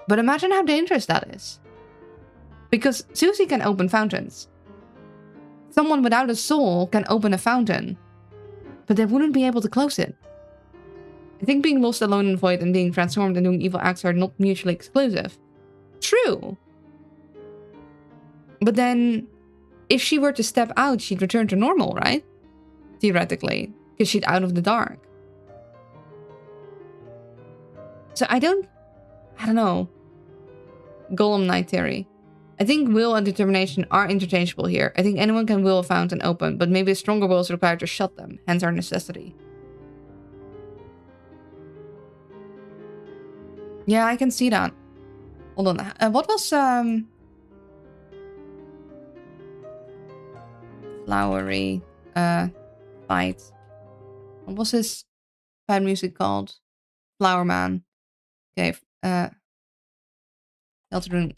But imagine how dangerous that is. Because Susie can open fountains. Someone without a soul can open a fountain. But they wouldn't be able to close it. I think being lost alone in the void and being transformed and doing evil acts are not mutually exclusive. True. But then, if she were to step out, she'd return to normal, right? Theoretically. Because she'd out of the dark. So I don't know. Golem Knight theory. I think will and determination are interchangeable here. I think anyone can will a fountain open, but maybe a stronger will is required to shut them, hence our necessity. Yeah, I can see that. Hold on. What was Flowery fight? What was his fight music called? Flower Man. Okay. Deltarune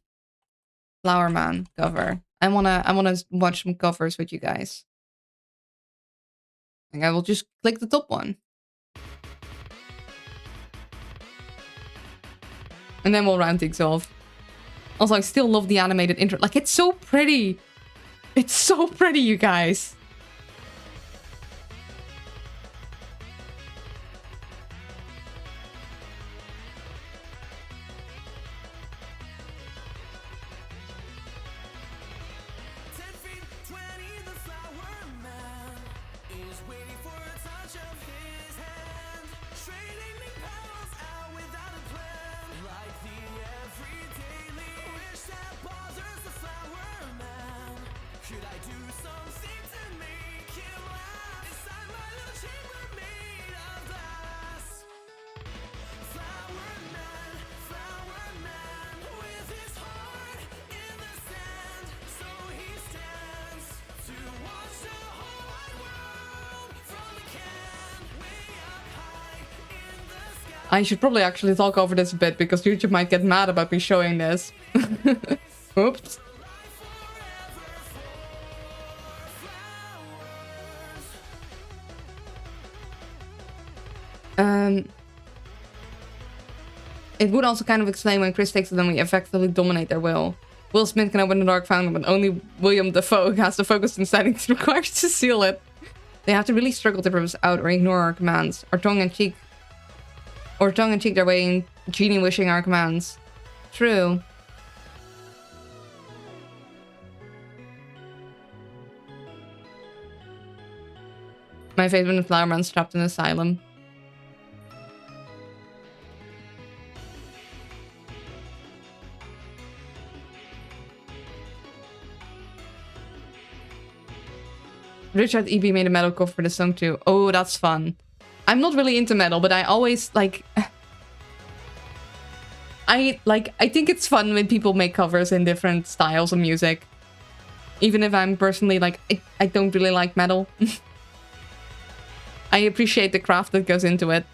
Flower Man cover. I wanna watch some covers with you guys. I think I will just click the top one. And then we'll round things off. Also, I still love the animated intro. Like, it's so pretty. It's so pretty, you guys. I should probably actually talk over this a bit because YouTube might get mad about me showing this. Oops. It would also kind of explain when Chris takes it and we effectively dominate their will. Will Smith can open the Dark Fountain, but only William Dafoe has the focus and standing required to seal it. They have to really struggle to purpose out or ignore our commands. Or tongue-in-cheek their way in genie wishing our commands. True. My favorite when Flower Man's trapped in an asylum. Richard E.B. made a metal cover for the song too. Oh, that's fun. I'm not really into metal, but I always like... I think it's fun when people make covers in different styles of music. Even if I'm personally like, I don't really like metal. I appreciate the craft that goes into it.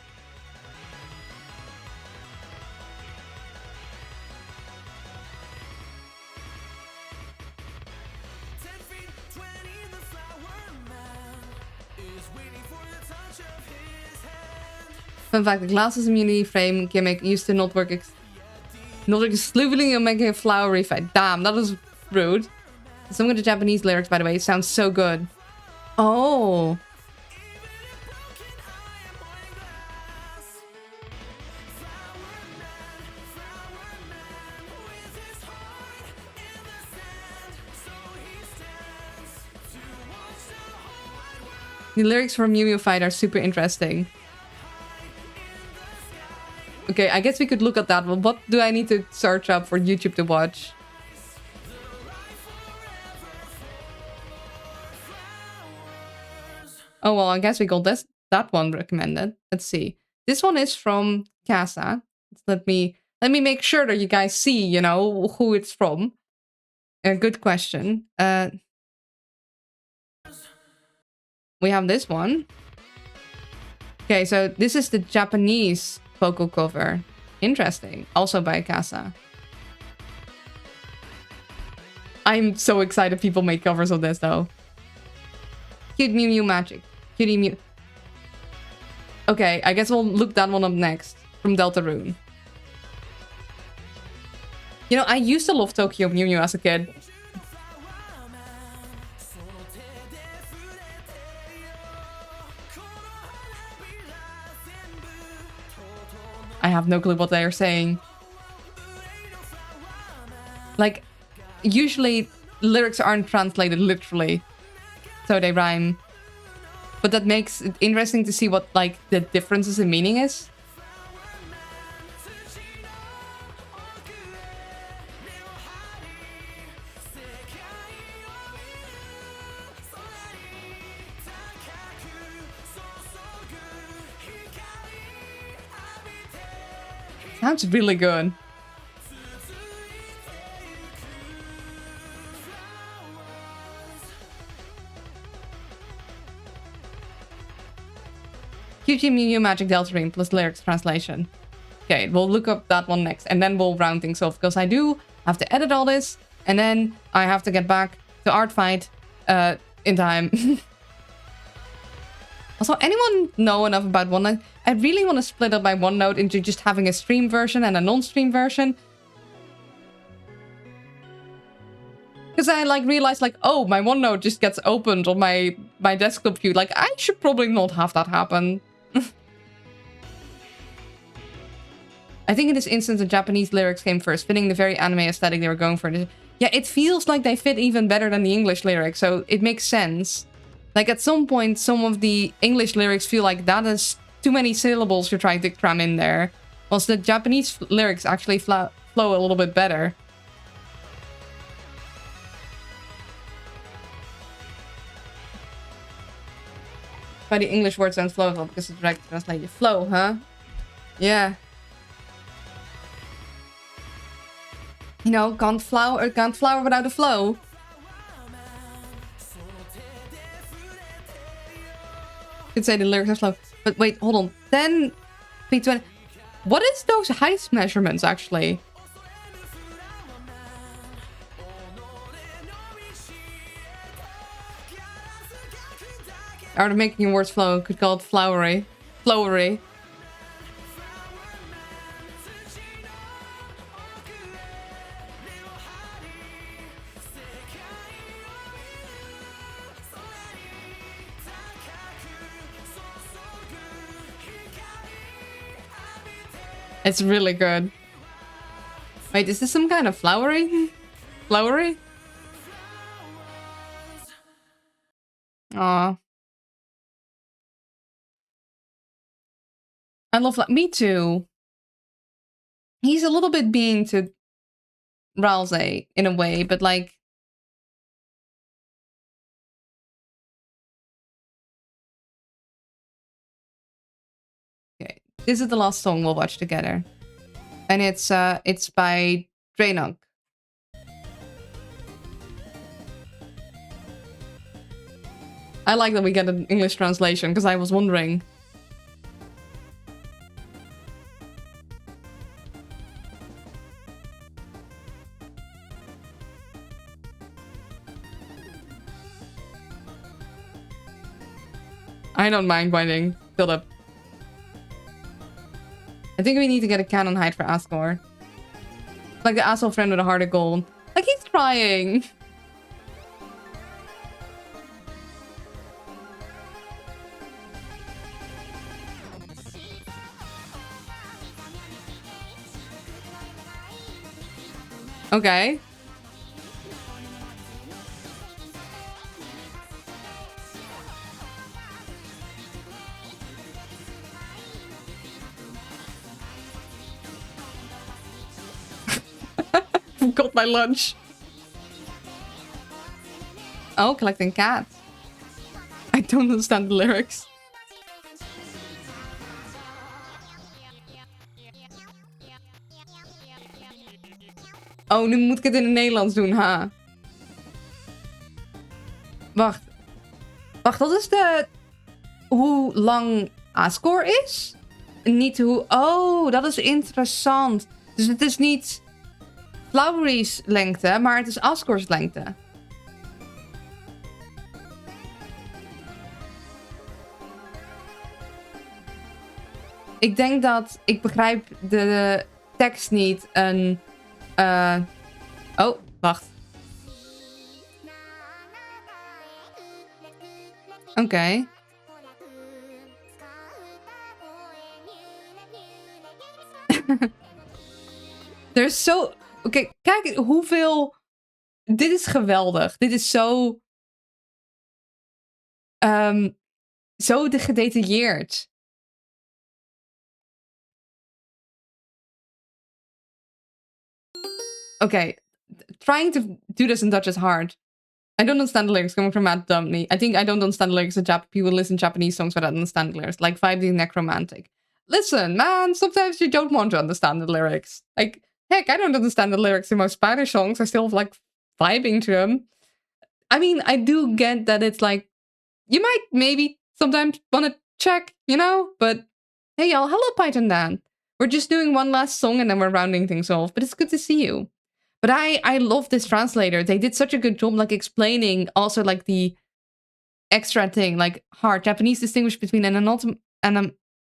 Fun fact, the glasses immunity frame gimmick used to not work exclusively on making a flowery fight. Damn, that was rude. Some of the Japanese lyrics, by the way, sound so good. Oh. The lyrics for Mew Mew Fight are super interesting. Okay, I guess we could look at that. Well, what do I need to search up for YouTube to watch? Oh, well, I guess we got that one recommended. Let's see. This one is from Casa. Let me make sure that you guys see, you know, who it's from. A good question. We have this one. Okay, so this is the Japanese vocal cover. Interesting. Also by Casa. I'm so excited people make covers of this, though. Cute Mew Mew Magic. Cutie Mew. Okay, I guess we'll look that one up next. From Deltarune. You know, I used to love Tokyo Mew Mew as a kid. I have no clue what they are saying. Like, usually lyrics aren't translated literally, so they rhyme. But that makes it interesting to see what, like, the differences in meaning is. Sounds really good. QG Mew Mew Magic Deltarune plus lyrics translation. Okay, we'll look up that one next, and then we'll round things off, because I do have to edit all this, and then I have to get back to Art Fight in time. Also, anyone know enough about OneNote? I really want to split up my OneNote into just having a stream version and a non-stream version. Because I like realized like, oh, my OneNote just gets opened on my desktop view. Like, I should probably not have that happen. I think in this instance, the Japanese lyrics came first, fitting the very anime aesthetic they were going for. Yeah, it feels like they fit even better than the English lyrics, so it makes sense. Like, at some point, some of the English lyrics feel like that is too many syllables you're trying to cram in there. Whilst the Japanese lyrics actually flow a little bit better. But the English words don't flow well because it's direct translated. Flow, huh? Yeah. You know, can't flower without a flow. Could say the lyrics are slow. But wait, hold on. 10, 20. What is those height measurements actually? Art of making words flow. Could call it flowery. Flowery. It's really good. Wait, is this some kind of flowery? Flowery? Aw. I love that. Me too. He's a little bit mean to Ralsei in a way, but like... Okay, this is the last song we'll watch together. And it's by Draenuk. I like that we get an English translation, because I was wondering. I don't mind winding. Build up. I think we need to get a canon height for Asgore. Like the asshole friend with a heart of gold. Like, he's trying. Okay. Got my lunch. Oh, collecting cats. I don't understand the lyrics. Oh, nu moet ik het in het Nederlands doen, ha. Wacht. Wacht, dat is de... Hoe lang Asgore is? Niet hoe... Oh, dat is interessant. Dus het is niet... Flowery's lengte, maar het is Asgore's lengte. Ik denk dat... Ik begrijp de tekst niet. Een... Oh, wacht. Oké. Er is zo... Oké, kijk hoeveel... Dit is geweldig. Dit is zo... zo gedetailleerd. Okay, trying to do this in Dutch is hard. I don't understand the lyrics coming from Matt Dumpney. I think I don't understand the lyrics of people listen to Japanese songs without understanding the lyrics. Like 5D Necromantic. Listen, man, sometimes you don't want to understand the lyrics. Like, heck, I don't understand the lyrics in most Spanish songs. I still like vibing to them. I mean, I do get that it's like, you might maybe sometimes want to check, you know? But, hey y'all, hello Python Dan. We're just doing one last song and then we're rounding things off. But it's good to see you. But I love this translator. They did such a good job, like explaining also like the extra thing, like heart. Japanese distinguish between an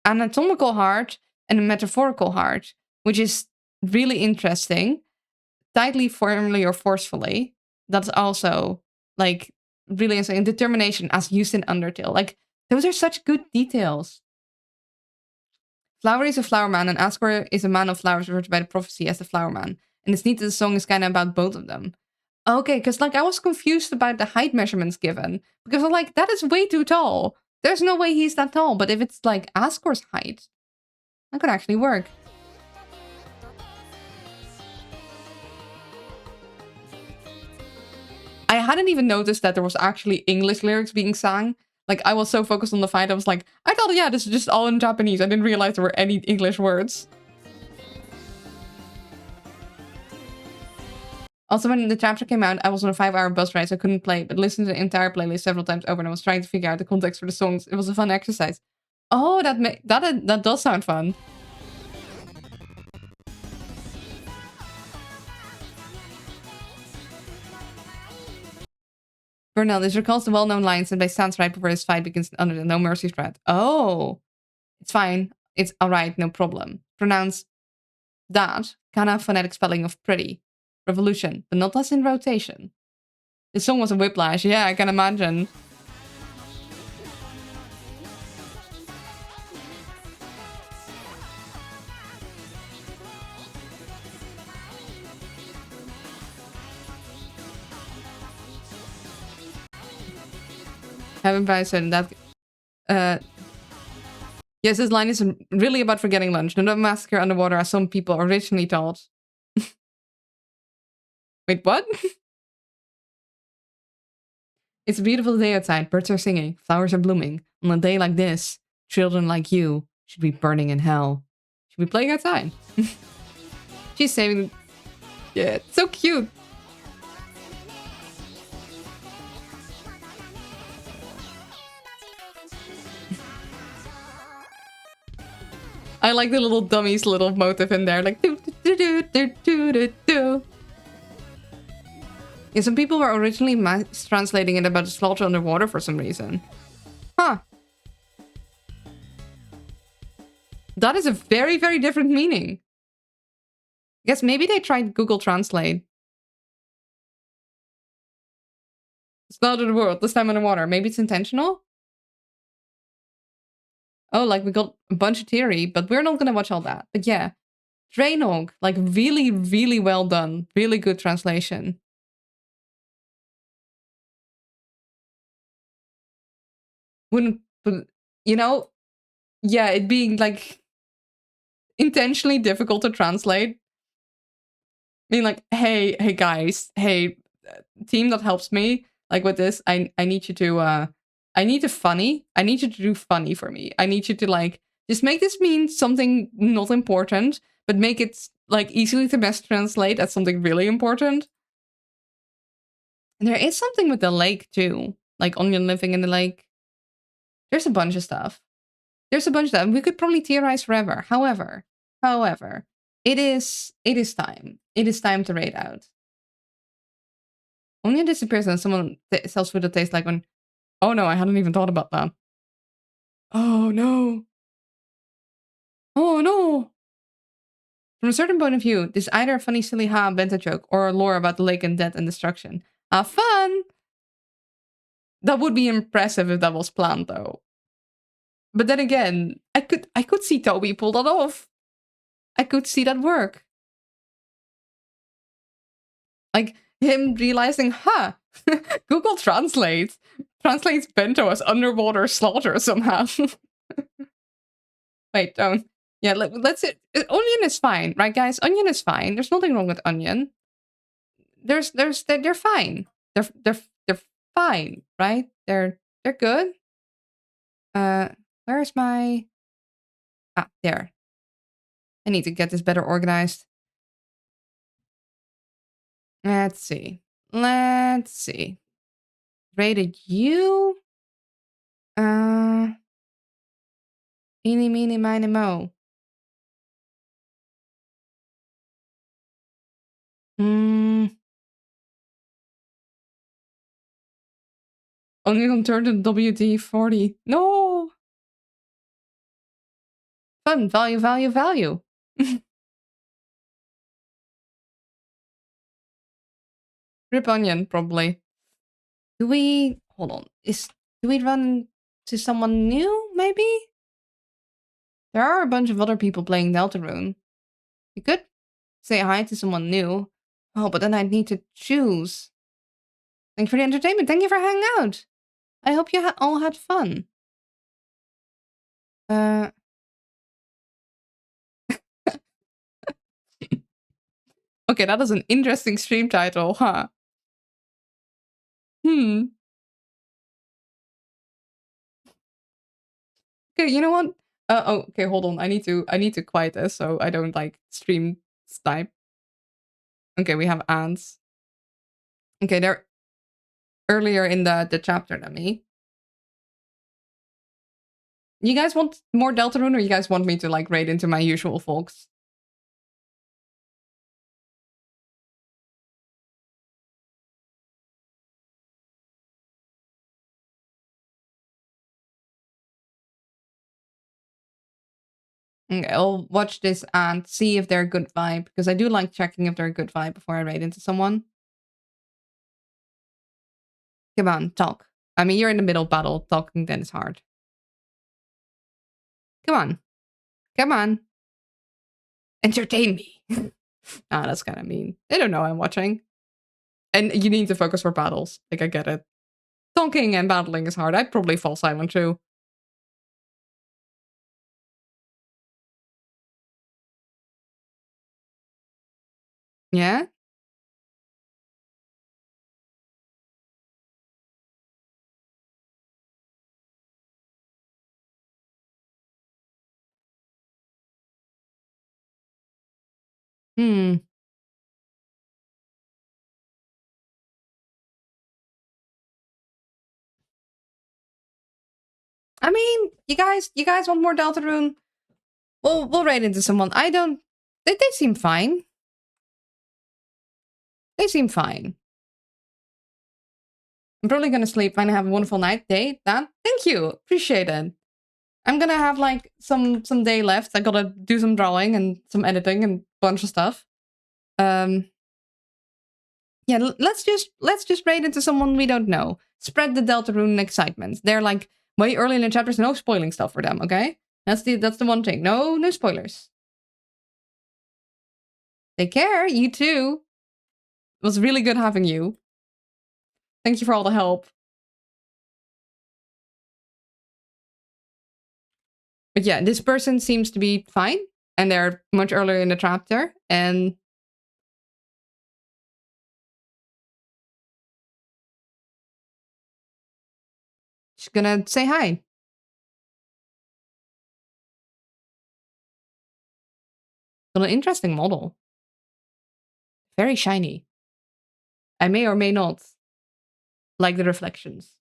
anatomical heart and a metaphorical heart, which is really interesting. Tightly, firmly, or forcefully. That's also like really interesting. Determination as used in Undertale. Like those are such good details. Flowery is a flower man, and Asgore is a man of flowers referred to by the prophecy as the flower man. And it's neat that the song is kind of about both of them. Okay, because like I was confused about the height measurements given. Because I'm like, that is way too tall. There's no way he's that tall. But if it's like Asgore's height, that could actually work. I hadn't even noticed that there was actually English lyrics being sang. Like, I was so focused on the fight, I was like, I thought, yeah, this is just all in Japanese. I didn't realize there were any English words. Also, when the chapter came out, I was on a 5-hour bus ride, so I couldn't play, but listened to the entire playlist several times over, and I was trying to figure out the context for the songs. It was a fun exercise. Oh, that does sound fun. Burnell, this recalls the well-known line said by Sans right before his fight begins under the No Mercy threat. Oh, it's fine. It's alright, no problem. Pronounce that kana phonetic spelling of pretty. Revolution, but not as in rotation. This song was a whiplash. Yeah, I can imagine. Haven't I said that? Yes, this line is really about forgetting lunch. Do not massacre underwater as some people originally thought. Wait, what? It's a beautiful day outside. Birds are singing. Flowers are blooming. On a day like this, children like you should be burning in hell. Should be playing outside. She's saving... Yeah, it's so cute. I like the little dummies little motive in there. Like... Do, do, do, do, do, do, do. Yeah, some people were originally translating it about the slaughter underwater for some reason. Huh. That is a very, very different meaning. I guess maybe they tried Google Translate. Slaughter the world, this time underwater. Maybe it's intentional? Oh, like we got a bunch of theory, but we're not gonna watch all that. But yeah. Drainog, like really, really well done. Really good translation. Wouldn't, you know, yeah, it being like intentionally difficult to translate. I mean, like, hey guys, hey, team that helps me, like with this, I need you to, I need you to do funny for me. I need you to like, just make this mean something not important, but make it like easily to best translate as something really important. And there is something with the lake too, like Onion living in the lake. There's a bunch of stuff. There's a bunch of stuff. We could probably theorize forever. However, it is time. It is time to raid out. Onion disappears and someone sells food that tastes like one. Oh no, I hadn't even thought about that. Oh no. Oh no. From a certain point of view, this is either a funny, silly benta joke or a lore about the lake and death and destruction. Have fun! That would be impressive if that was planned though. But then again, I could see Toby pull that off. I could see that work. Like him realizing, huh, Google translates bento as underwater slaughter somehow. Wait, don't. Yeah, let's it. Onion is fine, right, guys? Onion is fine. There's nothing wrong with onion. They're fine. They're fine, right? They're good. Where's my... Ah, there. I need to get this better organized. Let's see. Rated you? Eeny, meeny, miny, mo. Only on turn to WD-40. No! Fun, value, value, value. Rip onion, probably. Do we... Hold on. Do we run to someone new, maybe? There are a bunch of other people playing Deltarune. You could say hi to someone new. Oh, but then I'd need to choose. Thank you for the entertainment. Thank you for hanging out. I hope you all had fun. Okay, that is an interesting stream title, huh? Hmm. Okay, you know what? Oh, okay, hold on. I need to quiet this so I don't like stream snipe. Okay, we have ants. Okay, they're earlier in the chapter than me. You guys want more Deltarune, or you guys want me to like raid into my usual folks? Okay, I'll watch this and see if they're a good vibe, because I do like checking if they're a good vibe before I raid into someone. Come on, talk. I mean, you're in the middle battle. Talking then is hard. Come on. Come on. Entertain me. Ah, that's kind of mean. They don't know I'm watching. And you need to focus for battles. Like, I get it. Talking and battling is hard. I'd probably fall silent too. Yeah? Hmm. I mean, you guys want more Deltarune? We'll raid into someone. I don't... They seem fine. They seem fine. I'm probably gonna sleep and have a wonderful night, day. That. Thank you. Appreciate it. I'm gonna have like some day left. I gotta do some drawing and some editing and a bunch of stuff. Yeah, let's just raid into someone we don't know. Spread the Deltarune excitement. They're like way early in the chapters, no spoiling stuff for them, okay? That's the one thing. No spoilers. Take care, you too. It was really good having you. Thank you for all the help. But yeah, this person seems to be fine, and they're much earlier in the chapter, and she's gonna say hi. Got an interesting model. Very shiny. I may or may not like the reflections.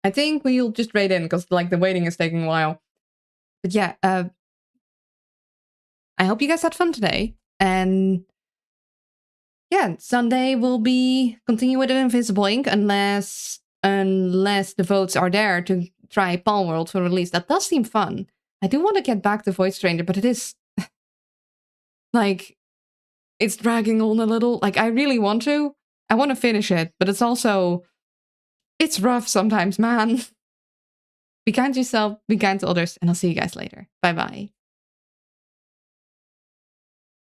I think we'll just raid in because like the waiting is taking a while. But yeah, I hope you guys had fun today. And yeah, Sunday will be continue with Invisible Ink unless the votes are there to try Palm World for release. That does seem fun. I do want to get back to Void Stranger, but it is like it's dragging on a little. Like I really want to. I want to finish it, but it's also it's rough sometimes, man. Be kind to yourself, be kind to others, and I'll see you guys later. Bye bye.